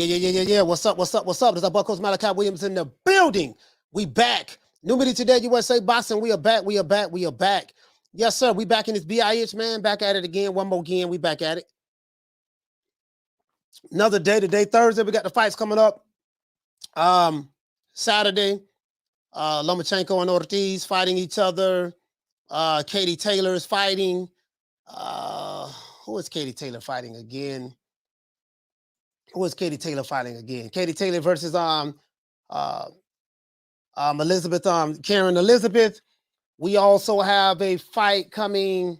Yeah. What's up? There's our boy Coach Malachi Williams in the building. We back. New Media Today, USA Boxing. We are back. Yes, sir. We back in this BIH, man. Back at it again. One more again. We back at it. Another day. Today, Thursday. We got the fights coming up. Saturday, Lomachenko and Ortiz fighting each other. Katie Taylor is fighting. Who is Katie Taylor fighting again? Katie Taylor versus Elizabeth, Karen Elizabeth. We also have a fight coming.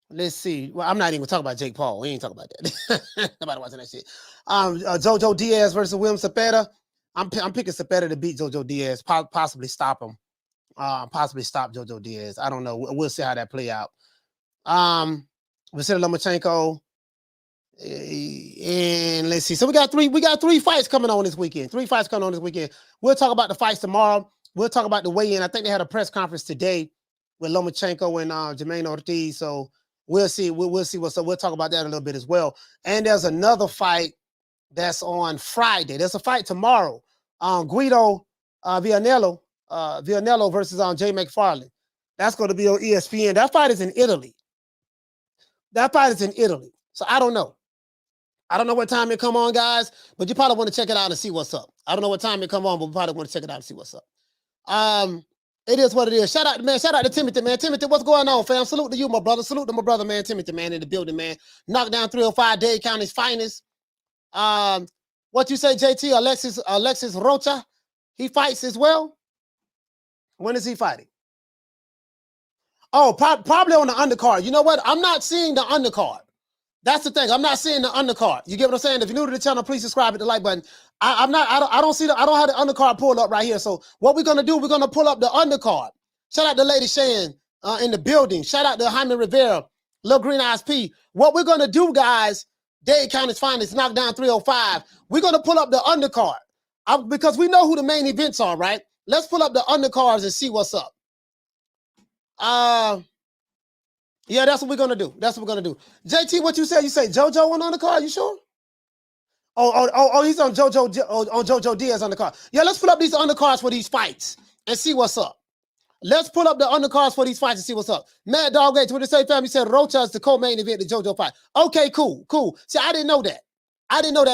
Let's see. Well, I'm not even talking about Jake Paul. We ain't talking about that. Nobody watching that shit. Jojo Diaz versus William Cepeda. I'm picking Cepeda to beat Jojo Diaz. Possibly stop him. Possibly stop Jojo Diaz. I don't know. We'll see how that play out. Vasily Lomachenko. And let's see. So we got three fights coming on this weekend. We'll talk about the fights tomorrow. We'll talk about the weigh-in. I think they had a press conference today with Lomachenko and Jermaine Ortiz. So we'll see. We'll see what's up. We'll talk about that a little bit as well. And there's another fight that's on Friday. There's a fight tomorrow. Guido Villanello versus Jay McFarland. That's going to be on ESPN. That fight is in Italy. So I don't know. I don't know what time it come on, guys, but you probably want to check it out and see what's up. I don't know what time it come on, but we probably want to check it out and see what's up. It is what it is. Shout out to Timothy, man. Timothy, what's going on, fam? Salute to you, my brother. Salute to my brother, man. Timothy, man, in the building, man. Knockdown 305, Dade County's finest. What you say, JT? Alexis Rocha, he fights as well. When is he fighting? Oh, probably on the undercard. You know what? I'm not seeing the undercard. That's the thing. I'm not seeing the undercard. You get what I'm saying? If you're new to the channel, please subscribe, hit the like button. I don't have the undercard pulled up right here. So what we're gonna do, we're gonna pull up the undercard. Shout out to Lady Shan in the building. Shout out to Haymon Rivera, Lil Green Eyes P. What we're gonna do, guys, Dade County's finest, Knockdown 305. We're gonna pull up the undercard because we know who the main events are, right? Let's pull up the undercards and see what's up. Yeah, that's what we're gonna do. JT, what you said? You say JoJo on the card? You sure? Oh, he's on JoJo Diaz on the card. Yeah, let's pull up these undercards for these fights and see what's up. Let's pull up the undercards for these fights and see what's up. Mad Dog H, what did say, fam? He said Rocha is the co-main event, the JoJo fight. Okay, cool. See, I didn't know that.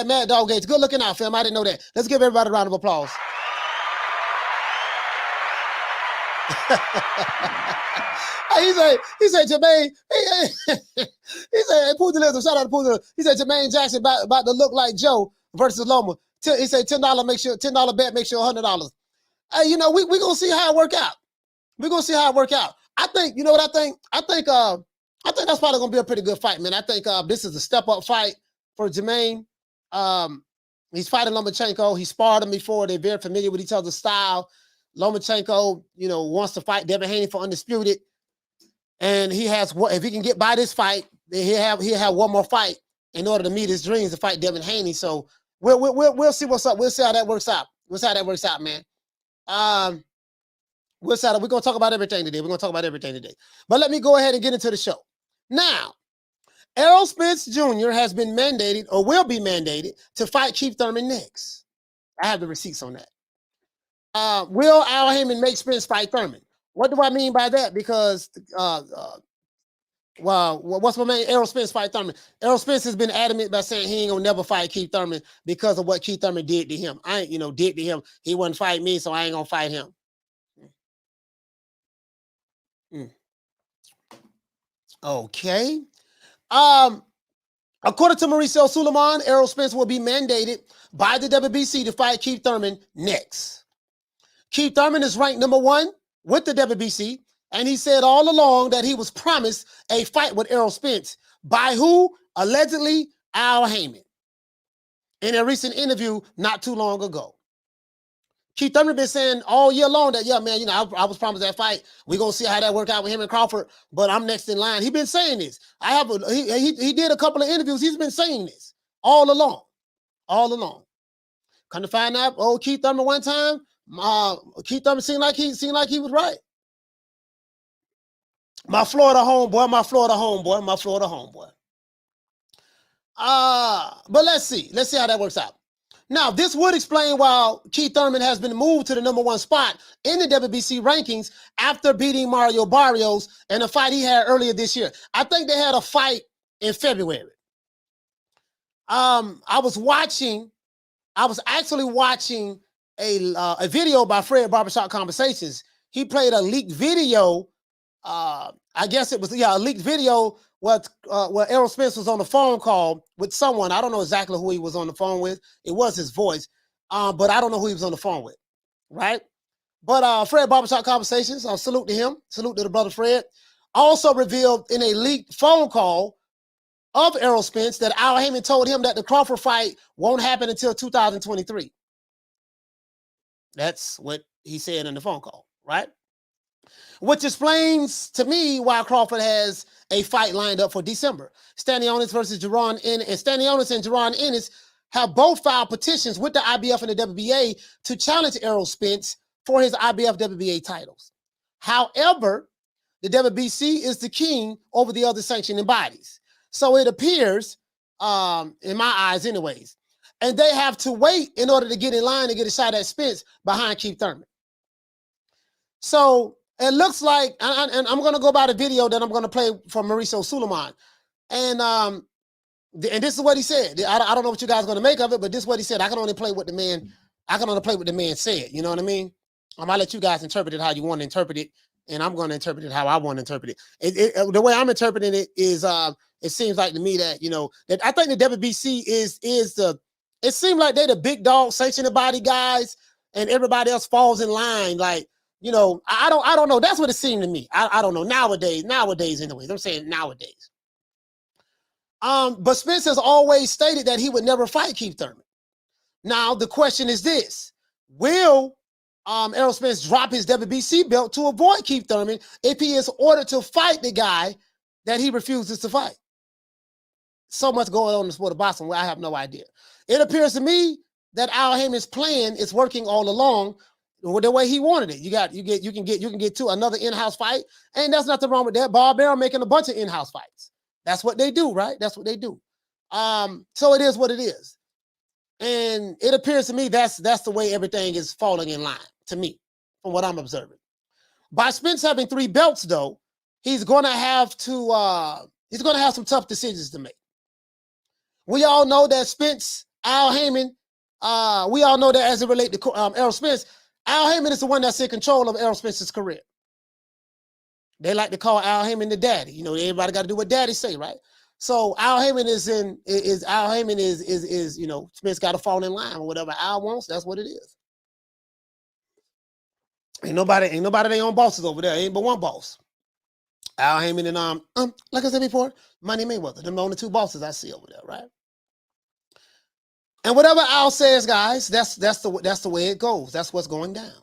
Mad Dog H. Good looking out, fam. I didn't know that. Let's give everybody a round of applause. He said, Jermaine, he said, Pugilism, shout out to Pugilism. He said, Jermaine Jackson about to look like Joe versus Loma. He said, $10 bet makes you $100. Hey, you know, we're going to see how it work out. I think, you know what I think? I think that's probably going to be a pretty good fight, man. I think this is a step-up fight for Jermaine. He's fighting Lomachenko. He sparred him before. They're very familiar with each other's style. Lomachenko, you know, wants to fight Devin Haney for undisputed. And he has what if he can get by this fight, he'll have one more fight in order to meet his dreams to fight Devin Haney. So we'll see what's up. We'll see how that works out. Man. We're gonna talk about everything today. But let me go ahead and get into the show. Now, Errol Spence Jr. has been mandated or will be mandated to fight Keith Thurman next. I have the receipts on that. Will Al Haymon make Spence fight Thurman? What do I mean by that? Because, what's my man? Errol Spence fight Thurman. Errol Spence has been adamant by saying he ain't gonna never fight Keith Thurman because of what Keith Thurman did to him. He wouldn't fight me, so I ain't gonna fight him. Okay. According to Mauricio Sulaiman, Errol Spence will be mandated by the WBC to fight Keith Thurman next. Keith Thurman is ranked number 1 with the WBC, and he said all along that he was promised a fight with Errol Spence by who? Allegedly, Al Haymon. In a recent interview not too long ago. Keith Thurman been saying all year long that, yeah, man, you know, I was promised that fight. We're going to see how that work out with him and Crawford, but I'm next in line. He been saying this. He did a couple of interviews. He's been saying this all along. Come to find out, Keith Thurman one time, Keith Thurman seemed like he was right. My Florida homeboy. But let's see how that works out. Now, this would explain why Keith Thurman has been moved to the #1 spot in the WBC rankings after beating Mario Barrios in a fight he had earlier this year. I think they had a fight in February. I was actually watching a video by Fred Barbershop Conversations. He played a leaked video. I guess it was a leaked video where Errol Spence was on the phone call with someone. I don't know exactly who he was on the phone with. It was his voice, but I don't know who he was on the phone with, right? But Fred Barbershop Conversations, salute to him. Salute to the brother Fred. Also revealed in a leaked phone call of Errol Spence that Al Haymon told him that the Crawford fight won't happen until 2023. That's what he said in the phone call, right? Which explains to me why Crawford has a fight lined up for December. Stanionis versus Jaron Ennis, and Stanionis and Jaron Ennis have both filed petitions with the IBF and the WBA to challenge Errol Spence for his IBF WBA titles. However, the WBC is the king over the other sanctioning bodies. So it appears, in my eyes anyways, and they have to wait in order to get in line and get a shot at Spence behind Keith Thurman. So it looks like, and I'm going to go by the video that I'm going to play from Mauricio Sulaiman. And this is what he said. I don't know what you guys are going to make of it, but this is what he said. I can only play what the man said. You know what I mean? I'm going to let you guys interpret it how you want to interpret it, and I'm going to interpret it how I want to interpret it. The way I'm interpreting it is, it seems like to me that, that I think the WBC it seems like they're the big dog sanctioning body guys, and everybody else falls in line. Like, I don't know. That's what it seemed to me. I don't know. Nowadays anyways. I'm saying nowadays. But Spence has always stated that he would never fight Keith Thurman. Now, the question is this: will Errol Spence drop his WBC belt to avoid Keith Thurman if he is ordered to fight the guy that he refuses to fight? So much going on in the sport of boxing where I have no idea. It appears to me that Al Haymon's plan is working all along the way he wanted it. You can get to another in-house fight, and there's nothing wrong with that. Barbershop making a bunch of in-house fights. That's what they do, right? That's what they do. So it is what it is. And it appears to me that's the way everything is falling in line, to me, from what I'm observing. By Spence having 3 belts, though, he's going to have some tough decisions to make. We all know that Spence, Al Haymon, we all know that as it relates to Errol Spence, Al Haymon is the one that's in control of Errol Spence's career. They like to call Al Haymon the daddy. Everybody got to do what daddy say, right? So Al Haymon is Spence got to fall in line with whatever Al wants. That's what it is. Ain't nobody their own bosses over there. Ain't but one boss. Al Haymon and like I said before, Money Mayweather. Them the only 2 bosses I see over there, right? And whatever Al says, guys, that's the way it goes. That's what's going down.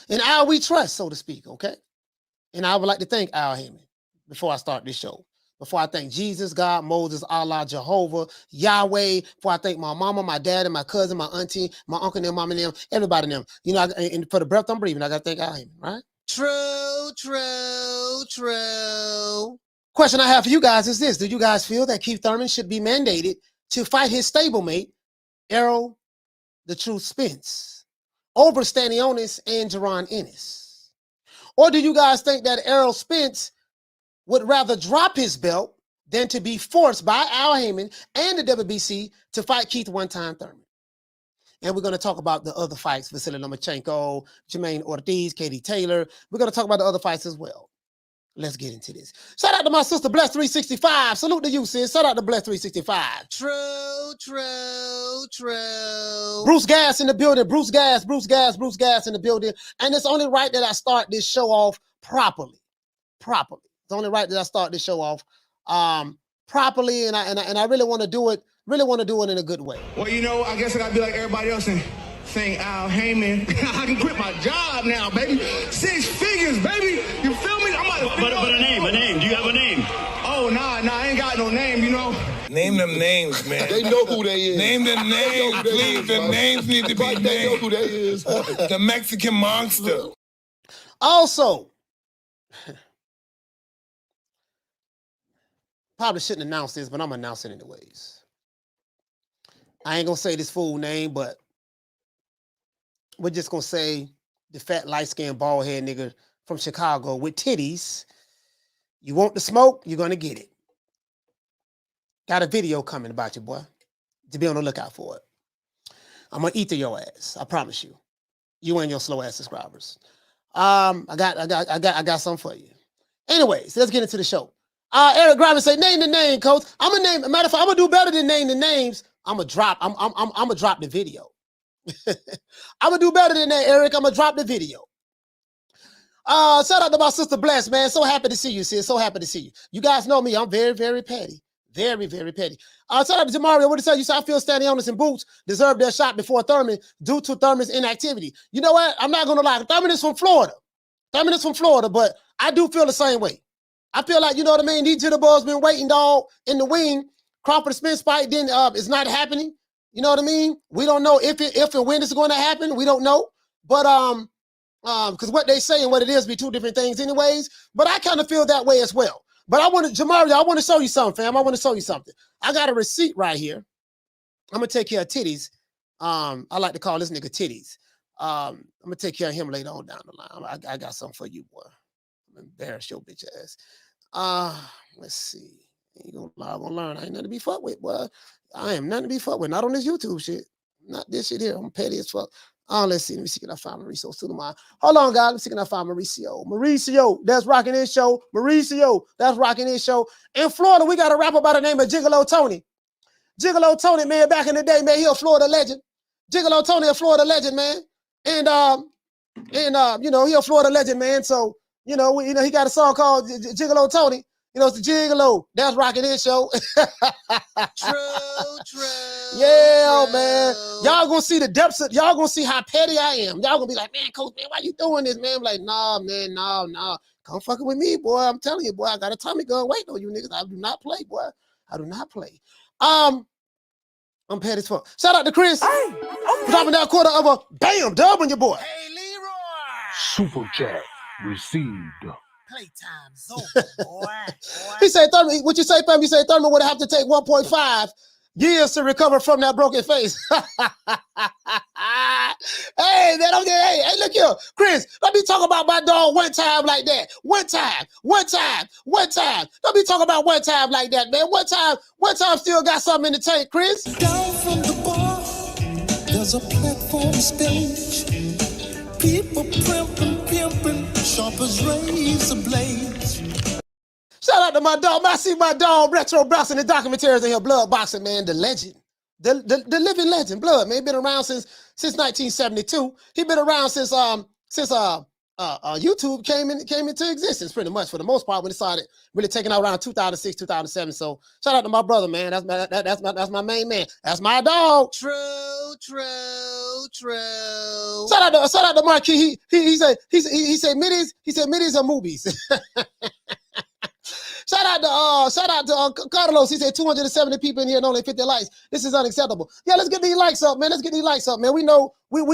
And Al we trust, so to speak, okay? And I would like to thank Al Haymon before I start this show. Before I thank Jesus, God, Moses, Allah, Jehovah, Yahweh. Before I thank my mama, my dad, and my cousin, my auntie, my uncle, and them, mama, and them, everybody and them. And for the breath I'm breathing, I got to thank Al Haymon, right? True. Question I have for you guys is this. Do you guys feel that Keith Thurman should be mandated to fight his stablemate, Errol the Truth Spence, over Stanionis and Jaron Ennis? Or do you guys think that Errol Spence would rather drop his belt than to be forced by Al Haymon and the WBC to fight Keith one-time Thurman? And we're going to talk about the other fights, Vasily Lomachenko, Jermaine Ortiz, Katie Taylor. We're going to talk about the other fights as well. Let's get into this. Shout out to my sister, Bless 365. Salute to you, sis. Shout out to Bless 365. True. Bruce Gas in the building. Bruce Gas in the building. And it's only right that I start this show off properly. It's only right that I start this show off properly, and I really want to do it. Really want to do it in a good way. Well, I guess I gotta be like everybody else and thank Al Haymon. I can quit my job now, baby. 6 figures, baby. You feel me? I'm about to. But a name. Do you have a name? Oh, nah. I ain't got no name. Name them names, man. They know who they is. Name them names, please. The names need to be named. They know who they is. The Mexican monster. Also, probably shouldn't announce this, but I'm announcing it anyways. I ain't gonna say this fool name, but we're just gonna say the fat, light-skinned, bald-head nigga from Chicago with titties. You want the smoke, you're gonna get it. Got a video coming about you, boy. To be on the lookout for it. I'm gonna eat to your ass. I promise you. You and your slow ass subscribers. I got something for you. Anyways, let's get into the show. Eric Grimes say, name the name, coach. I'm gonna name. Matter of fact, I'm gonna do better than name the names. I'm gonna drop the video. I'm gonna do better than that, Eric. I'm gonna drop the video. Shout out to my sister Bless, man. So happy to see you, sis. So happy to see you. You guys know me. I'm very, very petty. Very, very petty. Shout out to Mario. What did you say? I feel Stanionis and Boots deserved their shot before Thurman due to Thurman's inactivity. You know what? I'm not gonna lie. Thurman is from Florida. But I do feel the same way. I feel like, you know what I mean? These jitterbugs been waiting, dog, in the wing. Crawford Spence fight then it's not happening. You know what I mean? We don't know if and when it's going to happen. We don't know. But because what they say and what it is be two different things anyways. But I kind of feel that way as well. But Jamario, I want to show you something, fam. I want to show you something. I got a receipt right here. I'm going to take care of titties. I like to call this nigga titties. I'm going to take care of him later on down the line. I got something for you, boy. I'm embarrassed your bitch ass. Let's see. Ain't gonna lie, I'm gonna learn. I ain't nothing to be fucked with, boy. I am nothing to be fucked with. Not on this YouTube shit. Not this shit here. I'm petty as fuck. Let's see. Let me see. Can I find Mauricio Sulaiman? Hold on, guys. Let me see. Can I find Mauricio? Mauricio, that's rocking his show. Mauricio, that's rocking his show. In Florida, we got a rapper by the name of Gigolo Tony. Gigolo Tony, man, back in the day, man, he a Florida legend. Gigolo Tony, a Florida legend, man. And you know, he a Florida legend, man. So, you know, he got a song called Gigolo Tony. You know, it's the Gigolo. That's rocking his show. True. Yeah, true. Man. Y'all gonna see the depths of, y'all gonna see how petty I am. Y'all gonna be like, man, coach, man, why you doing this, man? I'm like, nah, man, nah. Come fucking with me, boy. I'm telling you, boy, I got a Tommy gun waiting on you niggas. I do not play, boy. I do not play. I'm petty as fuck. Shout out to Chris. Hey, dropping that quarter of a bam dub on your boy. Hey, Leroy. Super chat received. Playtime's over, boy. He said, Thurman, what you say, fam? You say Thurman would have to take 1.5 years to recover from that broken face. Hey, man, hey, look here. Chris, let me talk about my dog one time like that. One time. Let me talk about one time like that, man. One time still got something in the tank, Chris. Down from the bar, there's a platform stage. People pimping, sharp as razor blades. Shout out to my dog. I see my dog Retro Browsing the documentaries in here, Blood Boxing, man, the legend. The living legend, Blood, man. He been around since 1972. He been around since YouTube came into existence, pretty much for the most part when it started really taking out around 2006, 2007. So shout out to my brother, man. That's my main man. That's my dog. True. Shout out to Marquis. He said middies are movies. Shout out to Carlos. He said 270 people in here and only 50 likes. This is unacceptable. Yeah, let's get these likes up, man. We know who's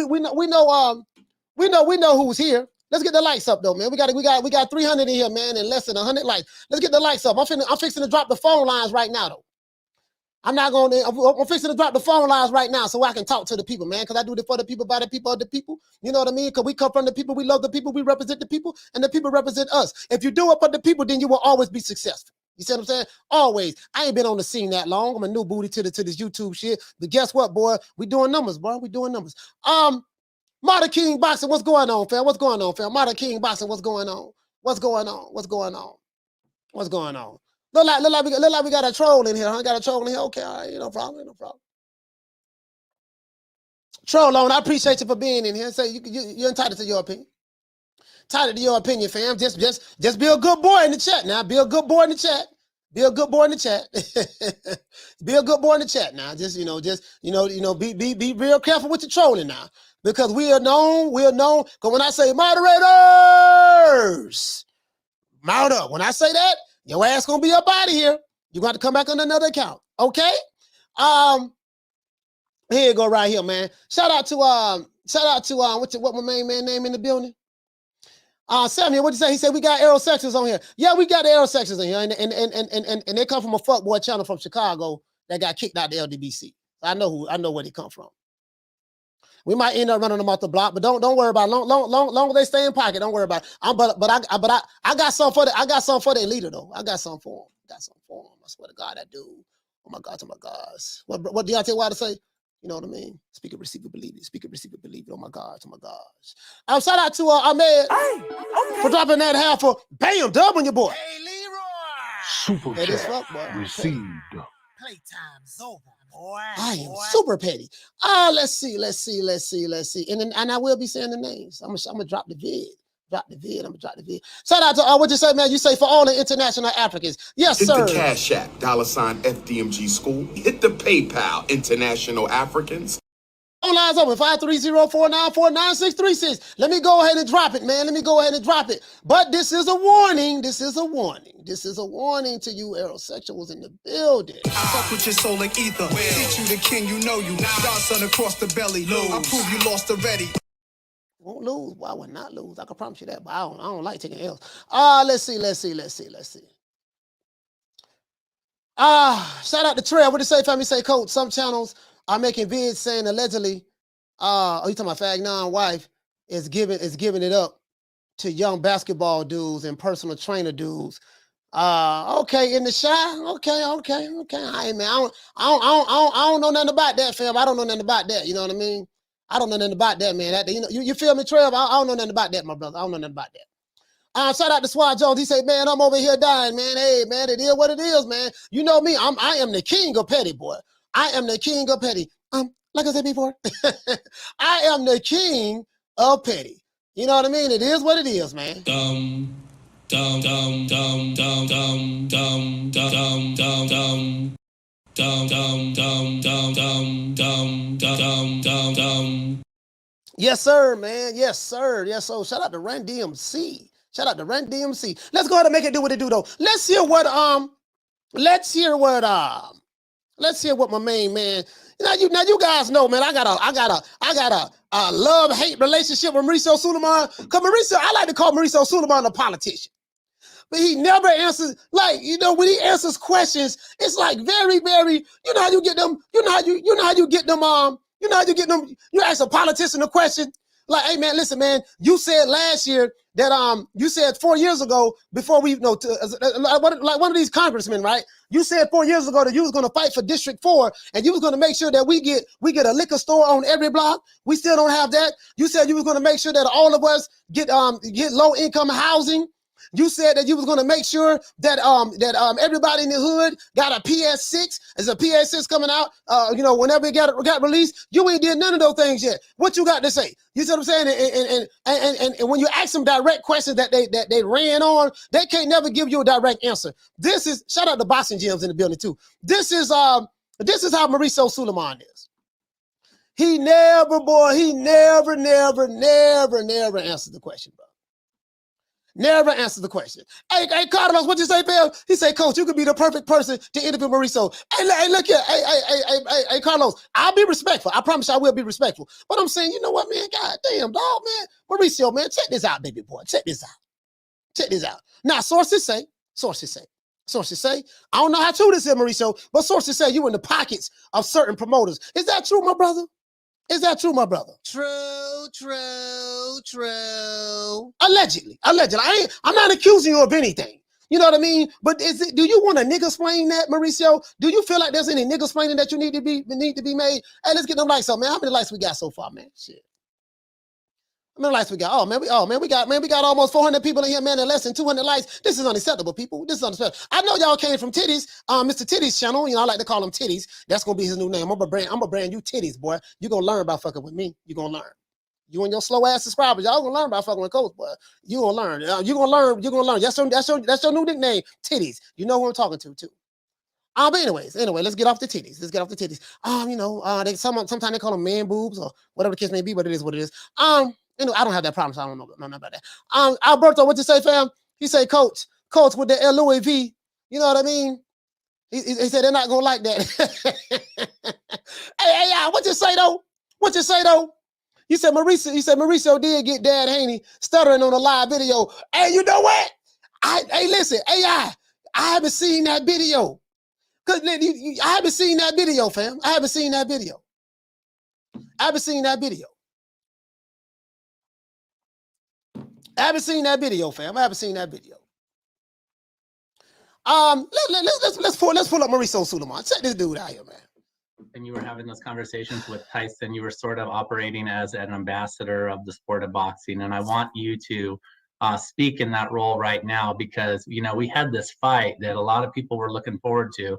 here. Let's get the likes up though, man. We got 300 in here, man, and less than 100 likes. Let's get the likes up. I'm fixing to drop the phone lines right now though. I'm fixing to drop the phone lines right now so I can talk to the people, man, because I do it for the people, by the people, of the people. You know what I mean? Because we come from the people, we love the people, we represent the people, and the people represent us. If you do it for the people, then you will always be successful. You see what I'm saying? Always. I ain't been on the scene that long. I'm a new booty to this YouTube shit. But guess what, boy? We doing numbers, boy. We doing numbers. Modern King Boxing, what's going on, fam? Modern King Boxing, what's going on? Look like we got a troll in here, huh? Got a troll in here? Okay, all right, no problem. Troll on, I appreciate you for being in here. Say you're entitled to your opinion. Entitled to your opinion, fam. Just be a good boy in the chat now. Be a good boy in the chat. Be a good boy in the chat now. Be real careful with the trolling now. Because we are known. Because when I say moderators, mount up. When I say that, your ass gonna be up out of here. You got to come back on another account, okay? Here you go, right here, man. Shout out to what my main man name in the building? Samuel, what you say? He said we got Errol Spence on here. Yeah, we got the Errol Spence in here, and they come from a fuckboy channel from Chicago that got kicked out the LDBC. I know where they come from. We might end up running them off the block, but don't worry about it. Long as they stay in pocket, don't worry about it. I got something for the leader though. I got something for him. I swear to God, that dude. Oh my God, What Deontay Wilder say? You know what I mean? Speak it, receive it, believe it. Speak it, receive it, believe it. Oh my gosh. Shout out to Ahmed for dropping that half for bam, dub on your boy. Hey, Leroy. Super chat received. Playtime's over, boy. I am super petty. Let's see. And I will be saying the names. I'm gonna drop the vid. I'm gonna drop the vid. Shout out to what you say, man. You say for all the international Africans. Yes, sir. Hit the Cash App, $FDMG School. Hit the PayPal, International Africans. Phone lines open, 530-494-9636. Let me go ahead and drop it, man. But this is a warning. This is a warning to you aerosexuals in the building. Fuck with your soul like ether. Teach you the king, you know you. Godson across the belly. I prove you lost already. Won't lose. Well, I would not lose. I can promise you that, but I don't like taking L's. Let's see. Shout out to Trail. What did say, family? Say, coach, some channels are making vids saying allegedly, you talking about Fagnon wife is giving it up to young basketball dudes and personal trainer dudes. Okay, in the shot. Okay. All right, man. I don't know nothing about that, fam. I don't know nothing about that. You know what I mean? I don't know nothing about that, man. You feel me, Trev? I don't know nothing about that, my brother. I don't know nothing about that. Shout out to Swat Jones. He said, man, I'm over here dying, man. Hey, man, it is what it is, man. You know me. I am the king of petty, boy. I am the king of petty. Like I said before, I am the king of petty. You know what I mean? It is what it is, man. Dum. Yes, sir, man. Yes, sir. Shout out to Ren DMC. Let's go ahead and make it do what it do, though. Let's hear what my main man. Now you guys know, man. I got a love-hate relationship with Mauricio Sulaiman. Cause I like to call Mauricio Sulaiman a politician. But he never answers, when he answers questions, it's like very, very, you know how you get them, you ask a politician a question, like, hey man, listen, man, you said last year that, you said 4 years ago, before we, like one of these congressmen, right? You said 4 years ago that you was going to fight for District 4 and you was going to make sure that we get a liquor store on every block. We still don't have that. You said you was going to make sure that all of us get low income housing. You said that you was going to make sure that everybody in the hood got a PS6. There's a PS6 coming out. Whenever it got released, you ain't did none of those things yet. What you got to say? You see what I'm saying? And when you ask them direct questions that they ran on, they can't never give you a direct answer. This is shout out to boxing gyms in the building too. This is how Mauricio Sulaiman is. He never answered the question, bro. Never answered the question. Hey, Carlos, what you say, Bill? He said, Coach, you could be the perfect person to interview Mauricio. Hey, look here. Hey, Carlos, I'll be respectful. I promise you I will be respectful. But I'm saying, you know what, man? God damn, dog, man. Mauricio, man, check this out, baby boy. Check this out. Now, sources say, I don't know how true this is, Mauricio, but sources say you in the pockets of certain promoters. Is that true, my brother? True. Allegedly. I'm not accusing you of anything. You know what I mean? But do you want a nigga explain that, Mauricio? Do you feel like there's any nigga explaining that you need to be made? Hey, let's get them likes up, man. How many likes we got so far, man? Shit. How many likes we got? We got almost 400 people in here, man, and less than 200 likes. This is unacceptable, people. This is unacceptable. I know y'all came from Titties, Mr. Titties channel. I like to call him Titties. That's gonna be his new name. I'm gonna brand you Titties, boy. You gonna learn about fucking with me. You gonna learn. You and your slow ass subscribers, y'all gonna learn about fucking with Coach, boy. You gonna learn. You gonna learn. That's your new nickname, Titties. You know who I'm talking to too. But anyway, let's get off the titties. Sometimes they call them man boobs or whatever the case may be, but it is what it is. I don't have that problem, so I don't know about that. Alberto, what you say, fam? He say, Coach, with the Louis V. You know what I mean? He said they're not gonna like that. hey, what you say though? You said Mauricio did get Dad Haney stuttering on a live video. Hey, you know what? Listen, AI, I haven't seen that video. Cause I haven't seen that video, fam. I haven't seen that video. I haven't seen that video, fam. I haven't seen that video. Let's pull up Mauricio Sulaiman. Check this dude out here, man. And you were having those conversations with Tyson. You were sort of operating as an ambassador of the sport of boxing, and I want you to speak in that role right now, because we had this fight that a lot of people were looking forward to,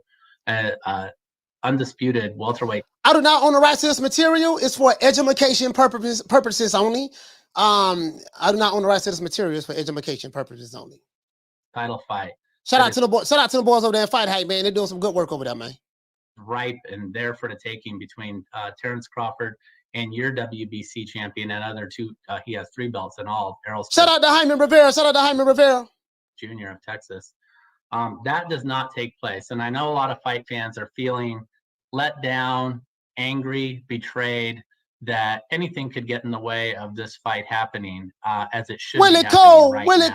undisputed welterweight. I do not own the rights to this material. It's for education purposes only. I do not own the rights to this material. It's for education purposes only. Title fight. Shout out to the boys over there in Fight Hype, man. They're doing some good work over there, man. Ripe and there for the taking between Terrence Crawford and your WBC champion and other two. He has 3 belts in all. Errol Spence, shout out to Haymon Rivera. Jr. of Texas. That does not take place. And I know a lot of fight fans are feeling let down, angry, betrayed, that anything could get in the way of this fight happening, as it should. Will it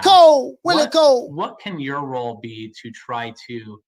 go? What can your role be to try to,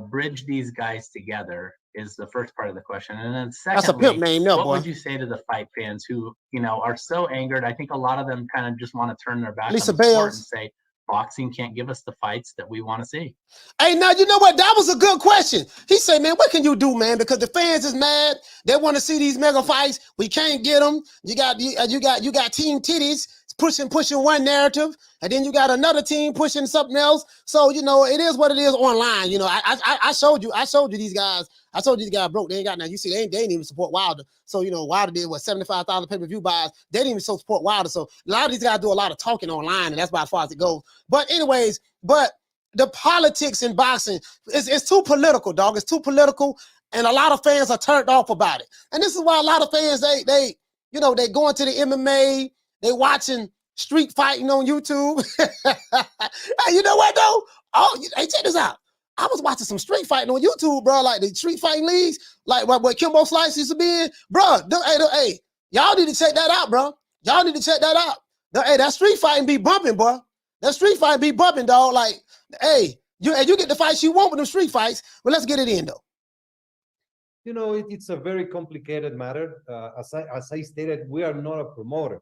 bridge these guys together? Is the first part of the question. And then secondly, that's a pimp name, no, what boy. would you say to the fight fans who, are so angered? I think a lot of them kind of just want to turn their back on the sport and say, boxing can't give us the fights that we want to see. Hey, now, you know what? That was a good question. He said, man, what can you do, man? Because the fans is mad. They want to see these mega fights. We can't get them. You got Team Titties pushing one narrative, and then you got another team pushing something else. So, it is what it is online. I showed you these guys. I told you these guys broke. They ain't got nothing. You see, they didn't even support Wilder. So, Wilder did 75,000 pay-per-view buys. They didn't even support Wilder. So a lot of these guys do a lot of talking online, and that's about as far as it goes. But anyways, the politics in boxing it's too political, dog. It's too political, and a lot of fans are turned off about it. And this is why a lot of fans they going to the MMA, they watching street fighting on YouTube. Hey, you know what though? Oh, hey, check this out. I was watching some street fighting on YouTube, bro. Like the street fighting leagues, like what Kimbo Slice used to be in, bro. Hey, y'all need to check that out, bro. Y'all need to check that out. Hey, that street fighting be bumping, boy. That street fighting be bumping, dog. Like, hey, you get the fights you want with them street fights. But let's get it in though. It's a very complicated matter. As I stated, we are not a promoter,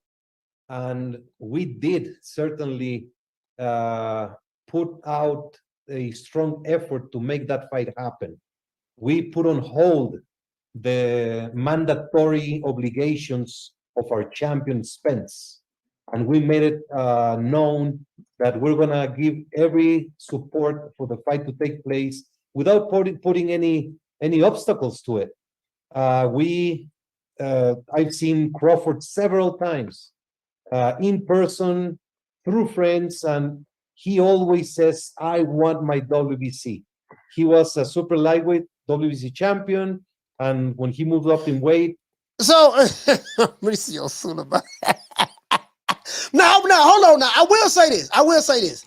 and we did certainly put out a strong effort to make that fight happen. We put on hold the mandatory obligations of our champion Spence, and we made it known that we're gonna give every support for the fight to take place without putting any obstacles to it. I've seen Crawford several times in person, through friends, and he always says, I want my WBC. He was a super lightweight WBC champion, and when he moved up in weight. So, Mauricio Sulaiman. Now, hold on. Now, I will say this.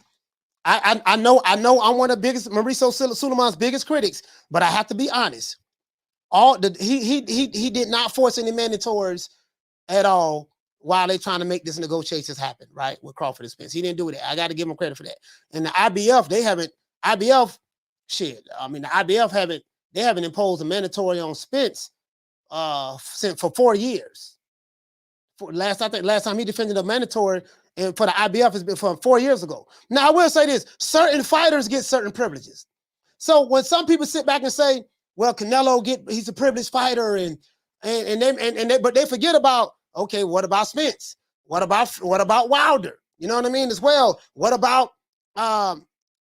I know I'm one of the biggest, Mauricio Sulaiman's biggest critics, but I have to be honest. He did not force any mandatories at all while they're trying to make this negotiations happen, right? With Crawford and Spence. He didn't do that. I got to give him credit for that. And the IBF, they haven't imposed a mandatory on Spence for 4 years. Last time he defended a mandatory and for the IBF has been from 4 years ago. Now I will say this: certain fighters get certain privileges. So when some people sit back and say, "Well, Canelo he's a privileged fighter," but they forget about, okay, what about Spence? What about Wilder? You know what I mean? As well. What about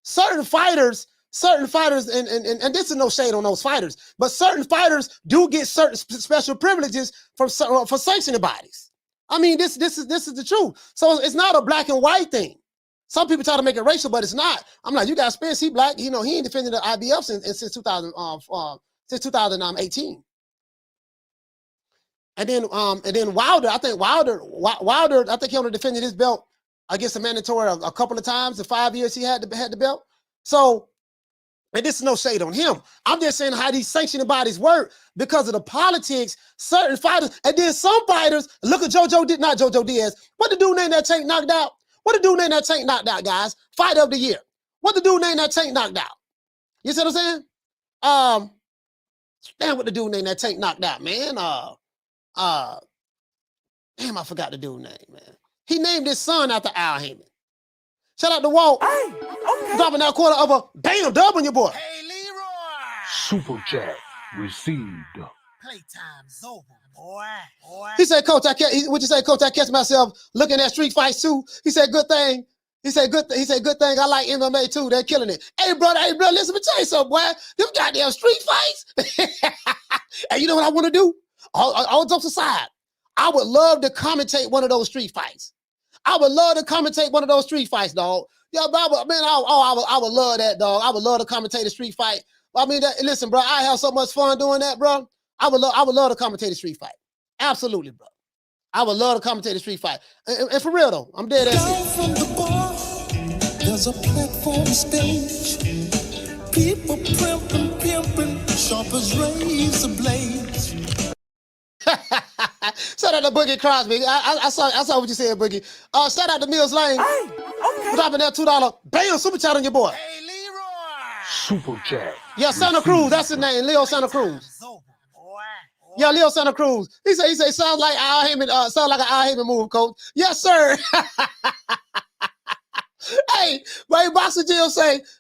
certain fighters, and this is no shade on those fighters, but certain fighters do get certain special privileges for sanctioning bodies. I mean, this is the truth. So it's not a black and white thing. Some people try to make it racial, but it's not. I'm like, you got Spence, he black. He ain't defended the IBF since 2018. And then Wilder, I think he only defended his belt against a mandatory a couple of times. The 5 years he had the belt. So, and this is no shade on him. I'm just saying how these sanctioning bodies work because of the politics. Certain fighters, and then some fighters. Look at Jojo Diaz. What the dude named that Tank knocked out? What the dude named that Tank knocked out, guys? Fight of the year. What the dude named that Tank knocked out? You see what I'm saying? Damn, what the dude named that Tank knocked out, man. Damn, I forgot the dude name, man. He named his son after Al Haymon. Shout out to Walt. Hey, okay. Dropping that quarter of a bam dub on your boy. Hey, Leroy. Super chat received. Playtime's over, boy. He said, Coach, what you say, Coach? I catch myself looking at street fights too. He said, good thing. He said, good thing. I like MMA too. They're killing it. Hey, brother, listen, let me tell you something, boy. Them goddamn street fights. And you know what I want to do? All jokes aside, I would love to commentate one of those street fights. I would love to commentate one of those street fights, dog. Yeah, I would love that, dog. I would love to commentate a street fight. I mean, listen, bro, I have so much fun doing that, bro. I would love to commentate a street fight. Absolutely, bro. I would love to commentate a street fight. And for real, though, I'm dead ass. Down from the bar, there's a platform stage. People pimping, sharp as razor blades. Shout out to Boogie Crosby. I saw what you said, Boogie. Shout out to Mills Lane. Hey, okay. Dropping that $2 bam super chat on your boy. Hey, Leroy. Super chat. Yeah, Santa Cruz. That's his name, Leo Santa Cruz. Yeah, Leo Santa Cruz. He say sounds like Al Haymon. Sound like an Al Haymon move, Coach. Yes, sir. Hey, Ray Boxer Jim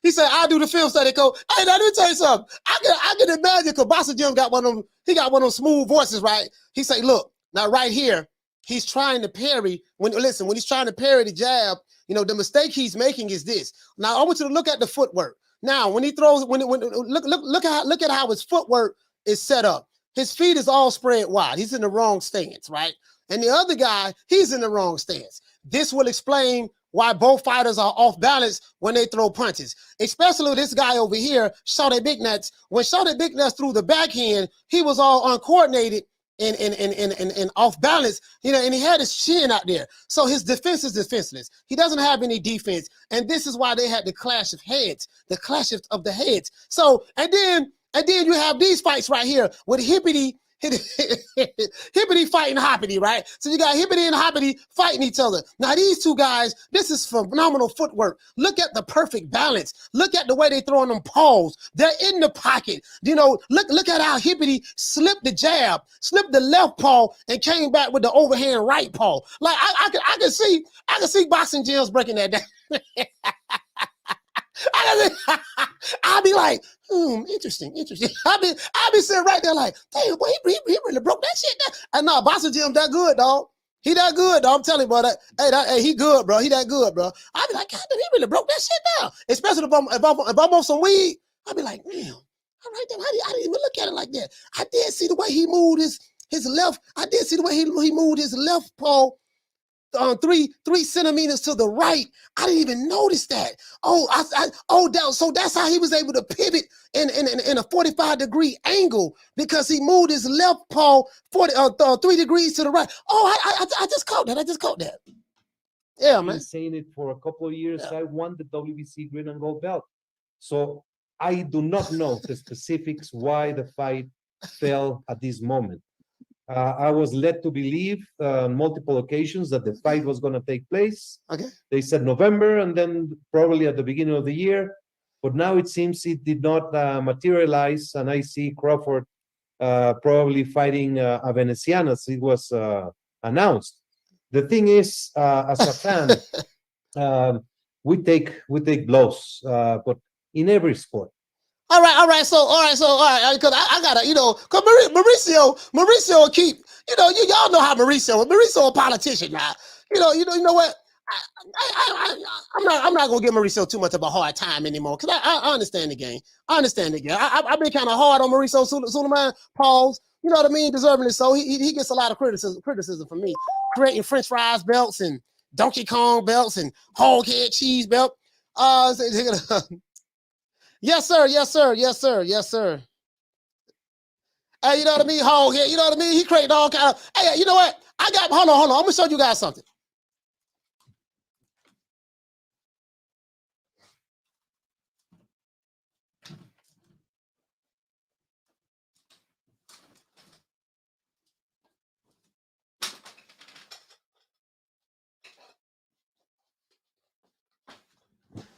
he said, I'll do the film study, Coach. Hey, now let me tell you something. I can imagine because Boxer Jim got one of them. He got one of those smooth voices, right? He say, look, now right here, he's trying to parry. When he's trying to parry the jab, the mistake he's making is this. Now I want you to look at the footwork. Now when he throws, look at how his footwork is set up. His feet is all spread wide. He's in the wrong stance, right? And the other guy, he's in the wrong stance. This will explain why both fighters are off balance when they throw punches. Especially this guy over here, Shawty Big Nuts. When Shawty Big Nuts threw the backhand, he was all uncoordinated and off balance, and he had his chin out there. So his defense is defenseless. He doesn't have any defense. And this is why they had the clash of heads, the clash of the heads. So, and then you have these fights right here with Hippity fighting Hoppity, right? So you got Hippity and Hoppity fighting each other. Now these two guys, this is phenomenal footwork. Look at the perfect balance. Look at the way they throwing them paws. They're in the pocket. Look at how Hippity slipped the jab, slipped the left paw, and came back with the overhand right paw. Like I can see boxing gyms breaking that down. I'll be like, interesting. I'll be sitting right there like, damn, boy, he really broke that shit down. And no, Boxing Jim that good, dog. He that good, dog. I'm telling you, bro. Hey, he good, bro. He that good, bro. I'll be like, God damn, he really broke that shit down. Especially if I'm on some weed, I'll be like, damn, all right, then, I didn't even look at it like that. I did see the way he moved his left. I did see the way he moved his left paw 3 centimeters to the right. I didn't even notice that. So that's how he was able to pivot in a 45-degree angle because he moved his left paw 3 degrees to the right. I just caught that. Yeah, man. I've been saying it for a couple of years. Yeah. I won the WBC green and gold belt. So I do not know the specifics why the fight fell at this moment. I was led to believe on multiple occasions that the fight was going to take place. Okay. They said November and then probably at the beginning of the year. But now it seems it did not materialize. And I see Crawford probably fighting a Venecian as it was announced. The thing is, as a fan, we take blows, but in every sport. All right. So, because I gotta, because Mauricio will keep, y'all know how Mauricio a politician now. You know what? I'm not gonna give Mauricio too much of a hard time anymore because I understand the game. I've been kind of hard on Mauricio Sulaiman. Pause. You know what I mean? Deservingly so. He gets a lot of criticism from me, creating French fries belts and Donkey Kong belts and hog head cheese belt. Yes, sir. Hey, you know what I mean? Hog head. You know what I mean? He created all kind of. Hey, you know what? Hold on. I'm gonna show you guys something.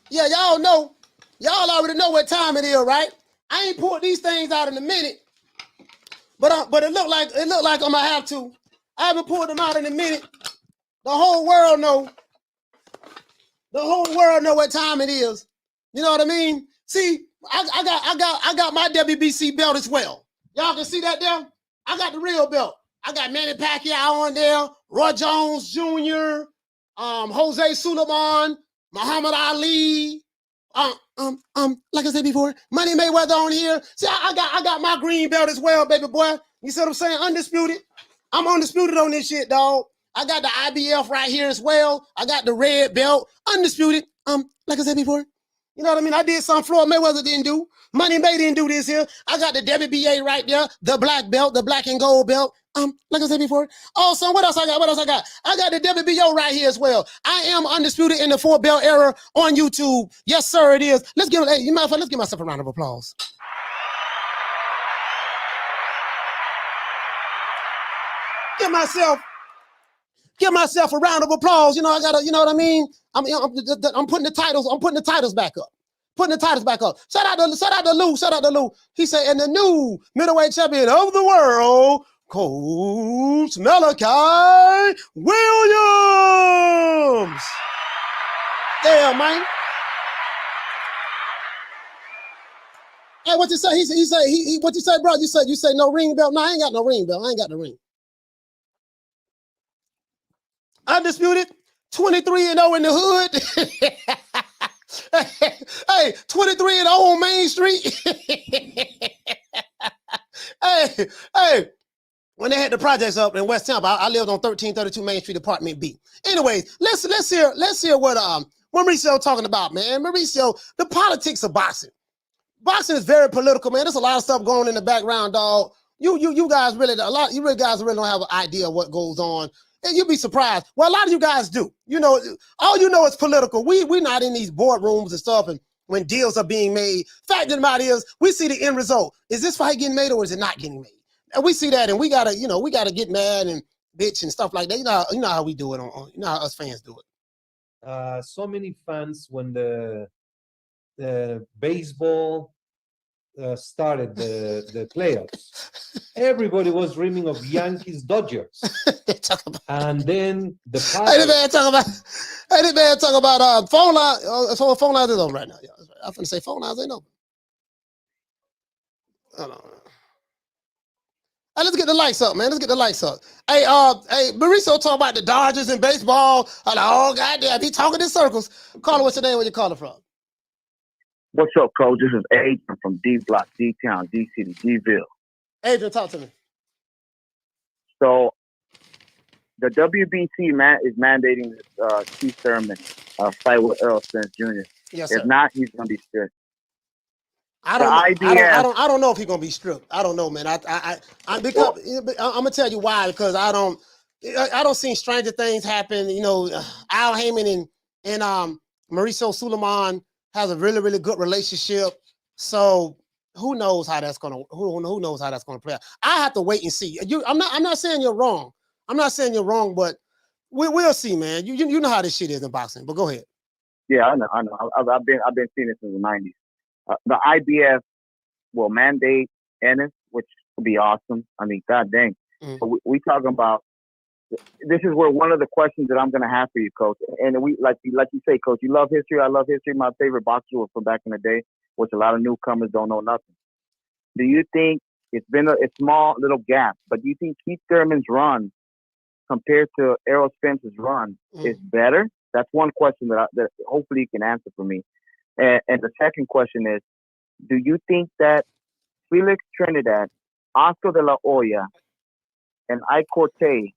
Yeah, y'all already know what time it is, right? I ain't pulled these things out in a minute, but it looked like I'm gonna have to. I haven't pulled them out in a minute. The whole world know. The whole world know what time it is. You know what I mean? See, I got my WBC belt as well. Y'all can see that there? I got the real belt. I got Manny Pacquiao on there, Roy Jones Jr., Jose Sulaiman, Muhammad Ali. Like I said before, Money Mayweather on here. See, I got my green belt as well, baby boy. You see what I'm saying? Undisputed. I'm undisputed on this shit, dog. I got the IBF right here as well. I got the red belt, undisputed. Like I said before, you know what I mean? I did something Floyd Mayweather didn't do. Money May didn't do this here. I got the WBA right there, the black belt, the black and gold belt. Like I said before. Also, what else I got? I got the WBO right here as well. I am undisputed in the 4-belt era on YouTube. Yes, sir, it is. Let's give myself a round of applause. Give myself a round of applause. You know, you know what I mean? I'm putting the titles back up. Shout out to Lou. He said, and the new middleweight champion of the world, Coach Malachi Williams. Damn, man. Hey, what you say? What you say, bro? You say no ring belt? No, I ain't got no ring belt. I ain't got the ring. Undisputed, 23-0 in the hood. Hey, 23-0 on Main Street. hey, when they had the projects up in West Tampa, I lived on 1332 Main Street, Apartment B. Anyways, let's hear what Mauricio talking about, man. Mauricio, the politics of boxing. Boxing is very political, man. There's a lot of stuff going in the background, dog. You guys really don't have an idea of what goes on. And you'd be surprised. Well, a lot of you guys do. You know, all you know is political. We're not in these boardrooms and stuff, and when deals are being made. Fact of the matter is, we see the end result. Is this fight getting made or is it not getting made? And we see that, and we gotta get mad and bitch and stuff like that. You know how we do it you know how us fans do it. So many fans when the baseball started the playoffs. Everybody was dreaming of Yankees Dodgers. And then the Hey, man, talk about phone line. Phone lines is open right now. I'm finna say phone lines ain't open. Hold on. Hey, let's get the lights up, man. Hey, Mauricio talking about the Dodgers and baseball. I'm like, oh goddamn, he talking in circles. Caller, what's your name? Where you calling from? What's up, Coach? This is Adrian from D Block, D Town, D City, D-Ville. Adrian, talk to me. So, the WBC is mandating Keith Thurman fight with Errol Spence Jr. Yes, sir. If not, he's going to be stripped. I don't know if he's gonna be stripped. I don't know, man. I'm gonna tell you why, because I don't see stranger things happen. You know, Al Haymon and Mauricio Sulaiman has a really, really good relationship. So who knows how that's gonna play out? I have to wait and see. I'm not saying you're wrong. But we'll see, man. You know how this shit is in boxing. But go ahead. Yeah, I know. I've been seeing it since the 90s. The IBF will mandate Ennis, which would be awesome. I mean, god dang. Mm. But we talking about, this is where one of the questions that I'm going to have for you, Coach. And we like you say, Coach, you love history. I love history. My favorite boxer was from back in the day, which a lot of newcomers don't know nothing. Do you think it's been a small little gap, but do you think Keith Thurman's run compared to Errol Spence's run is better? That's one question that hopefully you can answer for me. And the second question is, do you think that Felix Trinidad, Oscar de la Hoya, and Ike Cortez,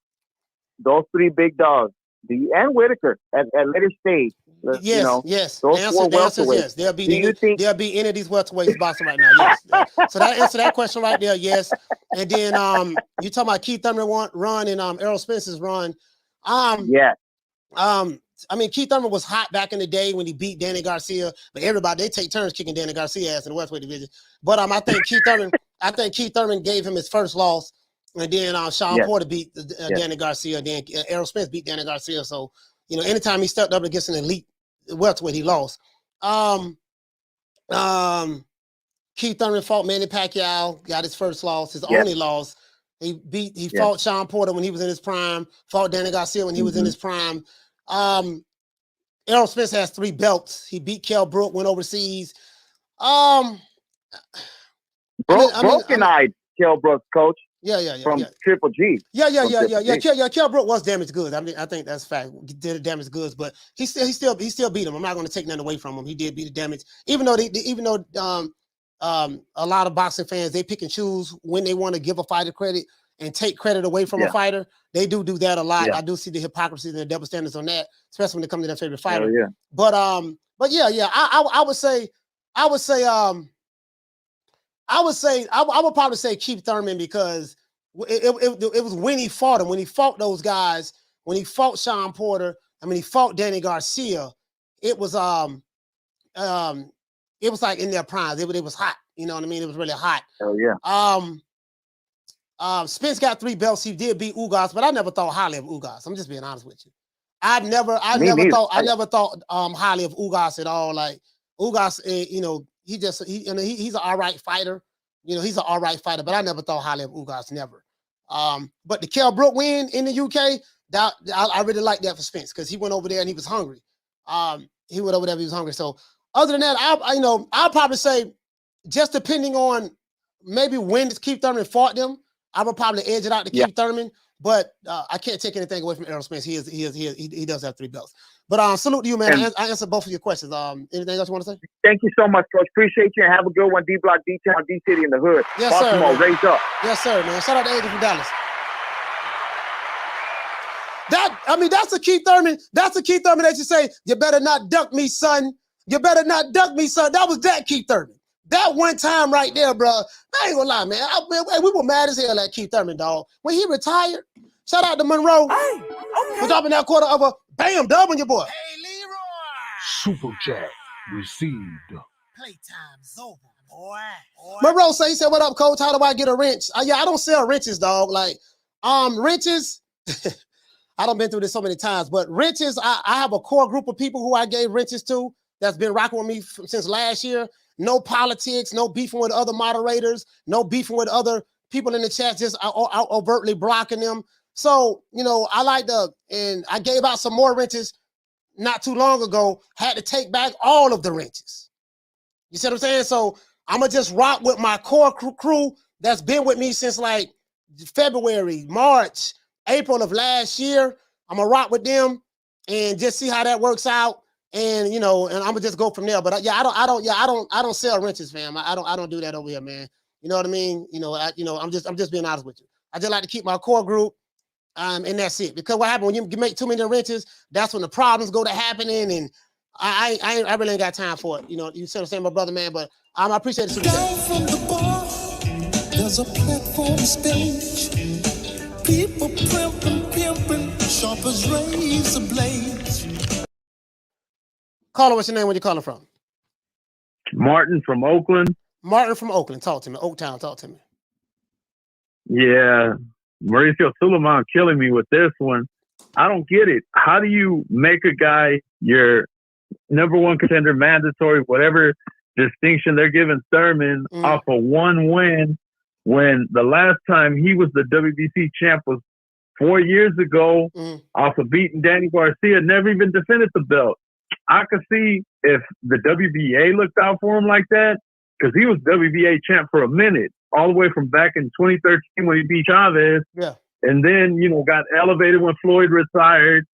those three big dogs, and Whitaker at later stage, yes. Those The four answer is welterweights. yes. There'll be any of these welterweights boxing right now. Yes. So that answer that question right there, yes. And then you talking about Keith Thurman run and Errol Spence's run. I mean, Keith Thurman was hot back in the day when he beat Danny Garcia, but they take turns kicking Danny Garcia ass in the welterweight division. But I think Keith Thurman gave him his first loss, and then Sean Porter beat Danny Garcia. Then Errol Spence beat Danny Garcia. So anytime he stepped up against an elite welterweight, he lost. Keith Thurman fought Manny Pacquiao, got his first loss, his only loss. He fought Sean Porter when he was in his prime, fought Danny Garcia when he was in his prime. Errol Spence has 3 belts. He beat Kell Brook, went overseas. Broken-eyed Kell Brook, coach. From Triple G. Kell Brook was damaged goods. I mean, I think that's fact. He did damaged goods, but he still beat him. I'm not going to take nothing away from him. He did beat the damage, even though a lot of boxing fans, they pick and choose when they want to give a fighter credit and take credit away from a fighter. They do that a lot. I do see the hypocrisy and the double standards on that, especially when it comes to their favorite fighter. But I would probably say Keith Thurman because it was when he fought him, when he fought those guys, when he fought Sean Porter, I mean, he fought Danny Garcia. It was like in their primes. It was hot. You know what I mean? It was really hot. Oh yeah. Spence got 3 belts. He did beat Ugas, but I never thought highly of Ugas. I'm just being honest with you. I never thought highly of Ugas at all. Like Ugas, he's an all right fighter. You know, he's an all right fighter, but I never thought highly of Ugas, never. But the Kell Brook win in the UK, I really like that for Spence because he went over there and he was hungry. He went over there, he was hungry. So other than that, I'll probably say just depending on maybe when Keith Thurman fought them, I would probably edge it out to Keith Thurman. But I can't take anything away from Errol Spence. He does have 3 belts. But salute to you, man. I answered both of your questions. Anything else you want to say? Thank you so much, Coach. Appreciate you and have a good one. D Block, D Town, D City in the hood. Yes, Baltimore, sir. Raise up. Yes, sir, man. Shout out to Adrian from Dallas. That's a Keith Thurman. That's a Keith Thurman that you say, you better not duck me, son. You better not duck me, son. That was that Keith Thurman. That one time right there, bro. I ain't gonna lie, man. We were mad as hell at Keith Thurman, dog. When he retired, shout out to Monroe. For dropping that quarter of a bam dub on your boy. Hey, Leroy. Super chat received. Playtime's over, boy. Monroe he said, what up, coach? How do I get a wrench? I don't sell wrenches, dog. Like, wrenches, I done been through this so many times, but wrenches, I have a core group of people who I gave wrenches to that's been rocking with me since last year. No politics, no beefing with other moderators, no beefing with other people in the chat, just overtly blocking them. So, and I gave out some more wrenches not too long ago, had to take back all of the wrenches. You see what I'm saying? So I'm going to just rock with my core crew that's been with me since like February, March, April of last year. I'm going to rock with them and just see how that works out. And and I'm gonna just go from there. But I don't sell wrenches, fam. I don't do that over here, man. You know what I mean? I'm just being honest with you. I just like to keep my core group, and that's it. Because what happens when you make too many wrenches, that's when the problems go to happening, and I really ain't got time for it. You said the same, my brother, man. But I appreciate it. Down from the bar, there's a platform stage. People pimping, sharp as razor blades. Caller, what's your name? Where you calling from? Martin from Oakland. Martin from Oakland. Talk to me. Oaktown, talk to me. Yeah. Mauricio Sulaiman killing me with this one. I don't get it. How do you make a guy your number 1 contender, mandatory, whatever distinction they're giving Thurman off of 1 win when the last time he was the WBC champ was 4 years ago off of beating Danny Garcia, never even defended the belt. I could see if the WBA looked out for him like that, because he was WBA champ for a minute, all the way from back in 2013 when he beat Chavez. Yeah. And then, got elevated when Floyd retired,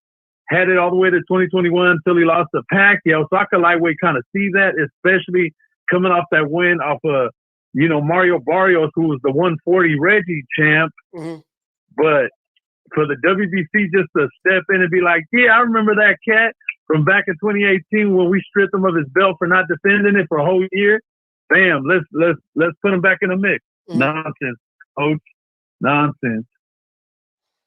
had it all the way to 2021 until he lost to Pacquiao. So I could lightweight kind of see that, especially coming off that win off of, Mario Barrios, who was the 140 Reggie champ. But for the WBC just to step in and be like, yeah, I remember that cat from back in 2018 when we stripped him of his belt for not defending it for a whole year. Bam, let's put him back in the mix. Nonsense, coach. Nonsense.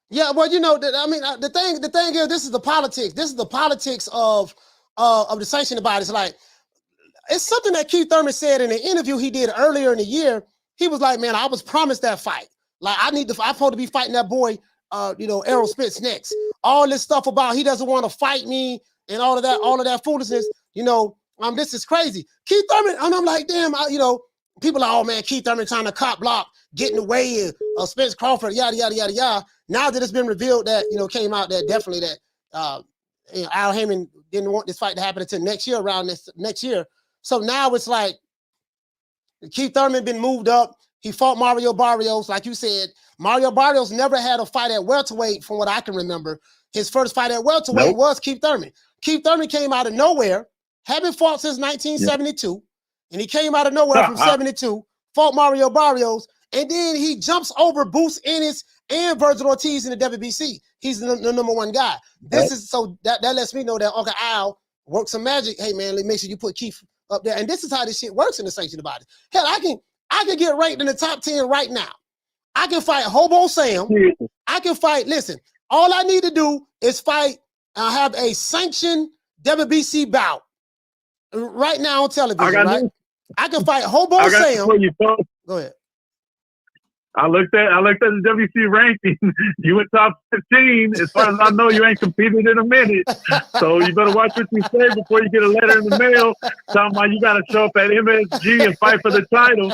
Yeah, well, the thing is, this is the politics. This is the politics of the sanctioning bodies. Like, it's something that Keith Thurman said in an interview he did earlier in the year. He was like, man, I was promised that fight. Like, I'm supposed to be fighting that boy, Errol Spence next. All this stuff about he doesn't want to fight me and all of that foolishness. This is crazy. Keith Thurman, and I'm like, damn, people are, oh man, Keith Thurman trying to cop block, get in the way of Spence Crawford, yada, yada, yada, yada. Now that it's been revealed that, came out that definitely that Al Haymon didn't want this fight to happen until next year, around this next year. So now it's like Keith Thurman been moved up. He fought Mario Barrios. Like you said, Mario Barrios never had a fight at welterweight from what I can remember. His first fight at welterweight was Keith Thurman. Keith Thurman came out of nowhere, haven't fought since 1972, and he came out of nowhere from 72, fought Mario Barrios, and then he jumps over Boots Ennis and Virgil Ortiz in the WBC. He's the number one guy. This is so that lets me know that Uncle Al worked some magic. Hey man, make sure you put Keith up there. And this is how this shit works in the sanctioned body. Hell, I can get ranked in the top 10 right now. I can fight Hobo Sam. I can fight, listen, all I need to do is fight, have a sanctioned WBC bout right now on television, right? I can fight Hobo Sam. Go ahead. I looked at the WC ranking. You went top 15. As far as I know, you ain't competed in a minute. So you better watch what you say before you get a letter in the mail talking about you got to show up at MSG and fight for the title.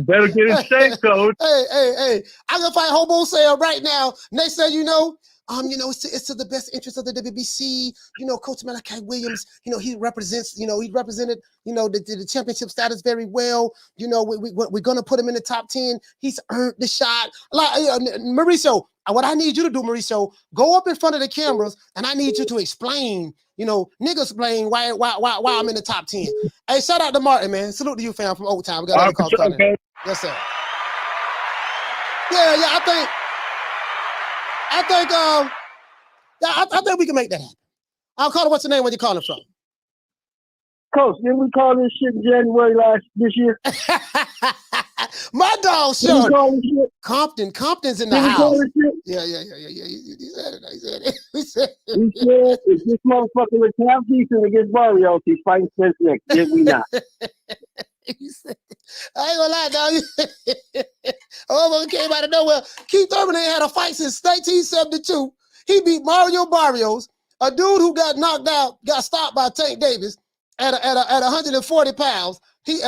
Better get in shape, coach. Hey. I can fight Hobo Sam right now. Next thing you know, it's to the best interest of the WBC. Coach Malachi Williams, he represents, he represented, the championship status very well. We're going to put him in the top 10. He's earned the shot. Like, Mauricio, what I need you to do, Mauricio, go up in front of the cameras and I need you to explain, niggas explain why I'm in the top 10. Hey, shout out to Martin, man. Salute to you, fam, from Old Town. We got a call coming. Yes, sir. Yeah, I think we can make that happen. I'll call it. What's the name when you're calling from? Coach, didn't we call this shit January this year? My dog, sure. Compton's in the house. Yeah. He said it. If this motherfucker was half decent against Barrios, he's fighting Spence next. Did we not? He said, I ain't gonna lie, dog. Oh, came out of nowhere. Keith Thurman ain't had a fight since 1972. He beat Mario Barrios, a dude who got knocked out, got stopped by Tank Davis at 140 pounds. He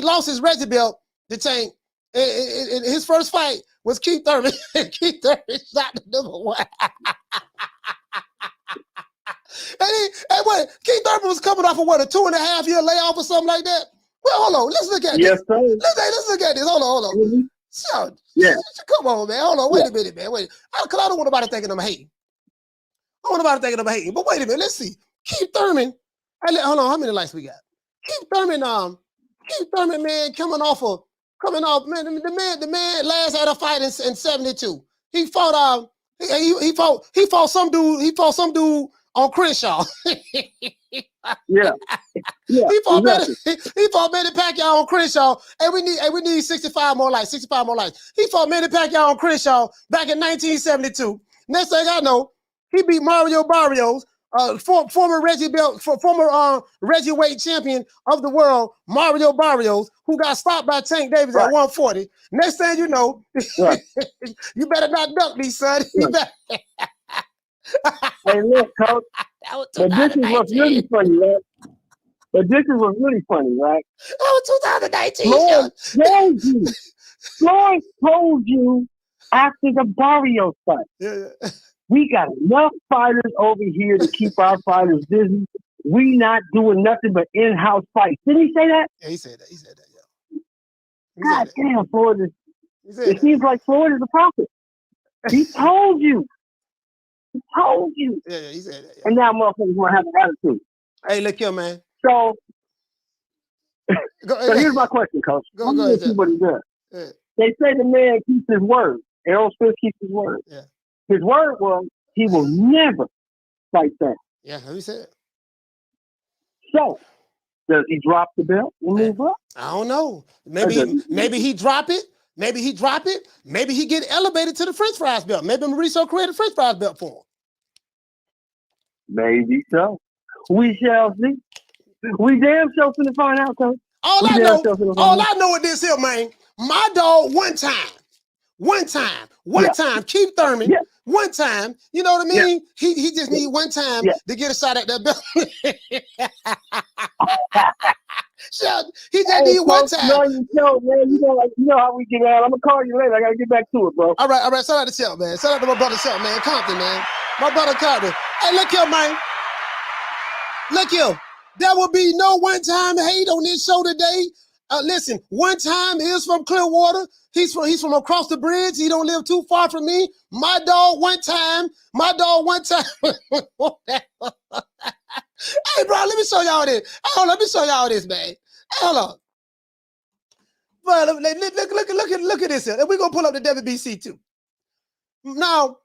lost his Reggie belt to Tank. His first fight was Keith Thurman. Keith Thurman shot the number one. Keith Thurman was coming off of what, a 2.5 year layoff or something like that? Well, hold on. Let's look at this. Yes, sir. Let's look at this. Hold on. Mm-hmm. So, yeah. Come on, man. Hold on. Wait a minute, man. Wait. Because I don't want nobody thinking I'm hating. But wait a minute. Let's see. Keith Thurman. Hold on. How many likes we got? Keith Thurman, man, coming off, man. The man last had a fight in 72. He fought he fought some dude. He fought some dude on Crenshaw. Yeah. He fought Manny Pacquiao on Crenshaw. And we need 65 more likes. He fought Manny Pacquiao on Crenshaw back in 1972. Next thing I know, he beat Mario Barrios, former Reggie weight champion of the world, Mario Barrios, who got stopped by Tank Davis at 140. Next thing you know, you better not duck me, son. Hey, look, coach. But this is what's really funny, right? That was 2019. Floyd told you after the Barrios fight. Yeah. We got enough fighters over here to keep our fighters busy. We not doing nothing but in-house fights. Didn't he say that? Yeah, he said that, yeah. God damn, Floyd is... It seems like Floyd is a prophet. He told you. Yeah, he said that. Yeah. And now motherfuckers want to have an attitude. Hey, look here, man. So here's my question, Coach. Go ahead. See what he does. Yeah. They say the man keeps his word. Errol Spence keeps his word. Yeah. His word was he will never fight that. Yeah, who said it? So does he drop the belt and move up? I don't know. Maybe he drop it. Maybe he get elevated to the French fries belt. Maybe Mauricio created a French fries belt for him. Maybe so. We shall see. We damn sure finna find out, Coach. All I know is this here, man. My dog one time, Keith Thurman, one time, you know what I mean? Yeah. He just need one time to get a shot at that belt. He just need one time. No, you know, man. You know how we get out. I'm gonna call you later. I gotta get back to it, bro. All right. Shout out to Shell, man. Shout out to my brother Shell, man. Compton, man. My brother Compton. Hey, look here, man. Look here. There will be no one-time hate on this show today. Listen, one time is from Clearwater. He's from across the bridge. He don't live too far from me. My dog one time. Hey, bro, let me show y'all this. Hold on, let me show y'all this, man. Hold on. Bro, look at this here. We're going to pull up the WBC too. Now,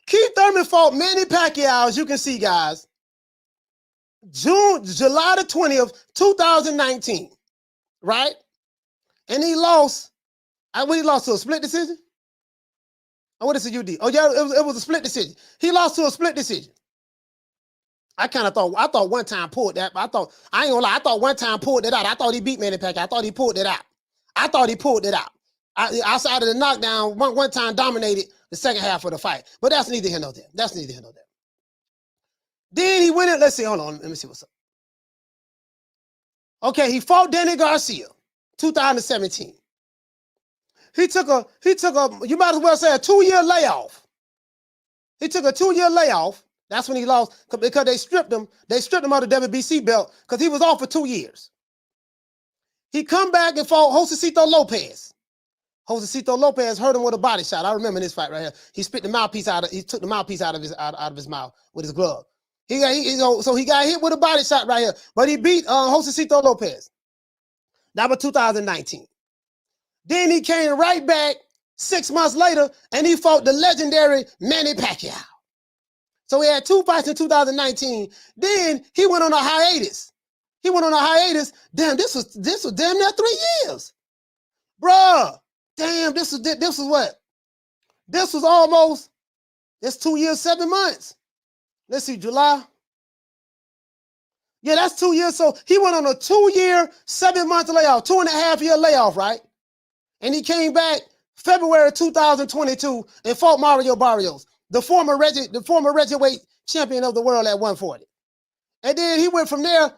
Keith Thurman fought Manny Pacquiao, as you can see, guys. July the 20th, 2019, right? And he lost. What he lost to a split decision? Oh, what is a UD? Oh, yeah, it was a split decision. He lost to a split decision. I thought one time pulled that, but I ain't gonna lie, I thought one time pulled it out. I thought he beat Manny Pacquiao. I thought he pulled it out. Outside of the knockdown, one time dominated the second half of the fight. But that's neither here nor there. Then he went in, let's see, hold on, let me see what's up. Okay, he fought Danny Garcia, 2017. He took a, you might as well say a 2-year layoff. He took a 2-year layoff. That's when he lost, because they stripped him of the WBC belt because he was off for 2 years. He come back and fought Josecito Lopez. Josecito Lopez hurt him with a body shot. I remember this fight right here. He took the mouthpiece out of his mouth with his glove. So he got hit with a body shot right here, but he beat Josecito Lopez. That was 2019. Then he came right back 6 months later, and he fought the legendary Manny Pacquiao. So he had 2 fights in 2019. Then he went on a hiatus. Damn, this was damn near 3 years, bruh. Damn, this was what? This was almost. It's 2 years, 7 months. Let's see, July. Yeah, that's 2 years. So he went on a 2-year, 7-month layoff, 2.5-year layoff, right? And he came back February 2022 and fought Mario Barrios, the former Reggie champion of the world at 140. And then he went from there.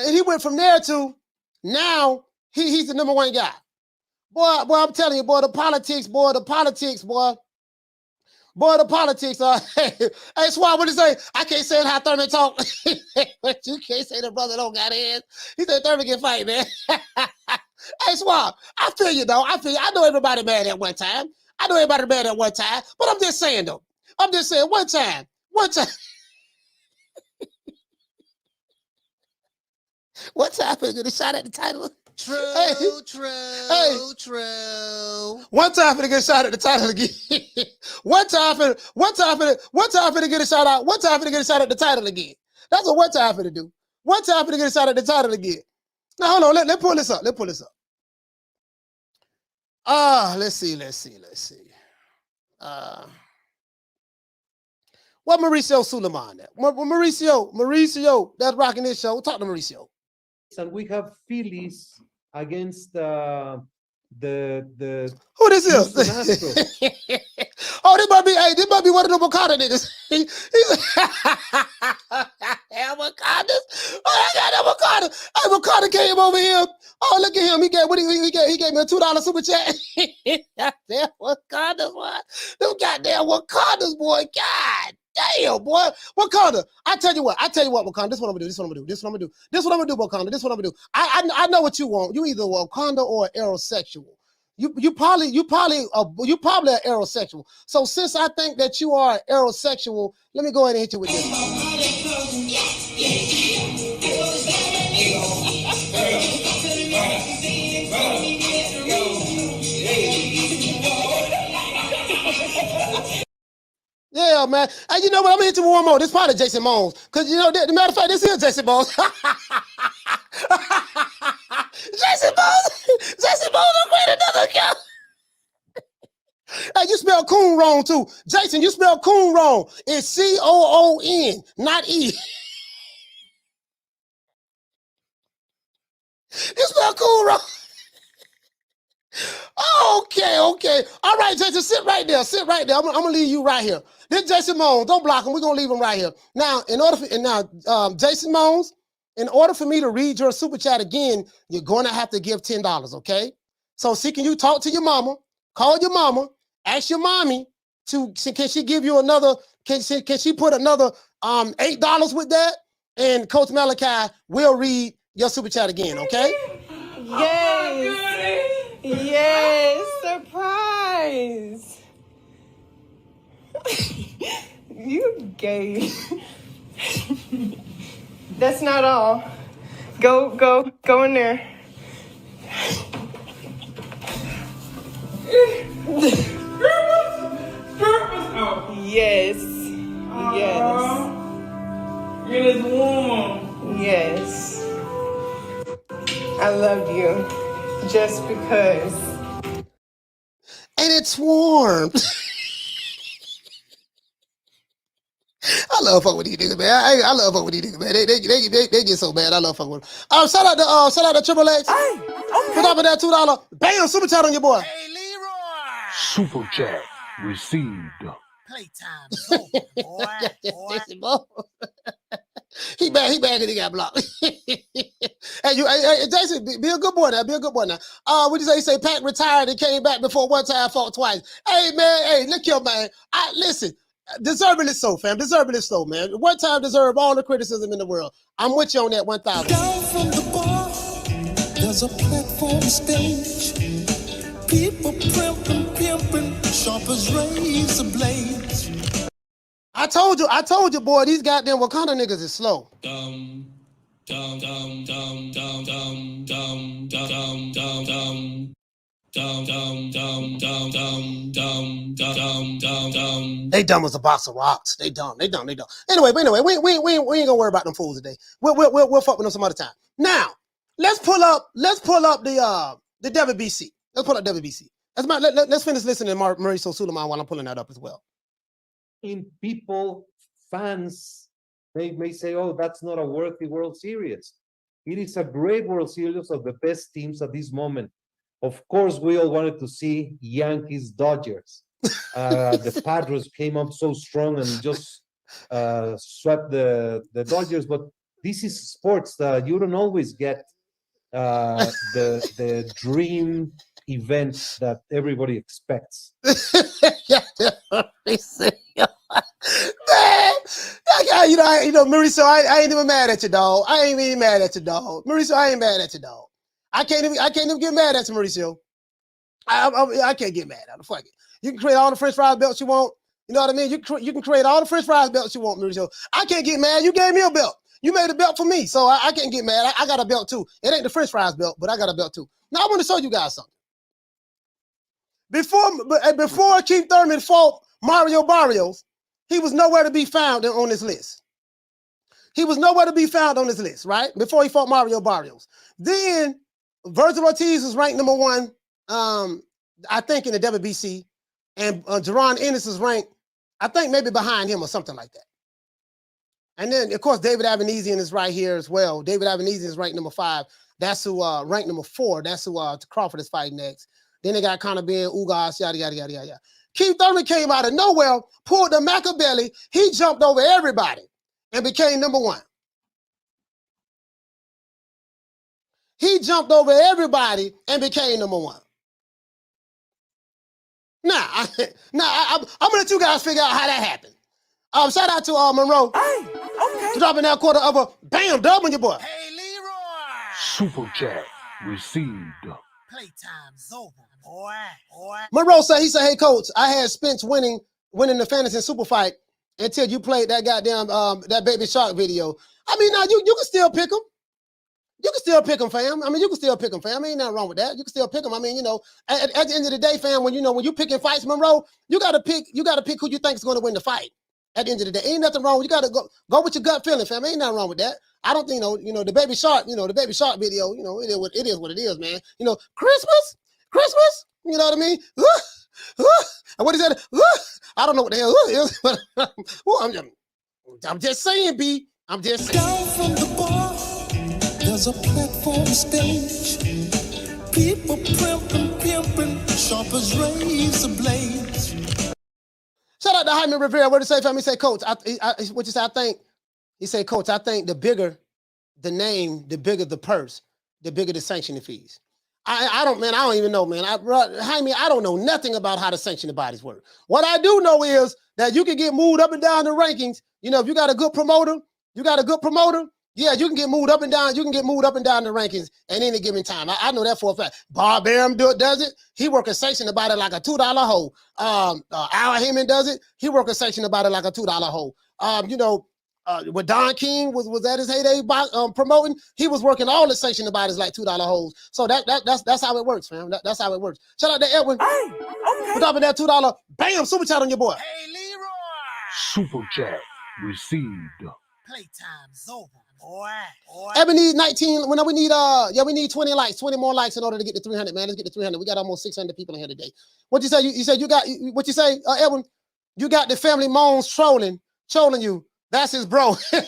He went from there to now he's the #1 guy. Boy, I'm telling you, boy, the politics. Hey, Swab, what did he say? I can't say how Thurman talk. But you can't say the brother don't got hands. He said Thurman can fight, man. Hey, Swab, I feel you, though. I know everybody mad at one time. But I'm just saying, though. One time. One time, for get a shot at the title. True. One time for to get a shot at the title again. One time for to get a shot out. One time for to get a shot at the title again. That's what one time for to do. One time for to get a shot at the title again. Now hold on. Let's pull this up. Let's see. What Mauricio Sulaiman at? Mauricio, that's rocking this show. Talk to Mauricio. And we have Phillies against the who this is? Oh, this might be one of the Wakanda niggas. Wakandas. Oh, I got Wakanda. Hey, Wakanda came over here. Oh, look at him. He gave me a $2 super chat. Goddamn Wakandas, boy. Them goddamn Wakandas, boy. God damn, boy. Wakanda. I tell you what, Wakanda. This is what I'm gonna do, Wakanda. I know what you want. You either Wakanda or aerosexual. You probably an aerosexual. So since I think that you are aerosexual, let me go ahead and hit you with this. Yeah, man. And you know what? I'm gonna hit you with one more. This is probably Jason Mones. Because you know, the matter of fact, this is Jason Mones. Jason Mones agreed another account. Hey, you spell coon wrong too. Jason, you spell coon wrong. It's COON, not E. You spell coon wrong. Okay. All right, Jason, sit right there. I'm gonna leave you right here. This Jason Mones. Don't block him. We're gonna leave him right here. Now, Jason Mones, In order for me to read your super chat again, you're going to have to give $10, okay? So see, can you talk to your mama, call your mama, ask your mommy can she give you another, can she put another $8 with that? And Coach Malachi will read your super chat again, okay? Yes. Yes. Surprise. You gay. That's not all. Go in there. Yes. Yes. It is warm. Yes. I love you. Just because. And it's warm. I love fucking with these niggas, man. I love fucking with these niggas, man. They get so bad. I love fucking with them. Shout out to Triple X. Hey, okay. Put up with that $2. Bam, super chat on your boy. Hey, Leroy. Super chat received. Playtime boy. He bad because he got blocked. Hey, Jason, be a good boy now. Be a good boy now. What you say? He say Pat retired and came back before one time, fought twice. Hey, man. Hey, look here, man. Listen. Deservedly so, fam. Deservedly so, man. One time deserve all the criticism in the world. I'm with you on that 1,000. Down from the bar, there's a platform stage. People pimping, sharp as razor blades. I told you, boy, these goddamn Wakanda niggas is slow. They dumb as a box of rocks. They dumb. Anyway, we ain't gonna worry about them fools today. We'll fuck with them some other time. Now, let's pull up the WBC. Let's pull up WBC. Let's finish listening to Mauricio Sulaiman while I'm pulling that up as well. In fans, they may say, "Oh, that's not a worthy World Series." It is a great World Series of the best teams at this moment. Of course, we all wanted to see Yankees, Dodgers. The Padres came up so strong and just swept the Dodgers. But this is sports. You don't always get the dream event that everybody expects. Mauricio, I ain't even mad at you, dog. Mauricio, I ain't mad at you, dog. I can't even get mad at you, Mauricio. I can't get mad at him. Fuck it. You can create all the French fries belts you want. You know what I mean? You can create all the French fries belts you want, Mauricio. I can't get mad. You gave me a belt. You made a belt for me, so I can't get mad. I got a belt too. It ain't the French fries belt, but I got a belt too. Now I want to show you guys something. Before Keith Thurman fought Mario Barrios, he was nowhere to be found on this list. Right? Before he fought Mario Barrios. Then Virgil Ortiz was ranked number 1, I think, in the WBC. And Jaron Ennis is ranked, I think, maybe behind him or something like that. And then, of course, David Avanesian is right here as well. David Avanesian is ranked number 5. That's who ranked number 4. That's who Crawford is fighting next. Then they got Conor Ben, Ugas, yada, yada, yada, yada. Keith Thurman came out of nowhere, pulled the Machiavelli. He jumped over everybody and became number 1. He jumped over everybody and became number 1. Now, I'm gonna let you guys figure out how that happened. Shout out to Monroe. Hey, okay. Dropping that quarter of a bam dub on your boy. Hey, Leroy. Super chat received. Playtime's over, boy. Monroe said, hey, coach, I had Spence winning the fantasy super fight until you played that goddamn that Baby Shark video. I mean, now you can still pick him. You can still pick them, fam. I mean, you can still pick them, fam. Ain't nothing wrong with that. You can still pick them. I mean, at the end of the day, fam, when you're picking fights, Monroe, you gotta pick who you think is going to win the fight. At the end of the day, ain't nothing wrong. You gotta go with your gut feeling, fam. Ain't nothing wrong with that. I don't think the Baby Shark, the Baby Shark video, it is what it is, man. Christmas, you know what I mean? And what is that? I don't know what the hell it is, but I'm just saying, B. I'm just saying. Down from the bar, there's a platform stage. People pimping, sharp as razor blades. Shout out to Haymon Rivera. What did he say, fam? He said, coach, what you say? He said, coach, I think the bigger the name, the bigger the purse, the bigger the sanctioning fees. I don't even know, man. I don't know nothing about how the sanctioning bodies work. What I do know is that you can get moved up and down the rankings. You know, if you got a good promoter, yeah, you can get moved up and down. You can get moved up and down the rankings at any given time. I know that for a fact. Barbershop does it. He work a section about it like a $2 hole. Al Haymon does it. He work a section about it like a $2 hole. When Don King was at his heyday promoting, he was working all the section about his like $2 holes. So that's how it works, fam. That's how it works. Shout out to Edwin. Hey, okay. Put up in that $2. Bam, super chat on your boy. Hey, Leroy. Super chat received. Playtime's over, boy. Ebony 19. We need 20 likes, 20 more likes in order to get to 300, man. Let's get to 300. We got almost 600 people in here today. What you say? You said you got what you say, Edwin? You got the family moans trolling you. That's his bro. I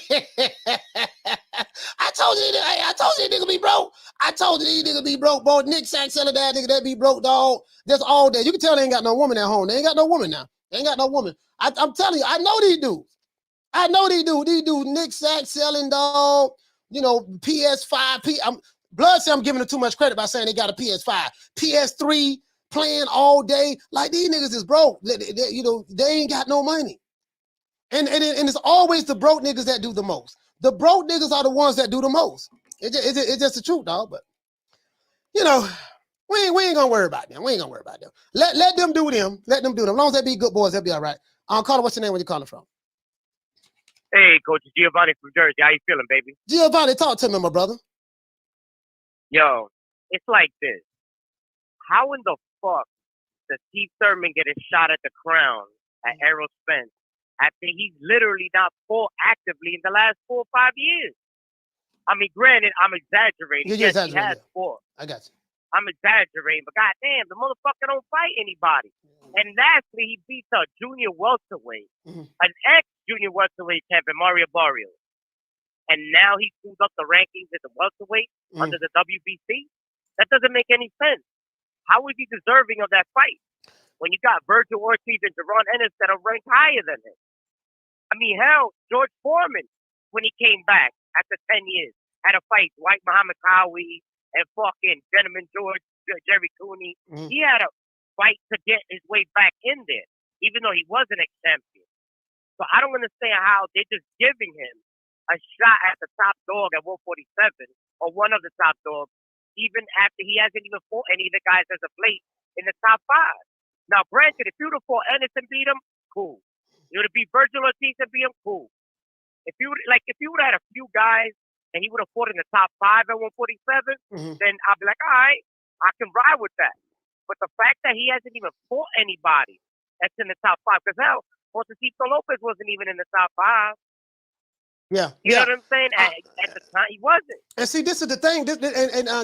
told you that nigga be broke. I told you that nigga be broke, bro. Nick Sack selling that nigga that be broke, dog. That's all day. You can tell they ain't got no woman at home. They ain't got no woman now. They ain't got no woman. I'm telling you, I know these dudes. These dudes, Nick Sack selling, dog. You know, PS5. Blood said I'm giving them too much credit by saying they got a PS5. PS3 playing all day. Like, these niggas is broke. They ain't got no money. And it's always the broke niggas that do the most. The broke niggas are the ones that do the most. It's just the truth, dog. But, you know, we ain't gonna worry about them. Let them do them. Let them do them. As long as they be good boys, they'll be all right. Carter, what's your name? Where you calling from? Hey, Coach Giovanni from Jersey. How you feeling, baby? Giovanni, talk to me, my brother. Yo, it's like this. How in the fuck does Keith Thurman get a shot at the crown at Errol Spence after he's literally not fought actively in the last 4 or 5 years? I mean, granted, I'm exaggerating. Yes, he has fought. I got you. I'm exaggerating, but goddamn, the motherfucker don't fight anybody. And lastly, he beats a junior welterweight, an ex-junior welterweight champion, Mario Barrios. And now he pulls up the rankings at the welterweight under the WBC. That doesn't make any sense. How is he deserving of that fight when you got Virgil Ortiz and Jaron Ennis that are ranked higher than him? I mean, hell, George Foreman, when he came back after 10 years, had a fight, White Muhammad Kawi and fucking Gentleman Jerry Cooney. He had a fight to get his way back in there, even though he was an ex-champion. So I don't understand how they're just giving him a shot at the top dog at 147 or one of the top dogs, even after he hasn't even fought any of the guys as of late in the top 5. Now, granted, if you would have fought Ennis and beat him, cool. You would have beat Virgil Ortiz and beat him, cool. If you would have had a few guys and he would have fought in the top 5 at 147, then I'd be like, all right, I can ride with that. But the fact that he hasn't even fought anybody that's in the top 5, because hell, Josecito Lopez wasn't even in the top 5. Yeah. You know what I'm saying? At the time, he wasn't. And see, this is the thing,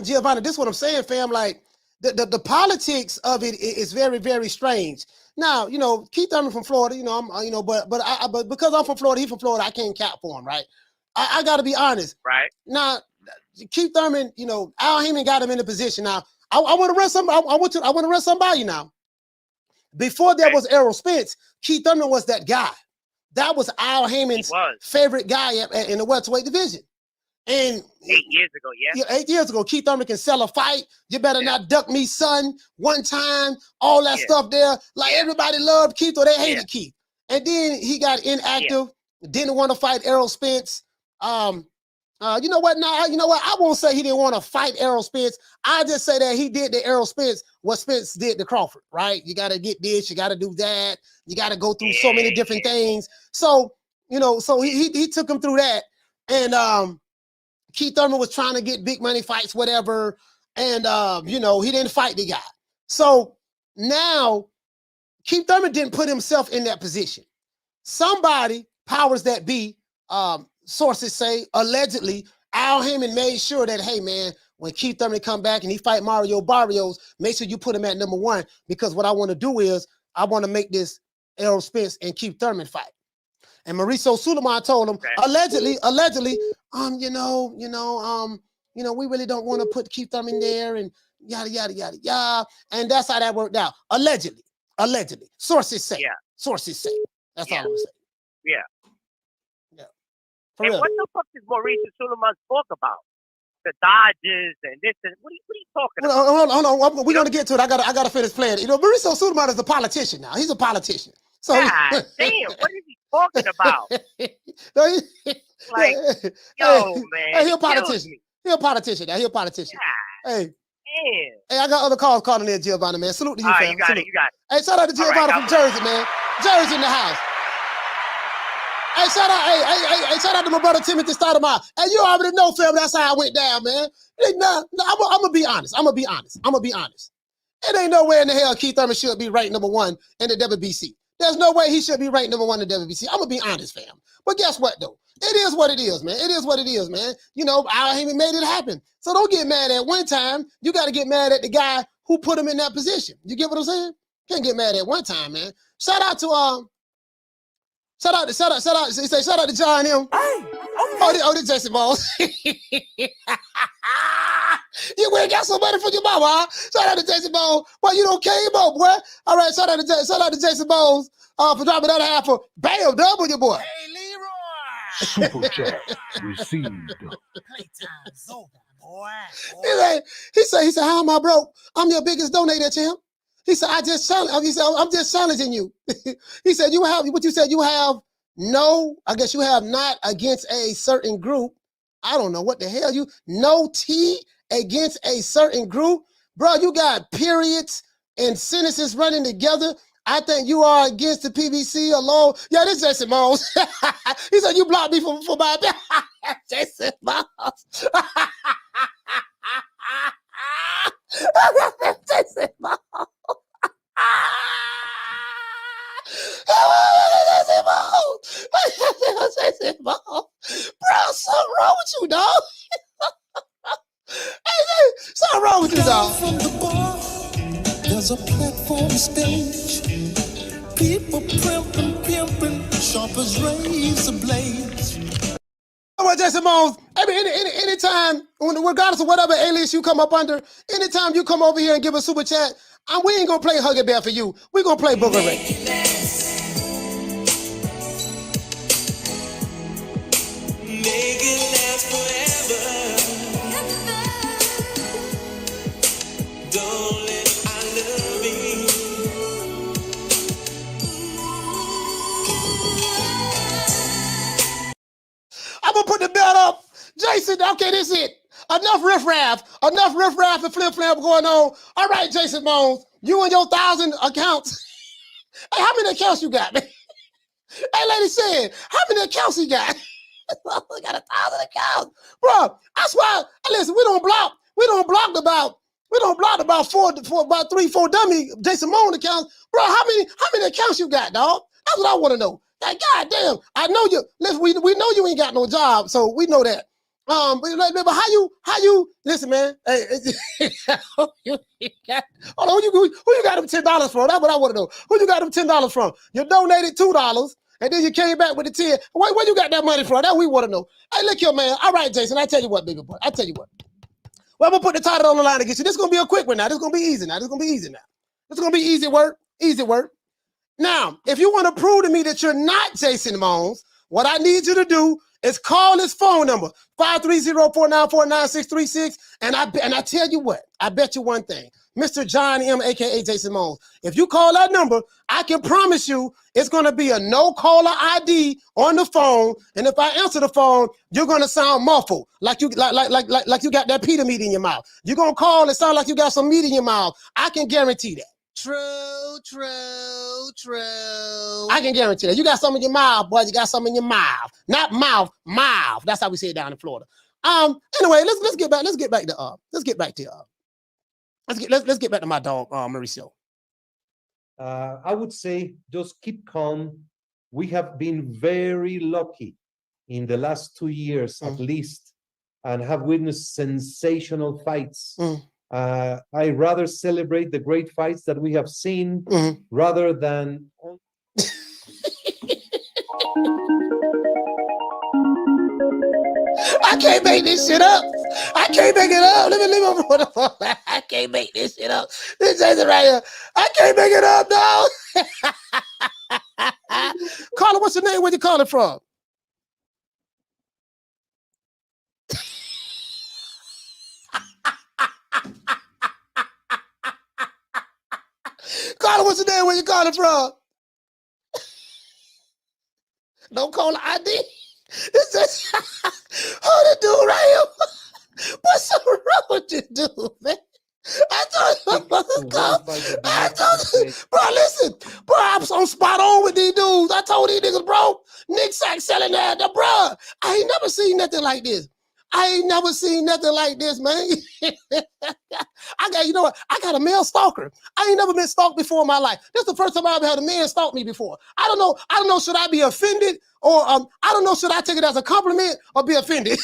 Giovanni, this is what I'm saying, fam. Like, the politics of it is very, very strange. Now, you know, Keith Thurman from Florida, you know, but because I'm from Florida, he's from Florida, I can't cap for him, right? I got to be honest. Right. Now, Keith Thurman, you know, Al Haymon got him in a position. Now, I want to run somebody. I want to run somebody now. Before there was Errol Spence, Keith Thurman was that guy. That was Al Haymon's favorite guy in the welterweight division. And 8 years ago, yeah. 8 years ago, Keith Thurman can sell a fight. You better not duck me, son. One time, all that stuff there. Like, everybody loved Keith or they hated Keith. And then he got inactive, didn't want to fight Errol Spence. You know what? Now, you know what? I won't say he didn't want to fight Errol Spence. I just say that he did to Errol Spence what Spence did to Crawford, right? You got to get this, you got to do that. You got to go through so many different things. So, you know, so he took him through that. And Keith Thurman was trying to get big money fights, whatever. And, you know, he didn't fight the guy. So now Keith Thurman didn't put himself in that position. Somebody, powers that be, sources say, allegedly, Al Haymon made sure that, hey, man, when Keith Thurman come back and he fight Mario Barrios, make sure you put him at number 1, because what I want to do is I want to make this Errol Spence and Keith Thurman fight. And Mauricio Sulaiman told him, allegedly, we really don't want to put Keith Thurman there and yada, yada, yada, yada. And that's how that worked out. Allegedly. Sources say. Yeah. Sources say. That's all I'm saying. Yeah. For And real. what the fuck does Mauricio Sulaiman talk about? The Dodgers and this and what are you talking about? Hold on. We're gonna get to it. I gotta finish playing. You know, Mauricio Sulaiman is a politician now. He's a politician. So God damn, what is he talking about? No, Like, yo, man, Hey, he a politician. He a politician now. He a politician. Hey. Hey, I got other calls calling in, Giovanni, man. Salute to you, fam. You got it. Hey, shout out to Giovanni from Jersey, man. Jersey in the house. Hey, shout out to my brother Timothy Stoudemire. Hey, you already know, fam, that's how I went down, man. I'm gonna be honest. I'm gonna be honest. It ain't no way in the hell Keith Thurman should be ranked #1 in the WBC. There's no way he should be ranked #1 in the WBC. I'm gonna be honest, fam. But guess what, though? It is what it is, man. It is what it is, man. You know, I ain't made it happen. So don't get mad at one time. You got to get mad at the guy who put him in that position. You get what I'm saying? Can't get mad at one time, man. Shout out to shout out to John M. This Jason Bowles. You went and got some money for your mama, huh? Shout out to Jason Bowles. Boy, you don't came up, boy. All right, shout out to Jason Bowles for dropping that half for Bam W, boy. Super chat received. Playtime's over, boy. He said, how am I broke? I'm your biggest donator, champ. He said, I'm just challenging you. He said, you have not against a certain group. I don't know what the hell no T against a certain group. Bro, you got periods and sentences running together. I think you are against the PBC alone. Yeah, this is Jason Bowles. He said, you blocked me for my Jason Bowles. Jason Bowles. Jason Bowles. Bro, something wrong with you, dog. Something wrong with you, dog. From the bar, there's a platform stage. People pimping, sharp as razor blades. Well, Jason Bowles, I mean, anytime, regardless of whatever alias you come up under, anytime you come over here and give a super chat, we ain't gonna play Huggy Bear for you. We're gonna play Booger Ray. Make it last forever. Don't let I love you. I'm gonna put the belt up. Jason, okay, this is it. Enough riffraff and flip-flap going on. All right, Jason Bowles, you and your 1,000 accounts. Hey, how many accounts you got, man? Hey, lady said, how many accounts he got? We got 1,000 accounts. Bro, that's why, listen, we don't block about 3-4 dummy Jason Bowles accounts. Bro, how many accounts you got, dog? That's what I want to know. Like, goddamn, I know you. Listen, we know you ain't got no job, so we know that. But how you listen, man? Hey, hold on, who you got them $10 from? That's what I want to know. Who you got them $10 from? You donated $2, and then you came back with the 10. Where you got that money from? That we want to know. Hey, look here, man. All right, Jason. I tell you what, baby boy. I tell you what. Well, I'm gonna put the title on the line against you. This is gonna be a quick one now. This is gonna be easy now. This is gonna be easy now. This is gonna be easy work. Easy work. Now, if you want to prove to me that you're not Jason Bowles, what I need you to do is call this phone number, 530-494-9636. And I tell you what, I bet you one thing. Mr. John M, aka Jason Bowles, if you call that number, I can promise you it's gonna be a no caller ID on the phone. And if I answer the phone, you're gonna sound muffled, like you got that pita meat in your mouth. You're gonna call and sound like you got some meat in your mouth. I can guarantee that. True. I can guarantee that. You got something in your mouth, boy. You got something in your mouth. Not mouth. That's how we say it down in Florida. Anyway, let's get back to my dog, Mauricio. I would say just keep calm. We have been very lucky in the last 2 years at least, and have witnessed sensational fights. I rather celebrate the great fights that we have seen rather than. I can't make this shit up. I can't make it up. Let me leave my phone. I can't make this shit up. This Jason right here. I can't make it up, dog. Caller, what's your name? Where you calling from? Carter, what's your name? Where you calling from? Don't call the ID. This is who the dude right here. What's so wrong with this dude, man? I told you, bro, listen, bro, I'm spot on with these dudes. I told these niggas, bro, Nick Sack selling that, bro. I ain't never seen nothing like this. I ain't never seen nothing like this, man. You know what? I got a male stalker. I ain't never been stalked before in my life. This is the first time I ever had a man stalk me before. I don't know, should I be offended or I don't know, should I take it as a compliment or be offended?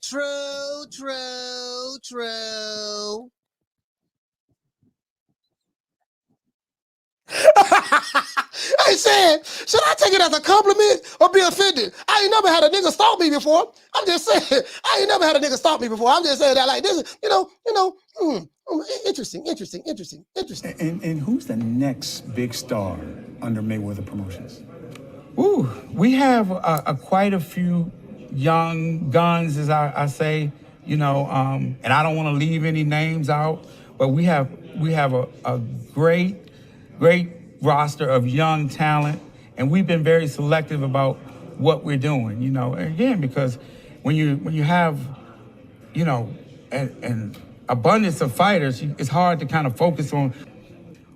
True. I ain't saying, should I take it as a compliment or be offended? I ain't never had a nigga stalk me before. I'm just saying, I ain't never had a nigga stalk me before. I'm just saying that like this, interesting. And who's the next big star under Mayweather Promotions? Ooh, we have quite a few young guns, as I say, and I don't want to leave any names out, but we have a great roster of young talent, and we've been very selective about what we're doing, again, because when you have, an abundance of fighters, it's hard to kind of focus on.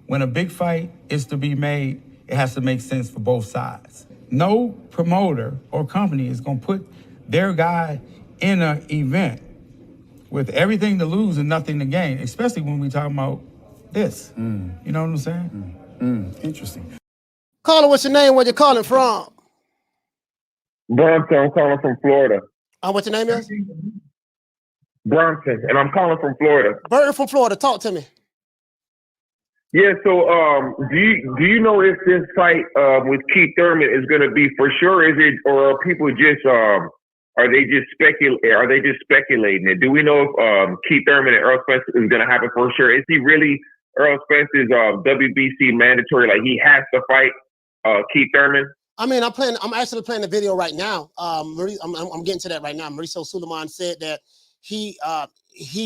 When a big fight is to be made, it has to make sense for both sides. No promoter or company is going to put their guy in an event with everything to lose and nothing to gain, especially when we talk about this. You know what I'm saying? Interesting. Caller, what's your name? Where you calling from? Bronson, I'm calling from Florida. What's your name is? Bronson, and I'm calling from Florida. Burton from Florida. Talk to me. Yeah, so do you know if this fight with Keith Thurman is going to be for sure? Is it, or are people just are they just speculating it? Do we know if Keith Thurman and Errol Spence is going to happen for sure? Is he really Errol Spence's WBC mandatory? Like he has to fight Keith Thurman? I mean, I'm actually playing the video right now. I'm getting to that right now. Mauricio Sulaiman said that he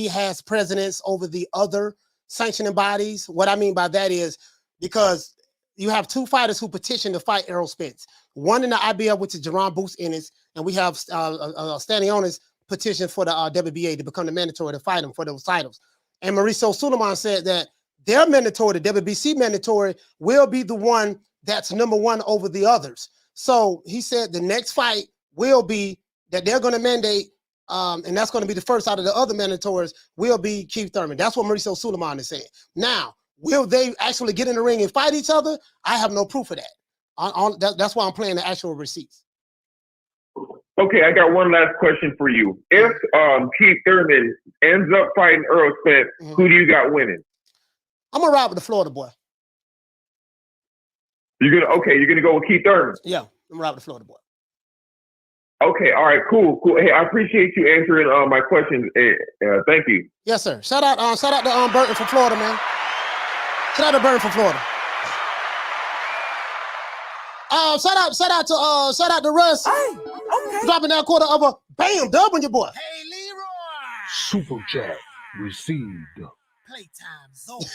has precedence over the other sanctioning bodies. What I mean by that is because you have two fighters who petitioned to fight Errol Spence. One in the IBF, which is Jaron Ennis, and we have Stanionis petition for the WBA to become the mandatory to fight him for those titles. And Mauricio Sulaiman said that their mandatory, the WBC mandatory, will be the one that's number one over the others. So he said the next fight will be that they're going to mandate, and that's going to be the first out of the other mandatories, will be Keith Thurman. That's what Mauricio Sulaiman is saying. Now, will they actually get in the ring and fight each other? I have no proof of that. That's why I'm playing the actual receipts. Okay, I got one last question for you. If Keith Thurman ends up fighting Errol Spence, who do you got winning? I'm gonna ride with the Florida boy. You're gonna go with Keith Thurman? Yeah, I'm gonna ride with the Florida boy. Okay, all right, cool. Hey, I appreciate you answering my questions. Thank you. Yes, sir. Shout out to Burton from Florida, man. Shout out to Burton from Florida. Shout out to Russ. Hey, okay. Dropping that quarter of a bam dub on your boy. Hey, Leroy. Super chat received. Playtime's over,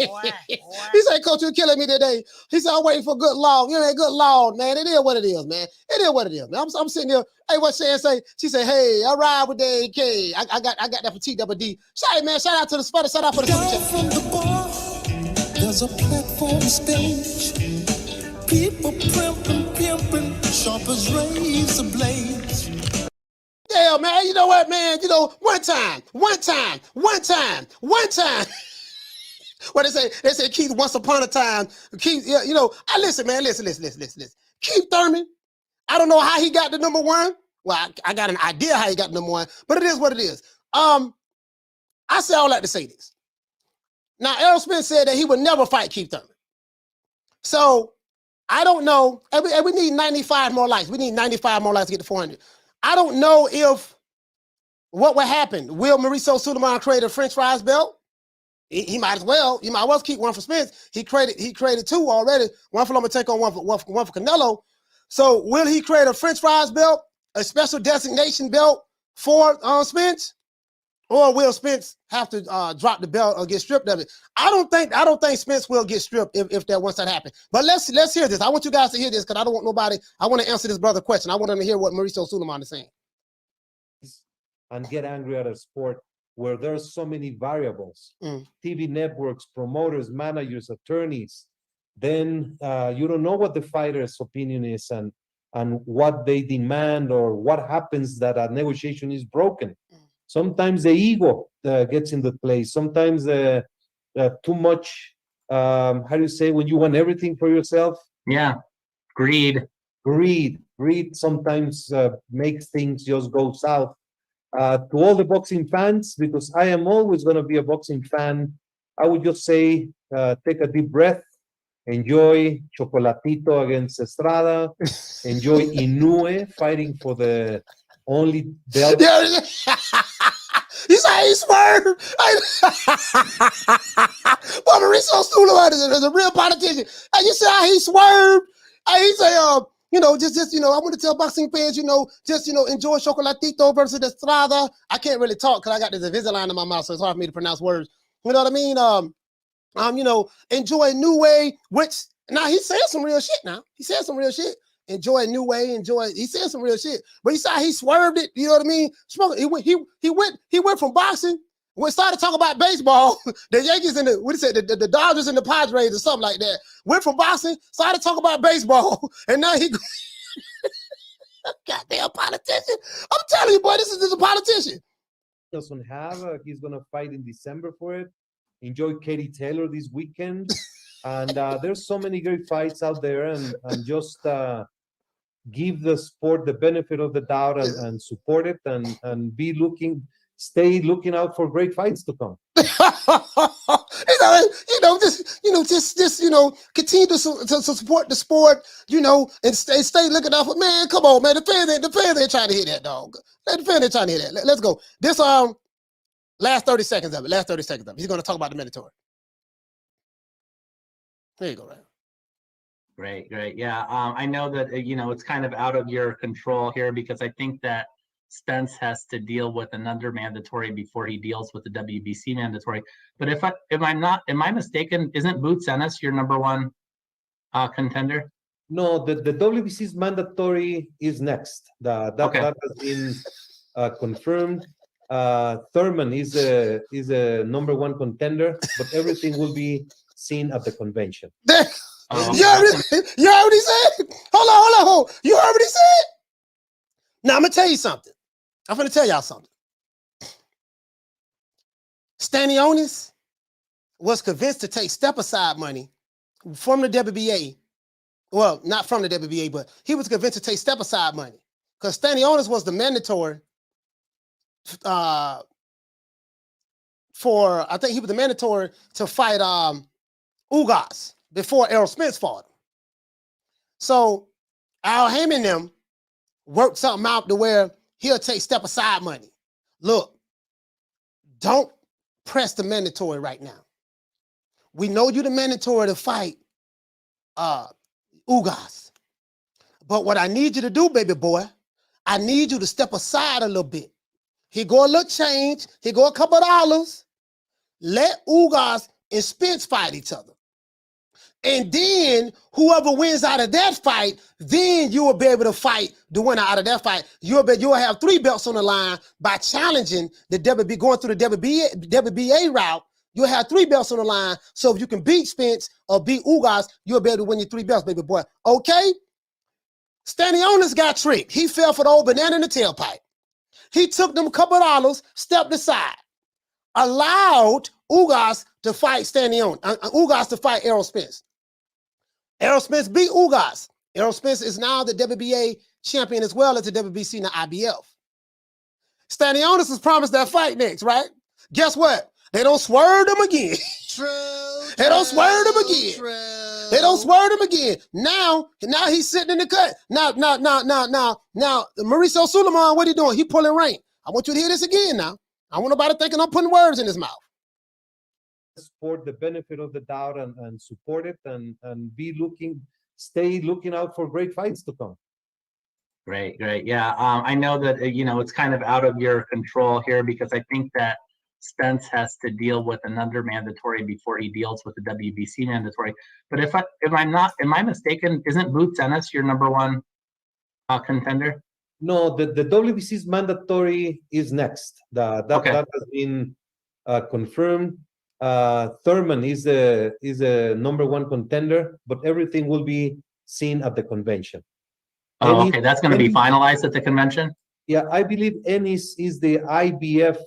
boy. He said, Coach, you're killing me today. He said, I'm waiting for good law. You ain't good law, man. It is what it is, man. It is what it is, man. I'm sitting here. Hey, what Shan say? She said, hey, I ride with the AK. I got that for TWD. Shout out to the spot. Shout out for the From the bar, there's a platform stage. People pimping, sharp as razor blades. Yeah, man, you know what, man? One time. What they say, Keith, once upon a time. Keith, I listen, man, listen. Keith Thurman, I don't know how he got the number one. Well, I got an idea how he got the number one, but it is what it is. I say all that to say this. Now, Errol Spence said that he would never fight Keith Thurman. So, I don't know. And we need 95 more likes. We need 95 more likes to get to 400. I don't know if what will happen. Will Mauricio Sulaiman create a French fries belt? He might as well. You might as well keep one for Spence. He created two already. One for Lomachenko, one for Canelo. So will he create a French fries belt, a special designation belt for Spence? or will Spence have to drop the belt or get stripped of it? I don't think Spence will get stripped if that once that happens. But let's hear this. I want you guys to hear this because I don't want nobody. I want to answer this brother question. I want them to hear what Mauricio Sulaiman is saying. And get angry at a sport where there's so many variables, TV networks, promoters, managers, attorneys. Then you don't know what the fighter's opinion is and what they demand or what happens that a negotiation is broken. Sometimes the ego gets into place. Sometimes too much, how do you say, when you want everything for yourself? Yeah, greed sometimes makes things just go south. To all the boxing fans, because I am always going to be a boxing fan, I would just say, take a deep breath, enjoy Chocolatito against Estrada, enjoy Inoue fighting for the only belt. You say he swerved. Well, Mauricio Sulaiman is a real politician. And you see how he swerved? And he say, just I want to tell boxing fans, enjoy Chocolatito versus Estrada. I can't really talk because I got this Invisalign in my mouth, so it's hard for me to pronounce words. You know what I mean? Enjoy Inoue, which now he's saying some real shit now. He said some real shit. Enjoy Inoue, he said some real shit. But you saw he swerved it, you know what I mean? He went from boxing, when started talking about baseball, the Yankees and the Dodgers and the Padres or something like that. Went from boxing, started talking about baseball, and now he goddamn politician. I'm telling you, boy, this is a politician. Doesn't have he's gonna fight in December for it. Enjoy Katie Taylor this weekend. And there's so many great fights out there, and just give the sport the benefit of the doubt and support it and stay looking out for great fights to come. Just continue to support the sport, and stay looking out for, man. Come on, man. The fans ain't trying to hit that, dog. The fans ain't trying to hit that. Let's go. This last 30 seconds of it. He's going to talk about the mandatory. There you go, right? Great. Yeah, I know that, it's kind of out of your control here because I think that Spence has to deal with another mandatory before he deals with the WBC mandatory. But am I mistaken? Isn't Boots Ennis your number one contender? No, the WBC's mandatory is next. That has been confirmed. Thurman is a number one contender, but everything will be seen at the convention. You already said? Hold on. You already said? Now I'm gonna tell you something. I'm gonna tell y'all something. Stanionis was convinced to take step-aside money from the WBA. Well, not from the WBA, but he was convinced to take step-aside money because Stanionis was the mandatory I think he was the mandatory to fight Ugas before Errol Spence fought him. So Al Haymon and them worked something out to where he'll take step-aside money. Look, don't press the mandatory right now. We know you're the mandatory to fight Ugas. But what I need you to do, baby boy, I need you to step aside a little bit. He go a little change. He go a couple of dollars. Let Ugas and Spence fight each other. And then whoever wins out of that fight, then you will be able to fight the winner out of that fight. You'll have 3 belts on the line by challenging the WBA, going through the WBA route. You'll have 3 belts on the line. So if you can beat Spence or beat Ugas, you'll be able to win your 3 belts, baby boy. Okay? Stanionis got tricked. He fell for the old banana in the tailpipe. He took them a couple of dollars, stepped aside, allowed Ugas to fight Ugas to fight Errol Spence. Errol Spence beat Ugas. Errol Spence is now the WBA champion as well as the WBC and the IBF. Stanionis was promised that fight next, right? Guess what? They don't swerve them again. They don't swerve them again. They don't swerve him again. Now he's sitting in the cut. Now, Mauricio Sulaiman, what he doing? He pulling rank. I want you to hear this again now. I want nobody thinking I'm putting words in his mouth. Support the benefit of the doubt and support it and stay looking out for great fights to come. Great, great. Yeah, I know that, it's kind of out of your control here because I think that Spence has to deal with another mandatory before he deals with the WBC mandatory. But am I mistaken? Isn't Boots Ennis your number one contender? No, the WBC's mandatory is next. That has been confirmed. Thurman is the number one contender, but everything will be seen at the convention. Oh, okay. That's going to be finalized at the convention? Yeah, I believe Ennis is the IBF